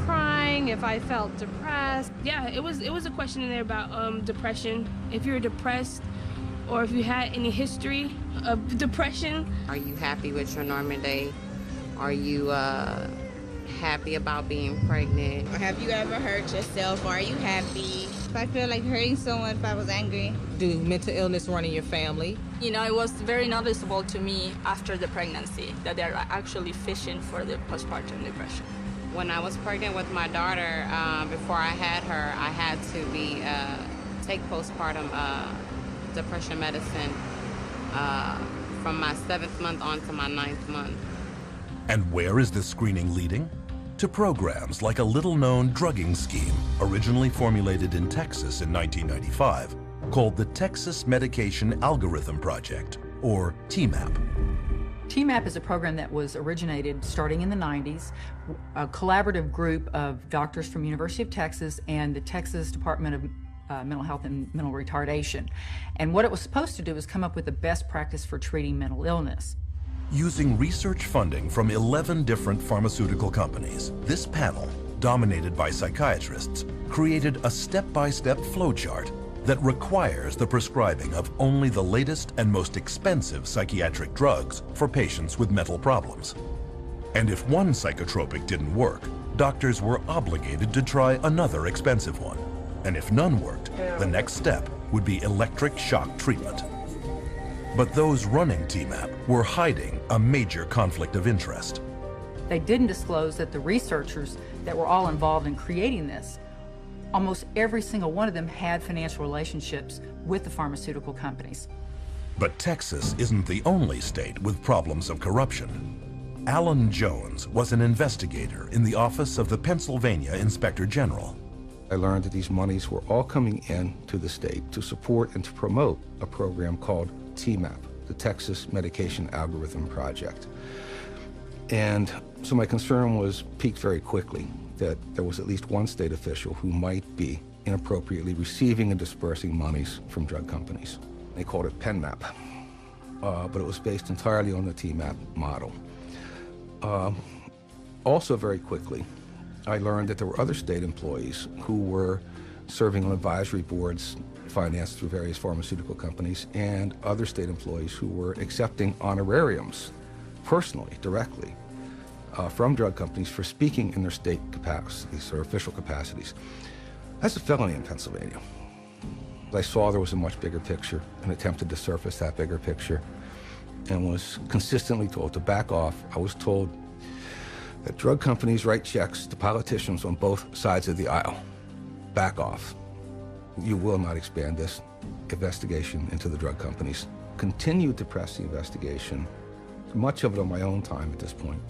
crying, if I felt depressed. Yeah, it was a questionnaire about depression. If you're depressed, or if you had any history of depression. Are you happy with your normal day? Are you happy about being pregnant? Or have you ever hurt yourself? Or are you happy? If I feel like hurting someone, if I was angry. Do mental illness run in your family? You know, it was very noticeable to me after the pregnancy that they're actually fishing for the postpartum depression. When I was pregnant with my daughter, before I had her, I had to take postpartum depression medicine from my 7th month on to my 9th month. And where is this screening leading? To programs like a little-known drugging scheme originally formulated in Texas in 1995 called the Texas Medication Algorithm Project, or TMAP. TMAP is a program that was originated starting in the 90s, a collaborative group of doctors from University of Texas and the Texas Department of Mental Health and Mental Retardation. And what it was supposed to do was come up with the best practice for treating mental illness. Using research funding from 11 different pharmaceutical companies, this panel, dominated by psychiatrists, created a step-by-step flowchart that requires the prescribing of only the latest and most expensive psychiatric drugs for patients with mental problems. And if one psychotropic didn't work, doctors were obligated to try another expensive one. And if none worked, the next step would be electric shock treatment. But those running TMAP were hiding a major conflict of interest. They didn't disclose that the researchers that were all involved in creating this, almost every single one of them had financial relationships with the pharmaceutical companies. But Texas isn't the only state with problems of corruption. Alan Jones was an investigator in the office of the Pennsylvania Inspector General. I learned that these monies were all coming in to the state to support and to promote a program called TMAP, the Texas Medication Algorithm Project. And so my concern was piqued very quickly that there was at least one state official who might be inappropriately receiving and dispersing monies from drug companies. They called it PenMap, but it was based entirely on the TMAP model. Also very quickly, I learned that there were other state employees who were serving on advisory boards financed through various pharmaceutical companies, and other state employees who were accepting honorariums personally, directly, from drug companies for speaking in their state capacities or official capacities. That's a felony in Pennsylvania. I saw there was a much bigger picture and attempted to surface that bigger picture and was consistently told to back off. I was told that drug companies write checks to politicians on both sides of the aisle. Back off. You will not expand this investigation into the drug companies. Continued to press the investigation, much of it on my own time at this point.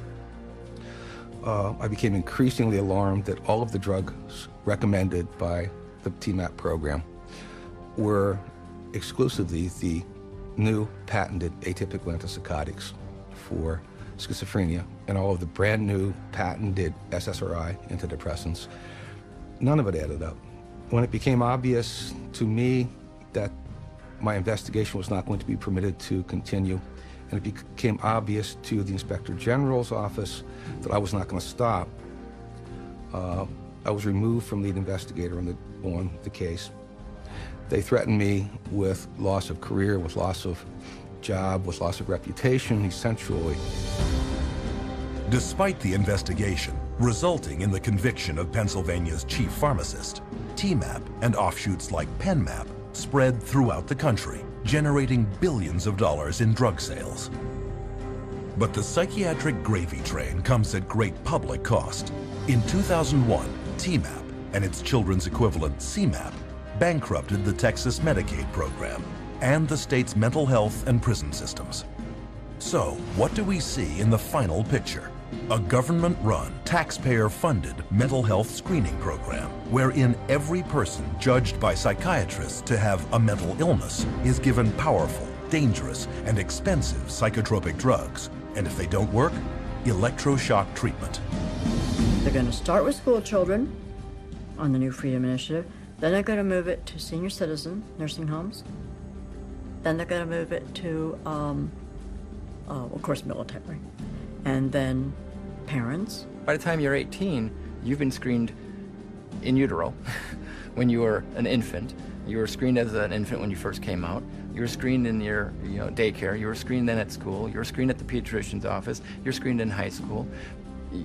I became increasingly alarmed that all of the drugs recommended by the TMAP program were exclusively the new patented atypical antipsychotics for schizophrenia and all of the brand new patented SSRI antidepressants. None of it added up. When it became obvious to me that my investigation was not going to be permitted to continue, and it became obvious to the Inspector General's office that I was not going to stop, I was removed from lead investigator on the case. They threatened me with loss of career, with loss of job, with loss of reputation, essentially. Despite the investigation resulting in the conviction of Pennsylvania's chief pharmacist, TMAP and offshoots like PenMap spread throughout the country, generating billions of dollars in drug sales. But the psychiatric gravy train comes at great public cost. In 2001, TMAP and its children's equivalent CMAP bankrupted the Texas Medicaid program and the state's mental health and prison systems. So, what do we see in the final picture? a government-run, taxpayer-funded mental health screening program wherein every person judged by psychiatrists to have a mental illness is given powerful, dangerous, and expensive psychotropic drugs. And if they don't work, electroshock treatment. They're going to start with school children on the New Freedom Initiative. Then they're going to move it to senior citizen nursing homes. Then they're going to move it to, of course, military. And then parents. By the time you're 18, you've been screened in utero when you were an infant. You were screened as an infant when you first came out. You were screened in your daycare. You were screened then at school. You were screened at the pediatrician's office. You're screened in high school.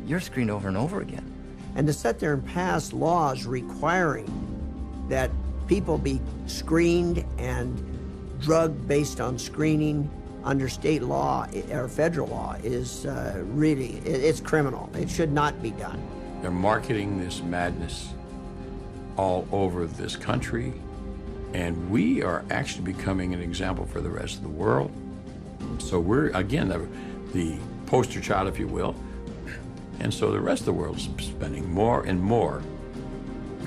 You're screened over and over again. And to sit there and pass laws requiring that people be screened and drugged based on screening under state law or federal law is really, it's criminal. It should not be done. They're marketing this madness all over this country, and we are actually becoming an example for the rest of the world. So we're, again, the poster child, if you will, and so the rest of the world's spending more and more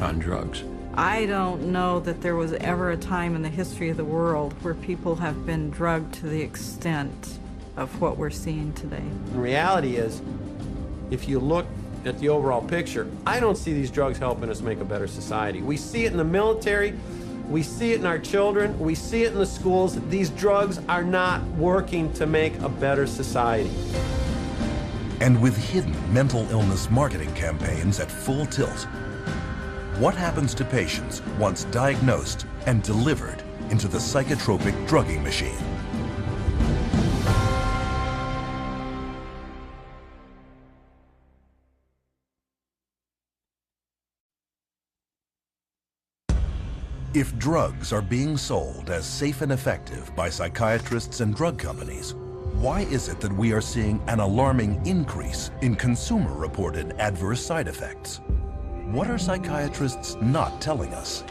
on drugs. I don't know that there was ever a time in the history of the world where people have been drugged to the extent of what we're seeing today. The reality is, if you look at the overall picture, I don't see these drugs helping us make a better society. We see it in the military, we see it in our children, we see it in the schools. These drugs are not working to make a better society. And with hidden mental illness marketing campaigns at full tilt, what happens to patients once diagnosed and delivered into the psychotropic drugging machine? If drugs are being sold as safe and effective by psychiatrists and drug companies, why is it that we are seeing an alarming increase in consumer-reported adverse side effects? What are psychiatrists not telling us?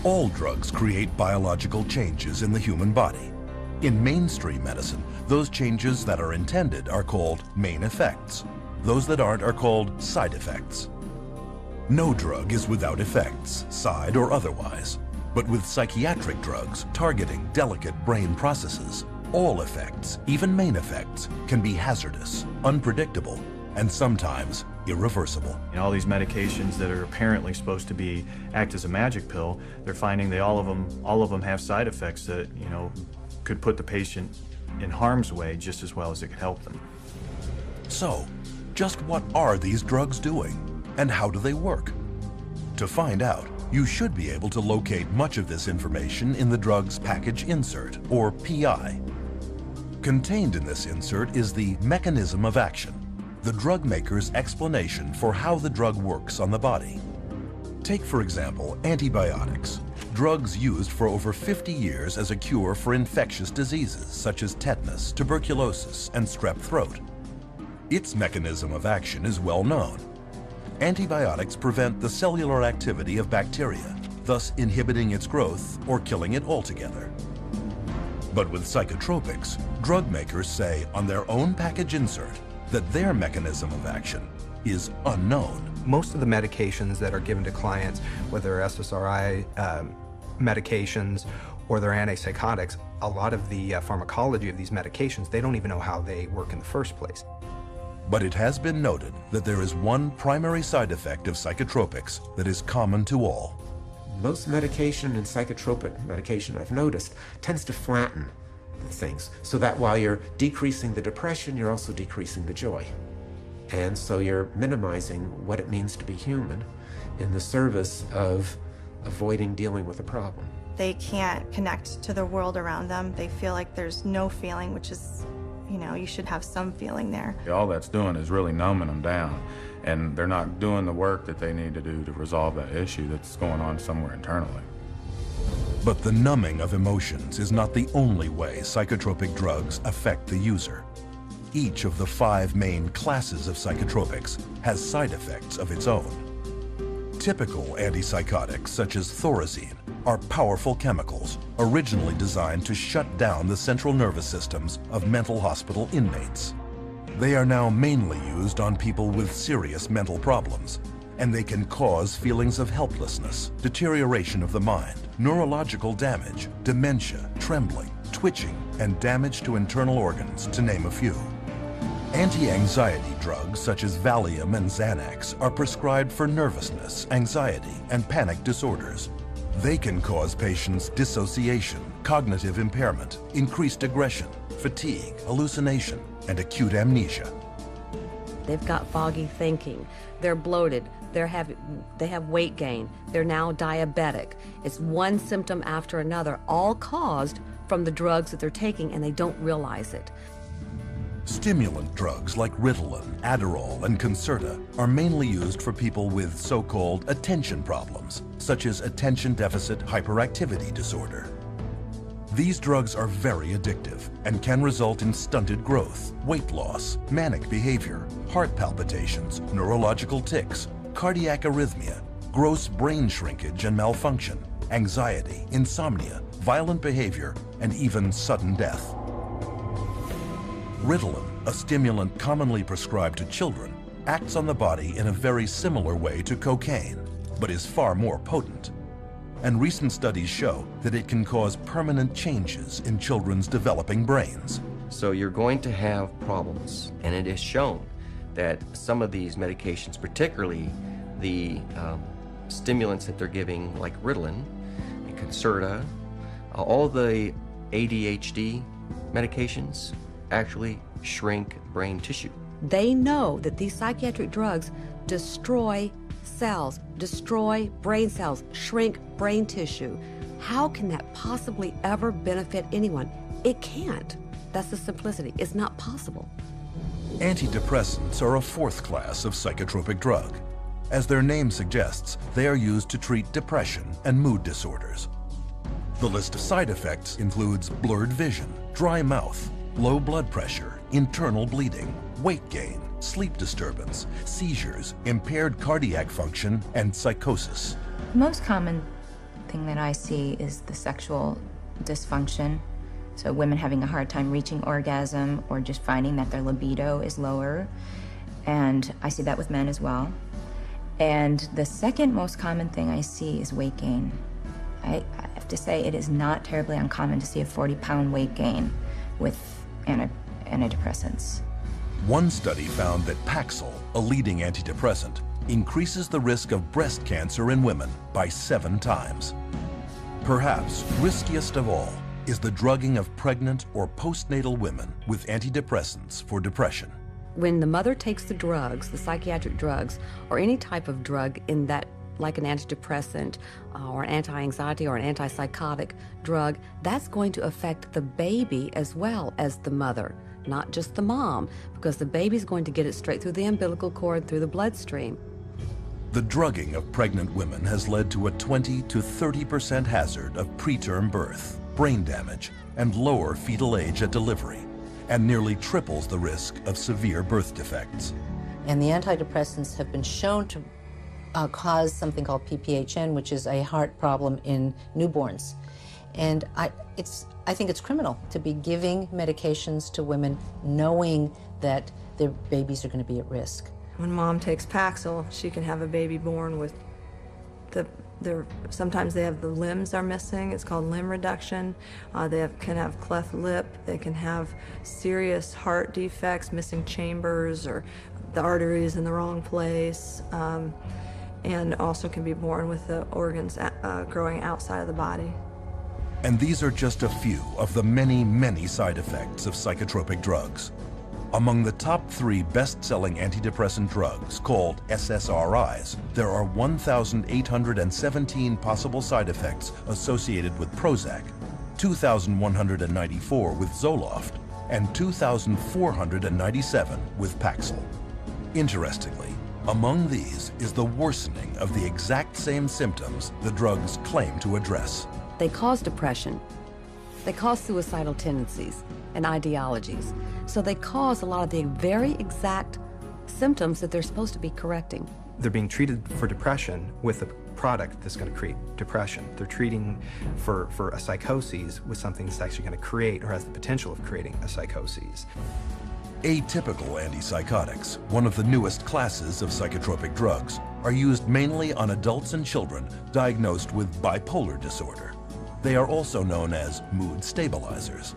All drugs create biological changes in the human body. In mainstream medicine, those changes that are intended are called main effects. Those that aren't are called side effects. No drug is without effects, side or otherwise. But with psychiatric drugs targeting delicate brain processes, all effects, even main effects, can be hazardous, unpredictable, and sometimes irreversible. All these medications that are apparently supposed to act as a magic pill, they're finding all of them have side effects that, could put the patient in harm's way just as well as it could help them. So, just what are these drugs doing, and how do they work? To find out, you should be able to locate much of this information in the drug's package insert, or PI. Contained in this insert is the mechanism of action, the drug maker's explanation for how the drug works on the body. Take, for example, antibiotics, drugs used for over 50 years as a cure for infectious diseases such as tetanus, tuberculosis, and strep throat. Its mechanism of action is well known. Antibiotics prevent the cellular activity of bacteria, thus inhibiting its growth or killing it altogether. But with psychotropics, drug makers say on their own package insert that their mechanism of action is unknown. Most of the medications that are given to clients, whether they're SSRI medications or they're antipsychotics, a lot of the pharmacology of these medications, they don't even know how they work in the first place. But it has been noted that there is one primary side effect of psychotropics that is common to all. Most medication and psychotropic medication, I've noticed, tends to flatten things, so that while you're decreasing the depression, you're also decreasing the joy. And so you're minimizing what it means to be human in the service of avoiding dealing with a problem. They can't connect to the world around them. They feel like there's no feeling, which is, you should have some feeling there. All that's doing is really numbing them down, and they're not doing the work that they need to do to resolve that issue that's going on somewhere internally. But the numbing of emotions is not the only way psychotropic drugs affect the user. Each of the 5 main classes of psychotropics has side effects of its own. Typical antipsychotics such as thorazine are powerful chemicals originally designed to shut down the central nervous systems of mental hospital inmates. They are now mainly used on people with serious mental problems, and they can cause feelings of helplessness, deterioration of the mind, neurological damage, dementia, trembling, twitching, and damage to internal organs, to name a few. Anti-anxiety drugs such as Valium and Xanax are prescribed for nervousness, anxiety, and panic disorders. They can cause patients dissociation, cognitive impairment, increased aggression, fatigue, hallucination, and acute amnesia. They've got foggy thinking, they're bloated, they have weight gain, they're now diabetic. It's one symptom after another, all caused from the drugs that they're taking, and they don't realize it. Stimulant drugs like Ritalin, Adderall, and Concerta are mainly used for people with so-called attention problems, such as attention deficit hyperactivity disorder. These drugs are very addictive and can result in stunted growth, weight loss, manic behavior, heart palpitations, neurological tics, cardiac arrhythmia, gross brain shrinkage and malfunction, anxiety, insomnia, violent behavior, and even sudden death. Ritalin, a stimulant commonly prescribed to children, acts on the body in a very similar way to cocaine, but is far more potent. And recent studies show that it can cause permanent changes in children's developing brains. So you're going to have problems, and it is shown that some of these medications, particularly the stimulants that they're giving, like Ritalin and Concerta, all the ADHD medications actually shrink brain tissue. They know that these psychiatric drugs destroy cells, destroy brain cells, shrink brain tissue. How can that possibly ever benefit anyone? It can't. That's the simplicity. It's not possible. Antidepressants are a fourth class of psychotropic drug. As their name suggests, they are used to treat depression and mood disorders. The list of side effects includes blurred vision, dry mouth, low blood pressure, internal bleeding, weight gain, sleep disturbance, seizures, impaired cardiac function, and psychosis. The most common thing that I see is the sexual dysfunction. So women having a hard time reaching orgasm or just finding that their libido is lower. And I see that with men as well. And the second most common thing I see is weight gain. I have to say it is not terribly uncommon to see a 40-pound weight gain with antidepressants. One study found that Paxil, a leading antidepressant, increases the risk of breast cancer in women by 7 times. Perhaps riskiest of all is the drugging of pregnant or postnatal women with antidepressants for depression. When the mother takes the drugs, the psychiatric drugs, or any type of drug in that, like an antidepressant or an anti-anxiety or an antipsychotic drug, that's going to affect the baby as well as the mother, not just the mom, because the baby's going to get it straight through the umbilical cord, through the bloodstream. The drugging of pregnant women has led to a 20 to 30% hazard of preterm birth, brain damage, and lower fetal age at delivery, and nearly triples the risk of severe birth defects. And the antidepressants have been shown to cause something called PPHN, which is a heart problem in newborns. And I think it's criminal to be giving medications to women knowing that their babies are going to be at risk. When mom takes Paxil, she can have a baby born with sometimes they have the limbs are missing. It's called limb reduction. They can have cleft lip. They can have serious heart defects, missing chambers, or the arteries in the wrong place. And also can be born with the organs growing outside of the body. And these are just a few of the many, many side effects of psychotropic drugs. Among the top 3 best-selling antidepressant drugs, called SSRIs, there are 1,817 possible side effects associated with Prozac, 2,194 with Zoloft, and 2,497 with Paxil. Interestingly, among these is the worsening of the exact same symptoms the drugs claim to address. They cause depression. They cause suicidal tendencies and ideologies. So they cause a lot of the very exact symptoms that they're supposed to be correcting. They're being treated for depression with a product that's going to create depression. They're treating for a psychosis with something that's actually going to create or has the potential of creating a psychosis. Atypical antipsychotics, one of the newest classes of psychotropic drugs, are used mainly on adults and children diagnosed with bipolar disorder. They are also known as mood stabilizers.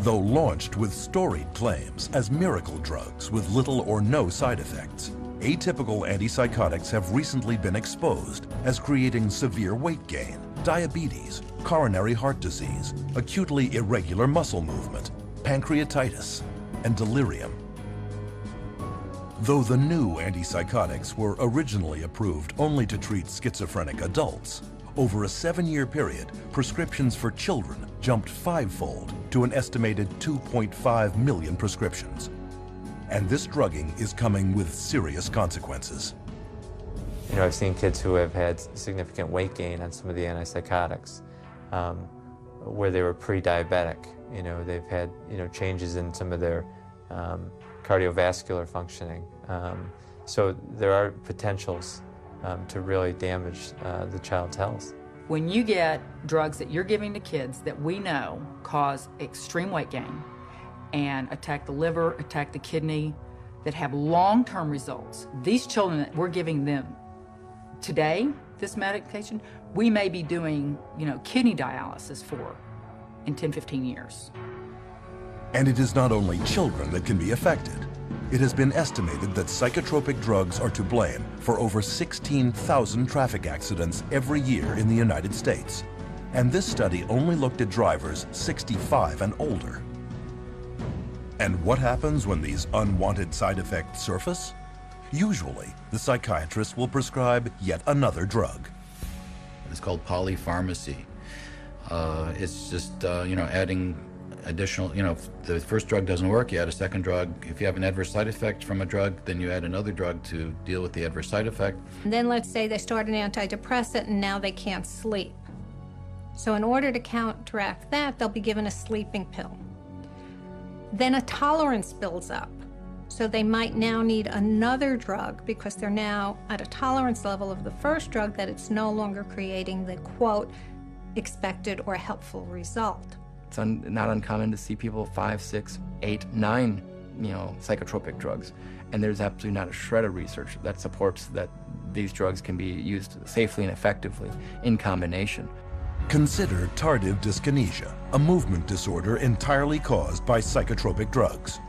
Though launched with storied claims as miracle drugs with little or no side effects, atypical antipsychotics have recently been exposed as creating severe weight gain, diabetes, coronary heart disease, acutely irregular muscle movement, pancreatitis, and delirium. Though the new antipsychotics were originally approved only to treat schizophrenic adults, over a 7-year period, prescriptions for children jumped 5-fold to an estimated 2.5 million prescriptions. And this drugging is coming with serious consequences. You know, I've seen kids who have had significant weight gain on some of the antipsychotics, where they were pre-diabetic. You know, they've had, you know, changes in some of their cardiovascular functioning. So there are potentials to really damage the child's health. When you get drugs that you're giving to kids that we know cause extreme weight gain and attack the liver, attack the kidney, that have long-term results, these children that we're giving them today, this medication, we may be doing, you know, kidney dialysis for in 10, 15 years. And it is not only children that can be affected. It has been estimated that psychotropic drugs are to blame for over 16,000 traffic accidents every year in the United States. And this study only looked at drivers 65 and older. And what happens when these unwanted side effects surface? Usually, the psychiatrist will prescribe yet another drug. It's called polypharmacy. It's just, you know, adding additional, you know, if the first drug doesn't work, you add a second drug. If you have an adverse side effect from a drug, then you add another drug to deal with the adverse side effect. And then let's say they start an antidepressant and now they can't sleep. So in order to counteract that, they'll be given a sleeping pill. Then a tolerance builds up. So they might now need another drug because they're now at a tolerance level of the first drug that it's no longer creating the, quote, expected or helpful result. It's not uncommon to see people 5, 6, 8, 9, you know, psychotropic drugs. And there's absolutely not a shred of research that supports that these drugs can be used safely and effectively in combination. Consider tardive dyskinesia, a movement disorder entirely caused by psychotropic drugs.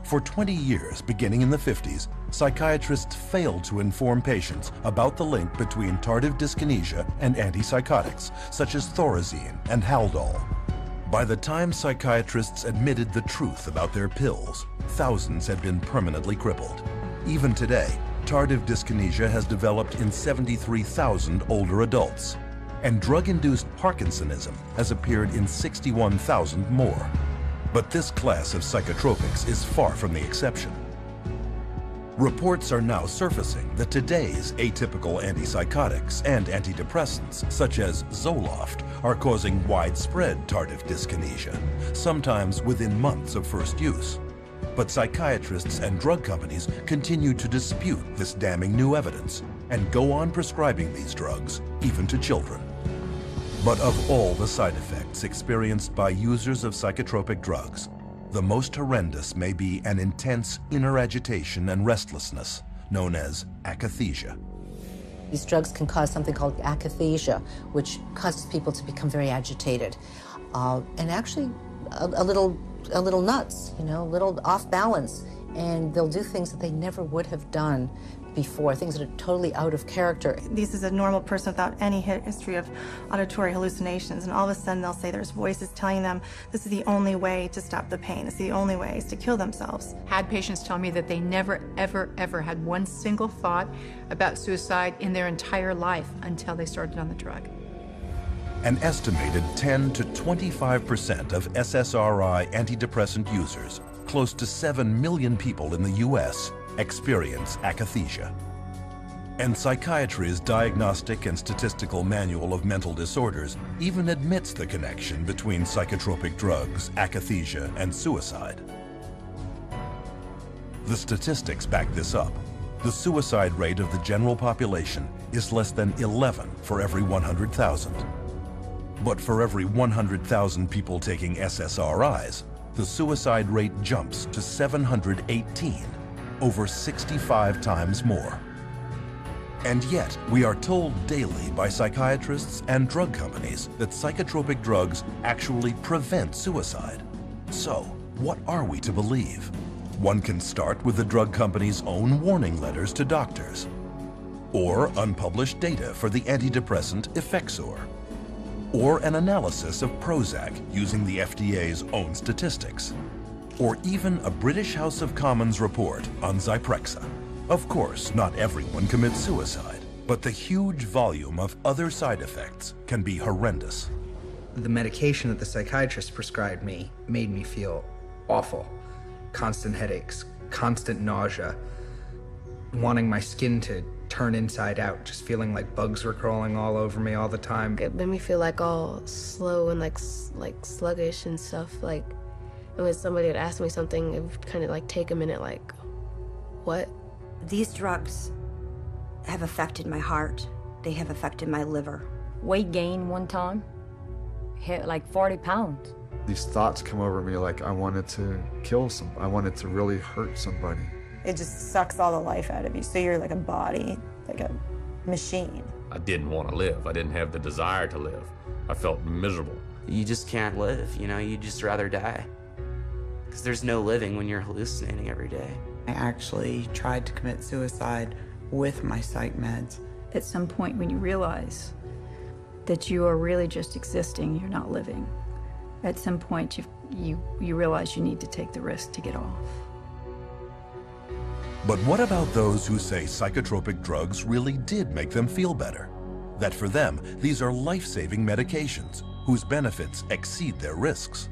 For 20 years, beginning in the 50s, psychiatrists failed to inform patients about the link between tardive dyskinesia and antipsychotics, such as Thorazine and Haldol. By the time psychiatrists admitted the truth about their pills, thousands had been permanently crippled. Even today, tardive dyskinesia has developed in 73,000 older adults, and drug-induced Parkinsonism has appeared in 61,000 more. But this class of psychotropics is far from the exception. Reports are now surfacing that today's atypical antipsychotics and antidepressants, such as Zoloft, are causing widespread tardive dyskinesia, sometimes within months of first use. But psychiatrists and drug companies continue to dispute this damning new evidence and go on prescribing these drugs, even to children. But of all the side effects experienced by users of psychotropic drugs, the most horrendous may be an intense inner agitation and restlessness known as akathisia. These drugs can cause something called akathisia, which causes people to become very agitated and actually a little nuts, you know, a little off balance. And they'll do things that they never would have done before, things that are totally out of character. This is a normal person without any history of auditory hallucinations, and all of a sudden they'll say there's voices telling them this is the only way to stop the pain, this is the only way is to kill themselves. Had patients tell me that they never, ever, ever had one single thought about suicide in their entire life until they started on the drug. An estimated 10 to 25% of SSRI antidepressant users, close to 7 million people in the US, experience akathisia. And Psychiatry's Diagnostic and Statistical Manual of Mental Disorders even admits the connection between psychotropic drugs, akathisia, and suicide. The statistics back this up. the suicide rate of the general population is less than 11 for every 100,000. But for every 100,000 people taking SSRIs, the suicide rate jumps to 718, over 65 times more. And yet, we are told daily by psychiatrists and drug companies that psychotropic drugs actually prevent suicide. So, what are we to believe? One can start with the drug company's own warning letters to doctors, or unpublished data for the antidepressant Effexor, or an analysis of Prozac using the FDA's own statistics, or even a British House of Commons report on Zyprexa. Of course, not everyone commits suicide, but the huge volume of other side effects can be horrendous. The medication that the psychiatrist prescribed me made me feel awful. Constant headaches, constant nausea, wanting my skin to turn inside out, just feeling like bugs were crawling all over me all the time. It made me feel like all slow and like sluggish and stuff. Like, and when somebody would ask me something, it would kind of like take a minute, like, what? These drugs have affected my heart. They have affected my liver. Weight gain one time, hit like 40 pounds. These thoughts come over me like I wanted to kill I wanted to really hurt somebody. It just sucks all the life out of you. So you're like a body, like a machine. I didn't want to live. I didn't have the desire to live. I felt miserable. You just can't live, you know? You'd just rather die. Because there's no living when you're hallucinating every day. I actually tried to commit suicide with my psych meds. At some point when you realize that you are really just existing, you're not living, at some point you realize you need to take the risk to get off. But what about those who say psychotropic drugs really did make them feel better? That for them, these are life-saving medications whose benefits exceed their risks.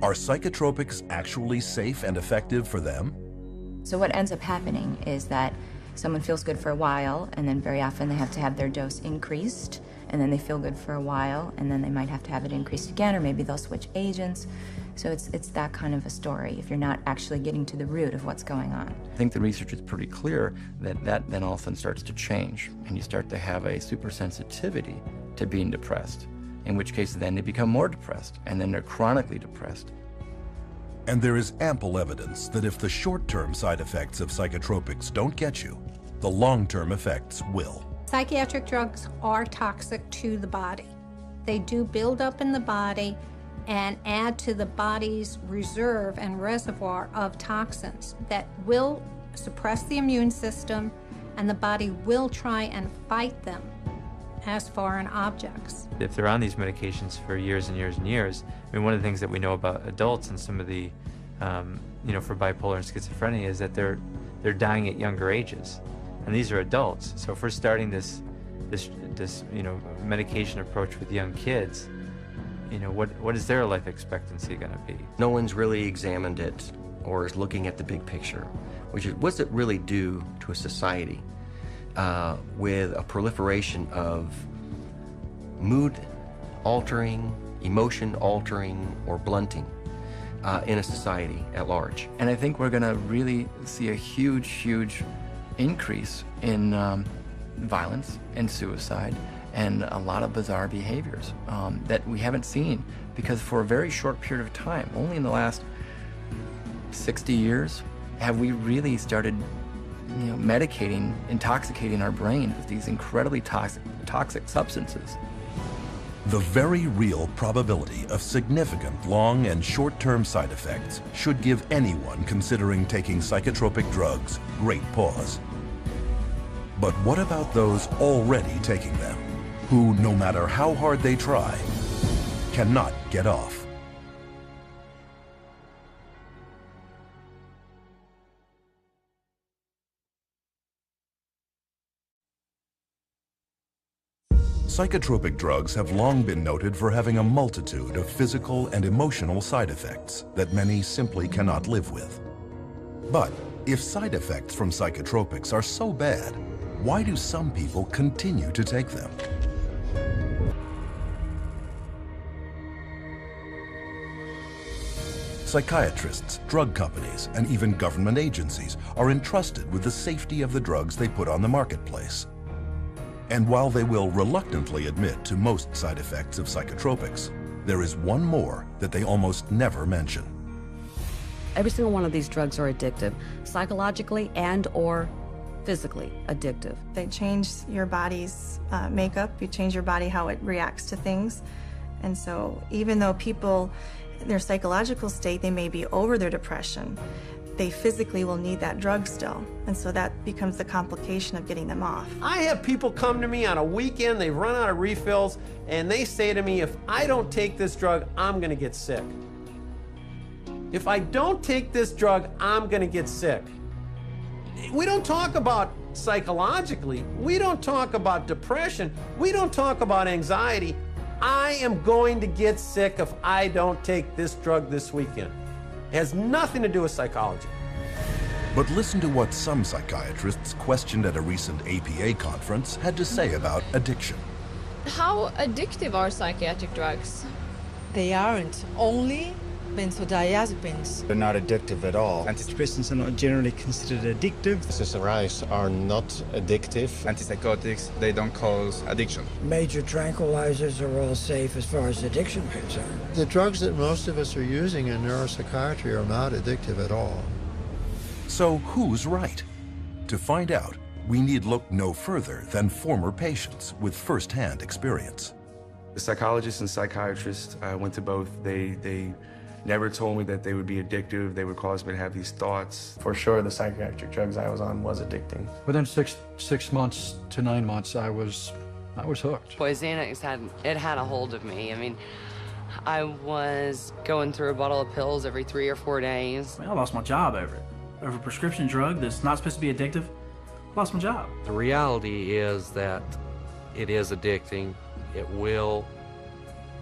Are psychotropics actually safe and effective for them? So what ends up happening is that someone feels good for a while, and then very often they have to have their dose increased, and then they feel good for a while, and then they might have to have it increased again, or maybe they'll switch agents. So it's that kind of a story if you're not actually getting to the root of what's going on. I think the research is pretty clear that then all of a sudden starts to change, and you start to have a supersensitivity to being depressed, in which case then they become more depressed, and then they're chronically depressed. And there is ample evidence that if the short-term side effects of psychotropics don't get you, the long-term effects will. Psychiatric drugs are toxic to the body. They do build up in the body and add to the body's reserve and reservoir of toxins that will suppress the immune system, and the body will try and fight them as foreign objects. If they're on these medications for years and years and years, I mean, one of the things that we know about adults and some of the, for bipolar and schizophrenia is that they're dying at younger ages, and these are adults. So if we're starting this medication approach with young kids, what is their life expectancy going to be? No one's really examined it or is looking at the big picture, which is what's it really do to a society with a proliferation of mood-altering, emotion-altering, or blunting in a society at large. And I think we're going to really see a huge, huge increase in violence and suicide and a lot of bizarre behaviors that we haven't seen, because for a very short period of time, only in the last 60 years, have we really started medicating, intoxicating our brains with these incredibly toxic substances. The very real probability of significant long and short-term side effects should give anyone considering taking psychotropic drugs great pause. But what about those already taking them, who, no matter how hard they try, cannot get off? Psychotropic drugs have long been noted for having a multitude of physical and emotional side effects that many simply cannot live with. But if side effects from psychotropics are so bad, why do some people continue to take them? Psychiatrists, drug companies, and even government agencies are entrusted with the safety of the drugs they put on the marketplace. And while they will reluctantly admit to most side effects of psychotropics, there is one more that they almost never mention. Every single one of these drugs are addictive, psychologically and or physically addictive. They change your body's makeup, you change your body how it reacts to things. And so even though people, in their psychological state, they may be over their depression, they physically will need that drug still. And so that becomes the complication of getting them off. I have people come to me on a weekend, they've run out of refills, and they say to me, if I don't take this drug, I'm gonna get sick. If I don't take this drug, I'm gonna get sick. We don't talk about psychologically, we don't talk about depression, we don't talk about anxiety. I am going to get sick if I don't take this drug this weekend. It has nothing to do with psychology. But listen to what some psychiatrists questioned at a recent APA conference had to say about addiction. How addictive are psychiatric drugs? They aren't. Only benzodiazepines. They're not addictive at all. Antidepressants are not generally considered addictive. SSRIs are not addictive. Antipsychotics, they don't cause addiction. Major tranquilizers are all safe as far as addiction is concerned. The drugs that most of us are using in neuropsychiatry are not addictive at all. So who's right? To find out, we need look no further than former patients with first-hand experience. The psychologists and psychiatrists, I went to both. They never told me that they would be addictive. They would cause me to have these thoughts. For sure, the psychiatric drugs I was on was addicting. Within six months to 9 months, I was hooked. Boy, Xanax had a hold of me. I mean, I was going through a bottle of pills every 3 or 4 days. I lost my job over it. Over a prescription drug that's not supposed to be addictive, lost my job. The reality is that it is addicting. It will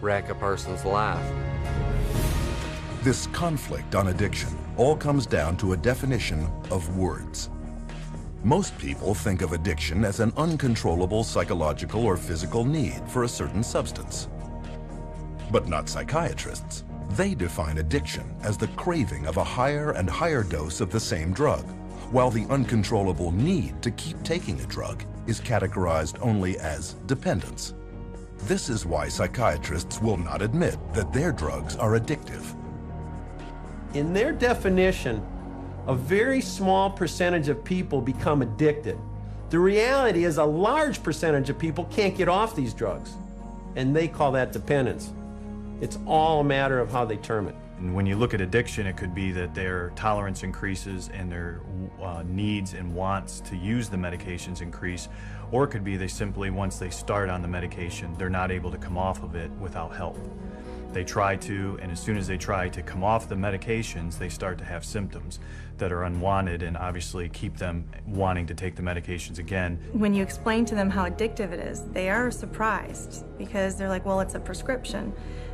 wreck a person's life. This conflict on addiction all comes down to a definition of words. Most people think of addiction as an uncontrollable psychological or physical need for a certain substance. But not psychiatrists. They define addiction as the craving of a higher and higher dose of the same drug, while the uncontrollable need to keep taking a drug is categorized only as dependence. This is why psychiatrists will not admit that their drugs are addictive. In their definition, a very small percentage of people become addicted. The reality is a large percentage of people can't get off these drugs, and they call that dependence. It's all a matter of how they term it. And when you look at addiction, it could be that their tolerance increases and their needs and wants to use the medications increase, or it could be they simply, once they start on the medication, they're not able to come off of it without help. They try to, and as soon as they try to come off the medications, they start to have symptoms that are unwanted and obviously keep them wanting to take the medications again. When you explain to them how addictive it is, they are surprised because they're like, well, it's a prescription.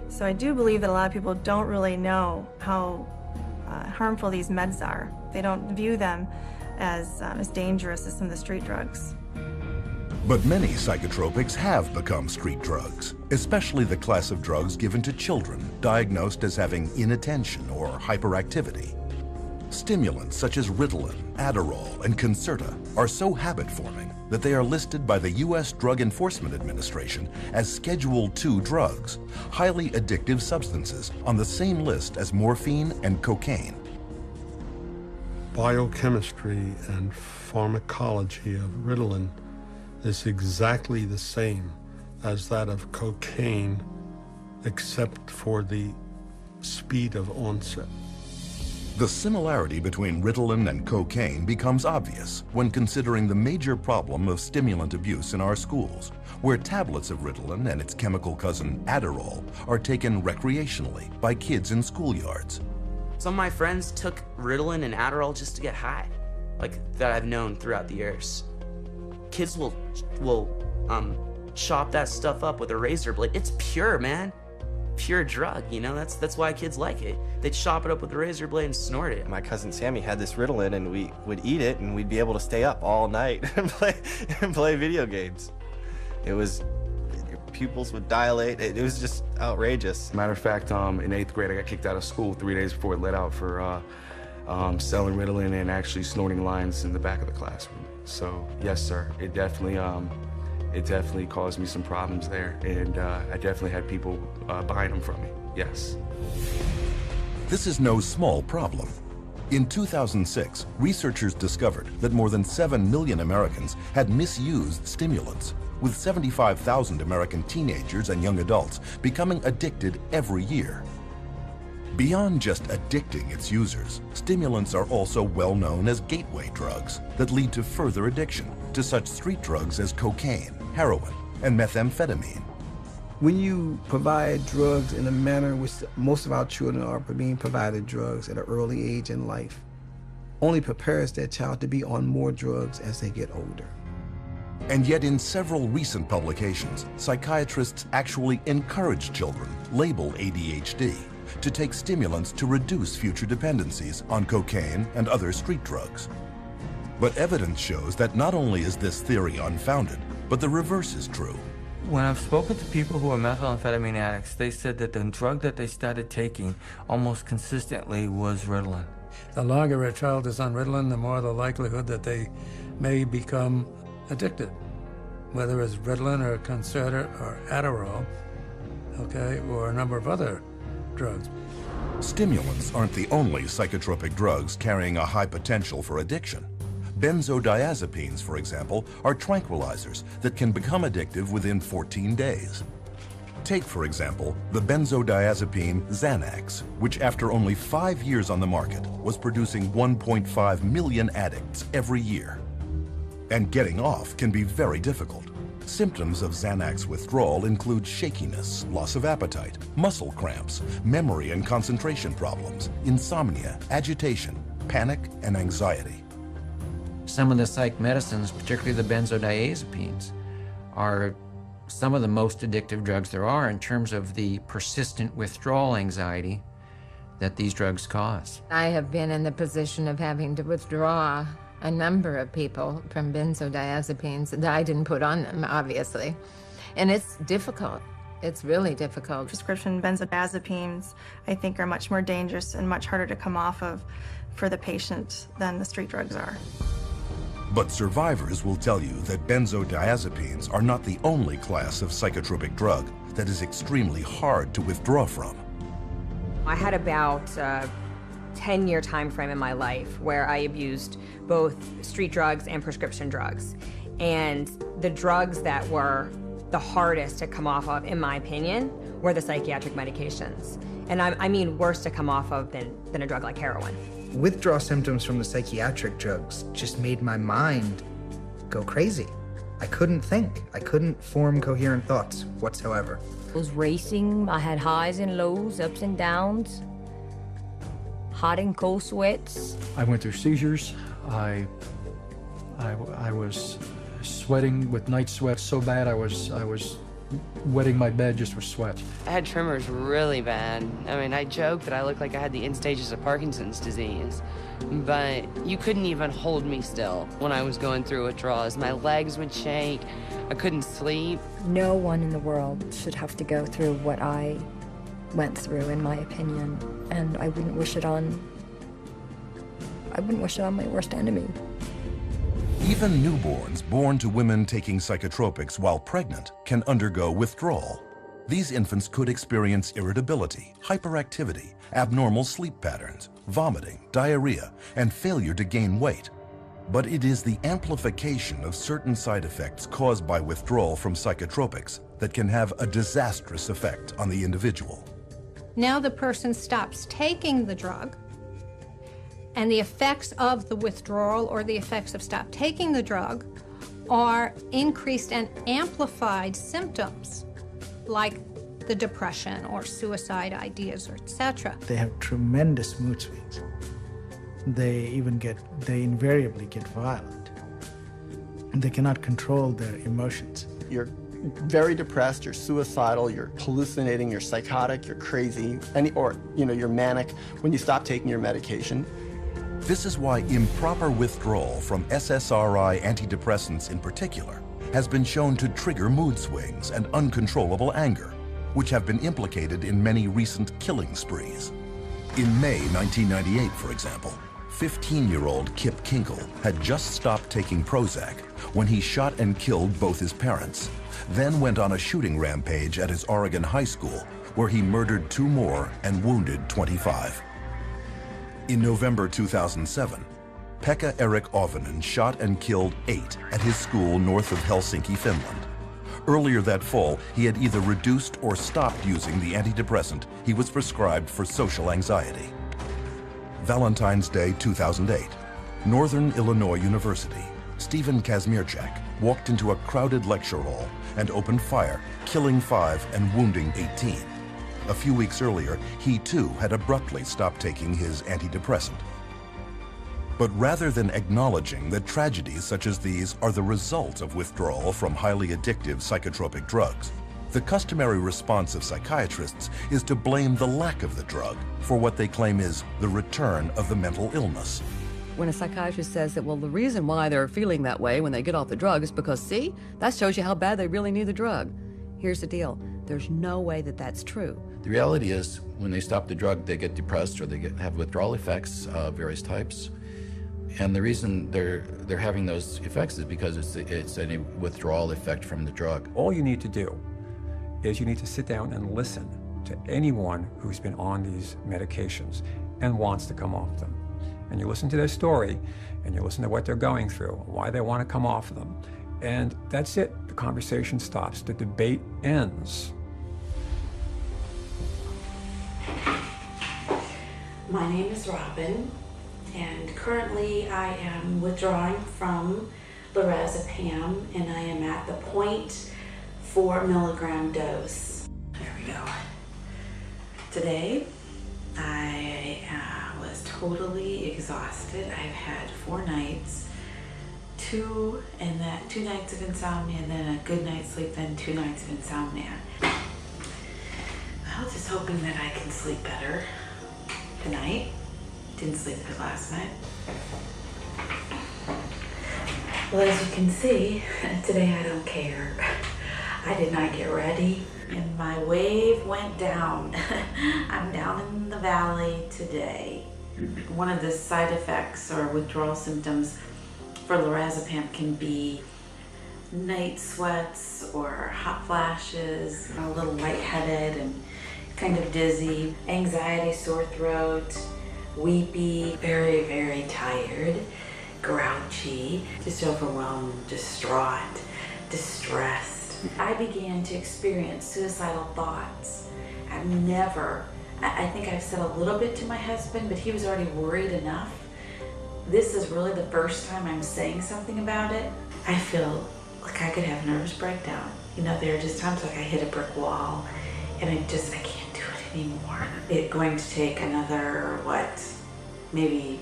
So I do believe that a lot of people don't really know how harmful these meds are. They don't view them as dangerous as some of the street drugs. But many psychotropics have become street drugs, especially the class of drugs given to children diagnosed as having inattention or hyperactivity. Stimulants such as Ritalin, Adderall, and Concerta are so habit-forming that they are listed by the U.S. Drug Enforcement Administration as Schedule II drugs, highly addictive substances on the same list as morphine and cocaine. Biochemistry and pharmacology of Ritalin is exactly the same as that of cocaine, except for the speed of onset. The similarity between Ritalin and cocaine becomes obvious when considering the major problem of stimulant abuse in our schools, where tablets of Ritalin and its chemical cousin Adderall are taken recreationally by kids in schoolyards. Some of my friends took Ritalin and Adderall just to get high, like that I've known throughout the years. Kids will chop that stuff up with a razor blade. It's pure, man. Pure drug, you know, that's why kids like it. They'd chop it up with a razor blade and snort it. My cousin Sammy had this Ritalin and we would eat it and we'd be able to stay up all night and play video games. It was pupils would dilate. It was just outrageous. Matter of fact, in 8th grade, I got kicked out of school 3 days before it let out for selling Ritalin and actually snorting lines in the back of the classroom. So yes, sir, it definitely caused me some problems there, and I definitely had people buying them from me. Yes. This is no small problem. In 2006, researchers discovered that more than 7 million Americans had misused stimulants, with 75,000 American teenagers and young adults becoming addicted every year. Beyond just addicting its users, stimulants are also well known as gateway drugs that lead to further addiction to such street drugs as cocaine, heroin, and methamphetamine. When you provide drugs in a manner which most of our children are being provided drugs at an early age in life, only prepares that child to be on more drugs as they get older. And yet in several recent publications, psychiatrists actually encourage children labeled ADHD to take stimulants to reduce future dependencies on cocaine and other street drugs. But evidence shows that not only is this theory unfounded, but the reverse is true. When I've spoken to people who are methamphetamine addicts, they said that the drug that they started taking almost consistently was Ritalin. The longer a child is on Ritalin, the more the likelihood that they may become addicted, whether it's Ritalin or Concerta or Adderall, okay, or a number of other drugs. Stimulants aren't the only psychotropic drugs carrying a high potential for addiction. Benzodiazepines, for example, are tranquilizers that can become addictive within 14 days. Take, for example, the benzodiazepine Xanax, which after only 5 years on the market was producing 1.5 million addicts every year. And getting off can be very difficult. Symptoms of Xanax withdrawal include shakiness, loss of appetite, muscle cramps, memory and concentration problems, insomnia, agitation, panic, and anxiety. Some of the psych medicines, particularly the benzodiazepines, are some of the most addictive drugs there are in terms of the persistent withdrawal anxiety that these drugs cause. I have been in the position of having to withdraw a number of people from benzodiazepines that I didn't put on them, obviously. And it's difficult. It's really difficult. Prescription benzodiazepines, I think, are much more dangerous and much harder to come off of for the patient than the street drugs are. But survivors will tell you that benzodiazepines are not the only class of psychotropic drug that is extremely hard to withdraw from. I had about a 10-year time frame in my life where I abused both street drugs and prescription drugs. And the drugs that were the hardest to come off of, in my opinion, were the psychiatric medications. And I mean worse to come off of than a drug like heroin. Withdrawal symptoms from the psychiatric drugs just made my mind go crazy. I couldn't think. I couldn't form coherent thoughts whatsoever. I was racing. I had highs and lows, ups and downs, hot and cold sweats. I went through seizures. I was sweating with night sweats so bad I was wetting my bed just with sweat. I had tremors really bad. I mean, I joked that I looked like I had the end stages of Parkinson's disease, but you couldn't even hold me still when I was going through withdrawals. My legs would shake. I couldn't sleep. No one in the world should have to go through what I went through, in my opinion, and I wouldn't wish it on my worst enemy. Even newborns born to women taking psychotropics while pregnant can undergo withdrawal. These infants could experience irritability, hyperactivity, abnormal sleep patterns, vomiting, diarrhea, and failure to gain weight. But it is the amplification of certain side effects caused by withdrawal from psychotropics that can have a disastrous effect on the individual. Now the person stops taking the drug, and the effects of the withdrawal or the effects of stop taking the drug are increased and amplified symptoms like the depression or suicide ideas, or etc. They have tremendous mood swings. They invariably get violent. And they cannot control their emotions. You're very depressed, you're suicidal, you're hallucinating, you're psychotic, you're crazy, you're manic when you stop taking your medication. This is why improper withdrawal from SSRI antidepressants in particular has been shown to trigger mood swings and uncontrollable anger, which have been implicated in many recent killing sprees. In May 1998, for example, 15-year-old Kip Kinkle had just stopped taking Prozac when he shot and killed both his parents, then went on a shooting rampage at his Oregon high school, where he murdered 2 more and wounded 25. In November 2007, Pekka Erik Ovinen shot and killed 8 at his school north of Helsinki, Finland. Earlier that fall, he had either reduced or stopped using the antidepressant he was prescribed for social anxiety. Valentine's Day 2008, Northern Illinois University, Stephen Kazmierczak walked into a crowded lecture hall and opened fire, killing 5 and wounding 18. A few weeks earlier, he too had abruptly stopped taking his antidepressant. But rather than acknowledging that tragedies such as these are the result of withdrawal from highly addictive psychotropic drugs, the customary response of psychiatrists is to blame the lack of the drug for what they claim is the return of the mental illness. When a psychiatrist says that, well, the reason why they're feeling that way when they get off the drug is because, see, that shows you how bad they really need the drug. Here's the deal. There's no way that that's true. The reality is, when they stop the drug, they get depressed or they have withdrawal effects of various types. And the reason they're having those effects is because it's a withdrawal effect from the drug. All you need to do is you need to sit down and listen to anyone who's been on these medications and wants to come off them. And you listen to their story, and you listen to what they're going through, why they want to come off of them. And that's it. The conversation stops. The debate ends. My name is Robin, and currently I am withdrawing from lorazepam, and I am at the 0.4 milligram dose. There we go. Today, I was totally exhausted. I've had 4 nights, 2 nights of insomnia, and then a good night's sleep, then 2 nights of insomnia. I was just hoping that I can sleep better tonight. Didn't sleep good last night. Well, as you can see, today I don't care. I did not get ready, and my wave went down. I'm down in the valley today. One of the side effects or withdrawal symptoms for lorazepam can be night sweats or hot flashes, a little lightheaded and kind of dizzy, anxiety, sore throat, weepy, very, very tired, grouchy, just overwhelmed, distraught, distressed. I began to experience suicidal thoughts. I think I've said a little bit to my husband, but he was already worried enough. This is really the first time I'm saying something about it. I feel like I could have a nervous breakdown. You know, there are just times like I hit a brick wall and I can't do it anymore. It's going to take another, maybe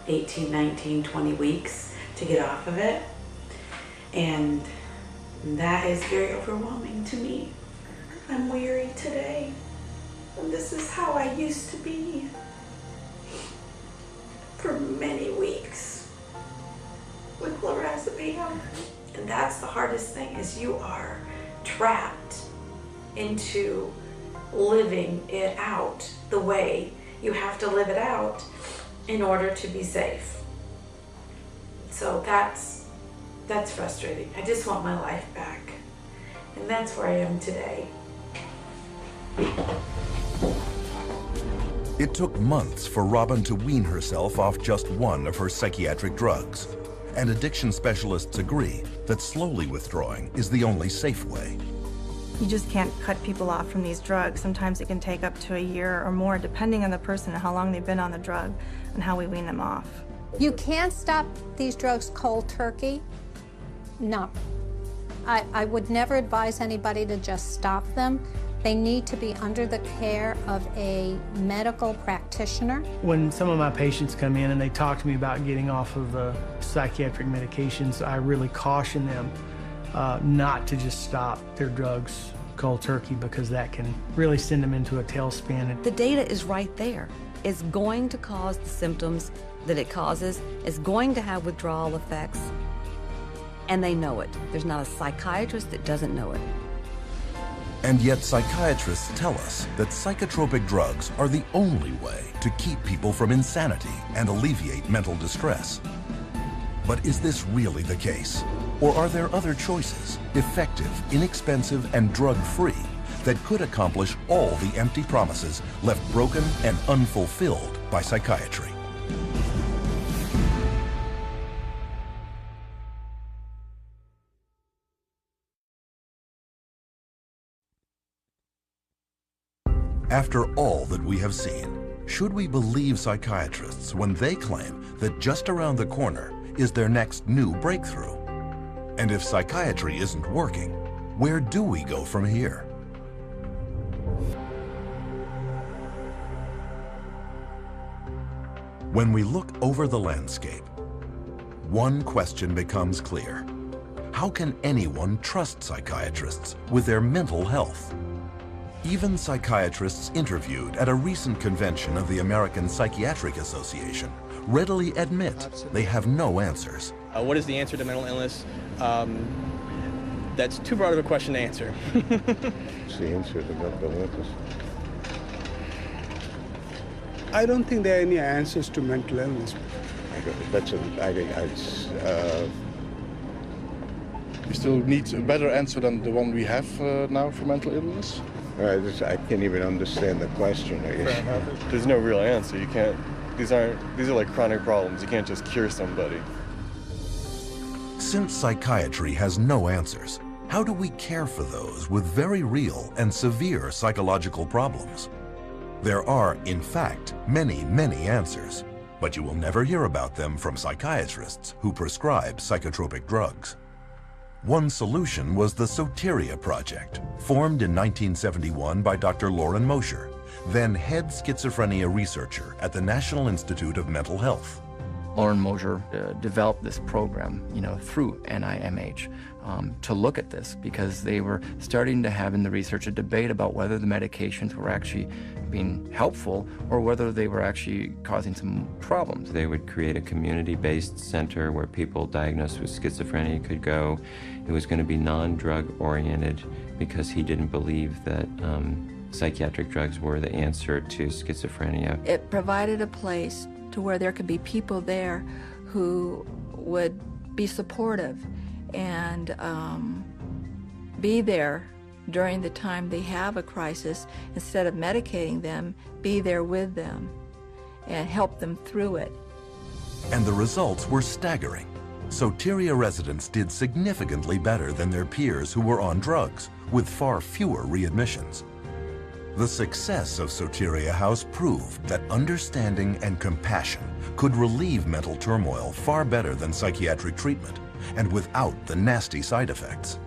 18, 19, 20 weeks to get off of it. And that is very overwhelming to me. I'm weary today. And this is how I used to be for many weeks with lorazepam. And that's the hardest thing, is you are trapped into living it out the way you have to live it out in order to be safe. So that's frustrating. I just want my life back. And that's where I am today. It took months for Robin to wean herself off just one of her psychiatric drugs. And addiction specialists agree that slowly withdrawing is the only safe way. You just can't cut people off from these drugs. Sometimes it can take up to a year or more, depending on the person and how long they've been on the drug and how we wean them off. You can't stop these drugs cold turkey. No. I would never advise anybody to just stop them. They need to be under the care of a medical practitioner. When some of my patients come in and they talk to me about getting off of psychiatric medications, I really caution them not to just stop their drugs cold turkey, because that can really send them into a tailspin. The data is right there. It's going to cause the symptoms that it causes. It's going to have withdrawal effects. And they know it. There's not a psychiatrist that doesn't know it. And yet psychiatrists tell us that psychotropic drugs are the only way to keep people from insanity and alleviate mental distress. But is this really the case? Or are there other choices, effective, inexpensive, and drug-free, that could accomplish all the empty promises left broken and unfulfilled by psychiatry? After all that we have seen, should we believe psychiatrists when they claim that just around the corner is their next new breakthrough? And if psychiatry isn't working, where do we go from here? When we look over the landscape, one question becomes clear. How can anyone trust psychiatrists with their mental health? Even psychiatrists interviewed at a recent convention of the American Psychiatric Association readily admit they have no answers. What is the answer to mental illness? That's too broad of a question to answer. What's the answer to mental illness? I don't think there are any answers to mental illness. We still need a better answer than the one we have now for mental illness. I can't even understand the question. There's no real answer. You can't. These are like chronic problems. You can't just cure somebody. Since psychiatry has no answers, how do we care for those with very real and severe psychological problems? There are, in fact, many, many answers, but you will never hear about them from psychiatrists who prescribe psychotropic drugs. One solution was the Soteria Project, formed in 1971 by Dr. Lauren Mosher, then head schizophrenia researcher at the National Institute of Mental Health. Lauren Mosher developed this program, through NIMH to look at this because they were starting to have in the research a debate about whether the medications were actually being helpful or whether they were actually causing some problems. They would create a community-based center where people diagnosed with schizophrenia could go. It was going to be non-drug oriented because he didn't believe that psychiatric drugs were the answer to schizophrenia. It provided a place to where there could be people there who would be supportive and be there during the time they have a crisis. Instead of medicating them, be there with them and help them through it. And the results were staggering. Soteria residents did significantly better than their peers who were on drugs, with far fewer readmissions. The success of Soteria House proved that understanding and compassion could relieve mental turmoil far better than psychiatric treatment, and without the nasty side effects.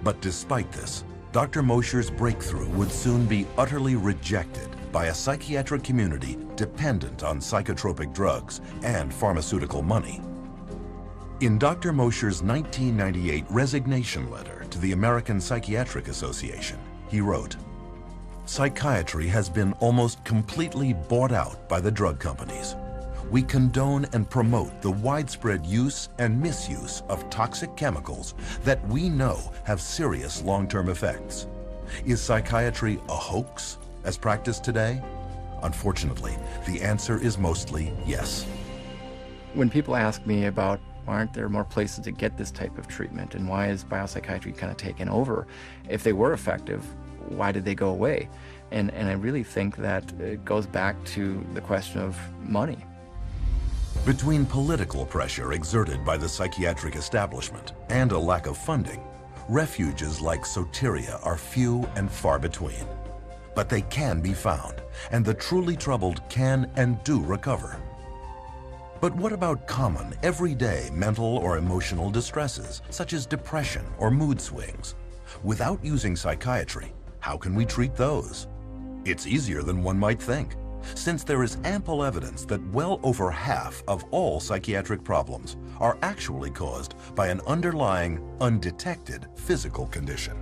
But despite this, Dr. Mosher's breakthrough would soon be utterly rejected by a psychiatric community dependent on psychotropic drugs and pharmaceutical money. In Dr. Mosher's 1998 resignation letter to the American Psychiatric Association, he wrote, "Psychiatry has been almost completely bought out by the drug companies. We condone and promote the widespread use and misuse of toxic chemicals that we know have serious long-term effects. Is psychiatry a hoax as practiced today? Unfortunately, the answer is mostly yes." When people ask me about why aren't there more places to get this type of treatment and why is biopsychiatry kind of taken over, if they were effective, why did they go away? And I really think that it goes back to the question of money. Between political pressure exerted by the psychiatric establishment and a lack of funding, refuges like Soteria are few and far between. But they can be found, and the truly troubled can and do recover. But what about common, everyday mental or emotional distresses, such as depression or mood swings? Without using psychiatry, how can we treat those? It's easier than one might think, since there is ample evidence that well over half of all psychiatric problems are actually caused by an underlying, undetected physical condition.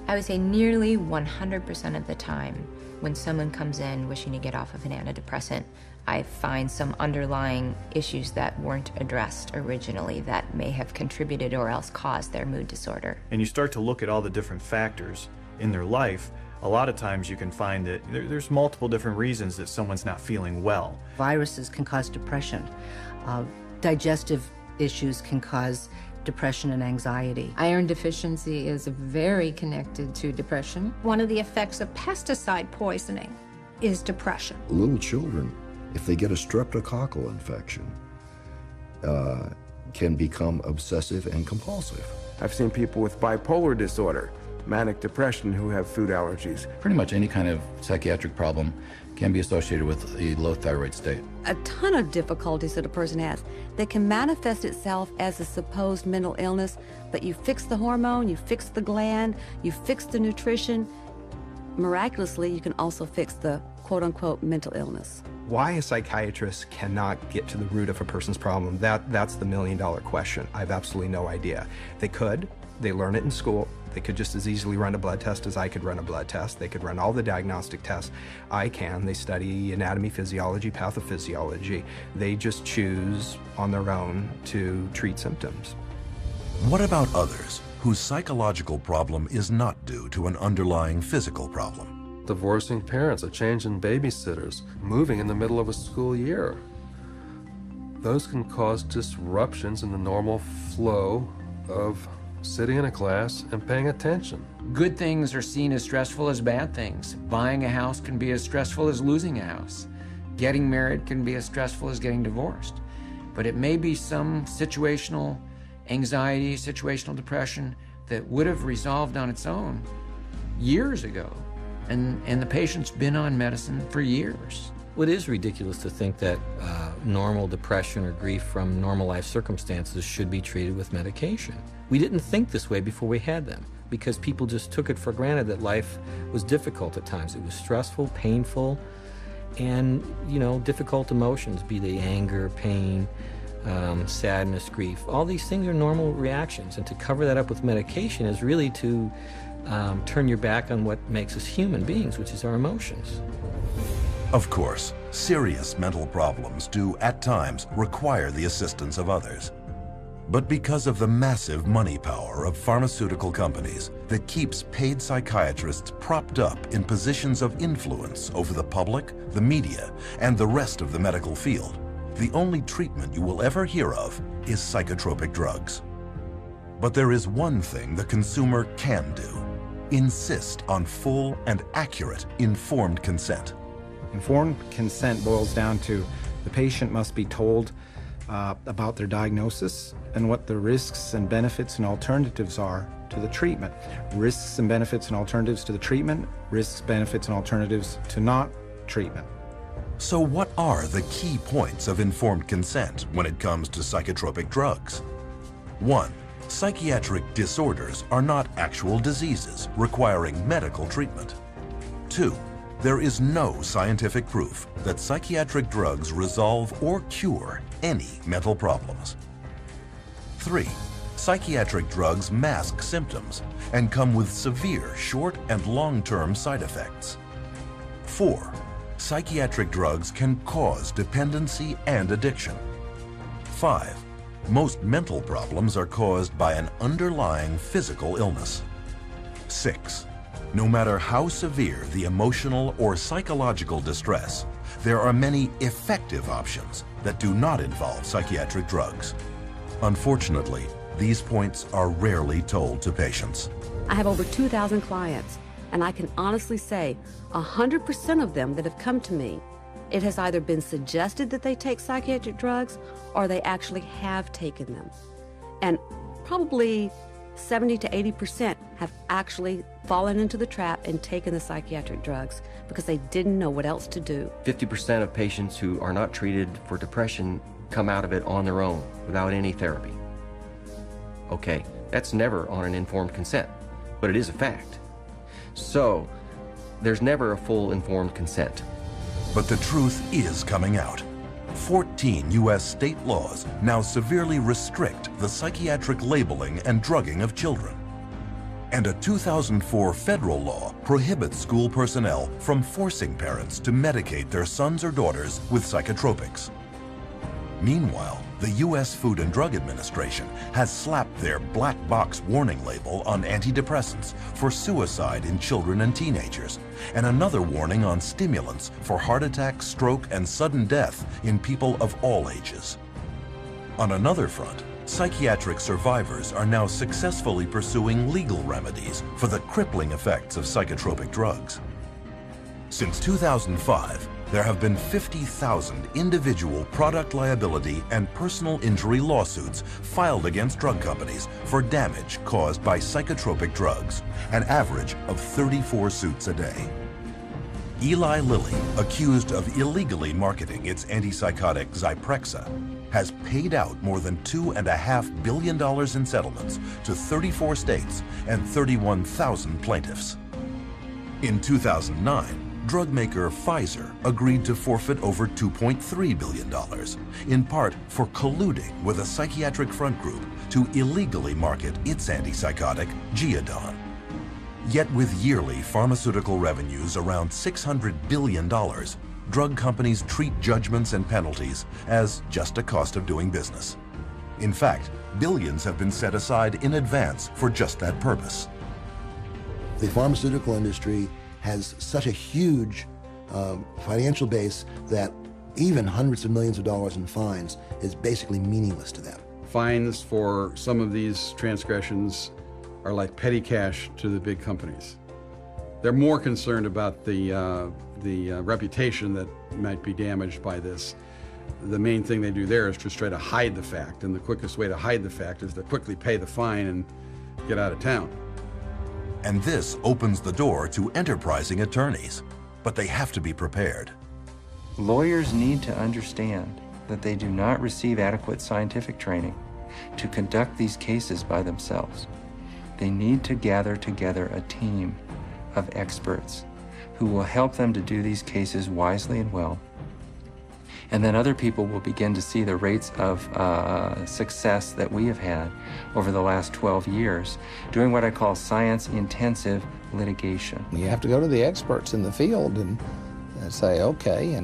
I would say nearly 100% of the time when someone comes in wishing to get off of an antidepressant, I find some underlying issues that weren't addressed originally that may have contributed or else caused their mood disorder. And you start to look at all the different factors in their life, a lot of times you can find that there's multiple different reasons that someone's not feeling well. Viruses can cause depression. Digestive issues can cause depression and anxiety. Iron deficiency is very connected to depression. One of the effects of pesticide poisoning is depression. Little children, if they get a streptococcal infection, can become obsessive and compulsive. I've seen people with bipolar disorder, manic depression, who have food allergies. Pretty much any kind of psychiatric problem can be associated with a low thyroid state. A ton of difficulties that a person has that can manifest itself as a supposed mental illness, but you fix the hormone, you fix the gland, you fix the nutrition. Miraculously, you can also fix the quote-unquote mental illness. Why a psychiatrist cannot get to the root of a person's problem, that's the million-dollar question. I have absolutely no idea. They could. They learn it in school. They could just as easily run a blood test as I could run a blood test. They could run all the diagnostic tests I can. They study anatomy, physiology, pathophysiology. They just choose on their own to treat symptoms. What about others whose psychological problem is not due to an underlying physical problem? Divorcing parents, a change in babysitters, moving in the middle of a school year. Those can cause disruptions in the normal flow of sitting in a class and paying attention. Good things are seen as stressful as bad things. Buying a house can be as stressful as losing a house. Getting married can be as stressful as getting divorced. But it may be some situational anxiety, situational depression that would have resolved on its own years ago. And the patient's been on medicine for years. Well, it is ridiculous to think that normal depression or grief from normal life circumstances should be treated with medication. We didn't think this way before we had them, because people just took it for granted that life was difficult at times. It was stressful, painful, and, difficult emotions, be they anger, pain, sadness, grief. All these things are normal reactions, and to cover that up with medication is really to turn your back on what makes us human beings, which is our emotions. Of course, serious mental problems do, at times, require the assistance of others. But because of the massive money power of pharmaceutical companies that keeps paid psychiatrists propped up in positions of influence over the public, the media, and the rest of the medical field, the only treatment you will ever hear of is psychotropic drugs. But there is one thing the consumer can do: insist on full and accurate informed consent. Informed consent boils down to the patient must be told about their diagnosis and what the risks and benefits and alternatives are to the treatment. Risks and benefits and alternatives to the treatment, risks, benefits, and alternatives to not treatment. So what are the key points of informed consent when it comes to psychotropic drugs? 1. Psychiatric disorders are not actual diseases requiring medical treatment. 2. There is no scientific proof that psychiatric drugs resolve or cure any mental problems. 3. Psychiatric drugs mask symptoms and come with severe short and long-term side effects. 4. Psychiatric drugs can cause dependency and addiction. 5. Most mental problems are caused by an underlying physical illness. 6. No matter how severe the emotional or psychological distress, there are many effective options that do not involve psychiatric drugs. Unfortunately, these points are rarely told to patients. I have over 2,000 clients, and I can honestly say 100% of them that have come to me, it has either been suggested that they take psychiatric drugs or they actually have taken them. And probably 70 to 80% have actually fallen into the trap and taken the psychiatric drugs because they didn't know what else to do. 50% of patients who are not treated for depression come out of it on their own without any therapy. Okay, that's never on an informed consent, but it is a fact. So, there's never a full informed consent. But the truth is coming out. 14 U.S. state laws now severely restrict the psychiatric labeling and drugging of children. And a 2004 federal law prohibits school personnel from forcing parents to medicate their sons or daughters with psychotropics. Meanwhile, the U.S. Food and Drug Administration has slapped their black box warning label on antidepressants for suicide in children and teenagers, and another warning on stimulants for heart attack, stroke, and sudden death in people of all ages. On another front, psychiatric survivors are now successfully pursuing legal remedies for the crippling effects of psychotropic drugs. Since 2005, there have been 50,000 individual product liability and personal injury lawsuits filed against drug companies for damage caused by psychotropic drugs, an average of 34 suits a day. Eli Lilly, accused of illegally marketing its antipsychotic Zyprexa, has paid out more than $2.5 billion in settlements to 34 states and 31,000 plaintiffs. In 2009, drug maker Pfizer agreed to forfeit over $2.3 billion, in part for colluding with a psychiatric front group to illegally market its antipsychotic, Geodon. Yet with yearly pharmaceutical revenues around $600 billion, drug companies treat judgments and penalties as just a cost of doing business. In fact, billions have been set aside in advance for just that purpose. The pharmaceutical industry has such a huge financial base that even hundreds of millions of dollars in fines is basically meaningless to them. Fines for some of these transgressions are like petty cash to the big companies. They're more concerned about the reputation that might be damaged by this. The main thing they do there is just try to hide the fact, and the quickest way to hide the fact is to quickly pay the fine and get out of town. And this opens the door to enterprising attorneys, but they have to be prepared. Lawyers need to understand that they do not receive adequate scientific training to conduct these cases by themselves. They need to gather together a team of experts who will help them to do these cases wisely and well. And then other people will begin to see the rates of success that we have had over the last 12 years doing what I call science-intensive litigation. You have to go to the experts in the field and say, okay,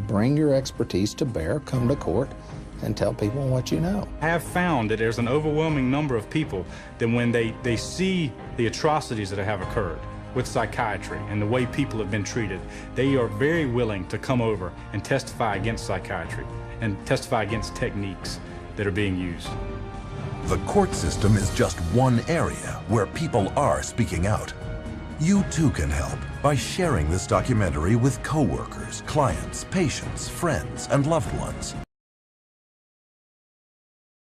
bring your expertise to bear, come to court, and tell people what you know. I have found that there's an overwhelming number of people that when they see the atrocities that have occurred with psychiatry and the way people have been treated, they are very willing to come over and testify against psychiatry and testify against techniques that are being used. The court system is just one area where people are speaking out. You too can help by sharing this documentary with coworkers, clients, patients, friends, and loved ones.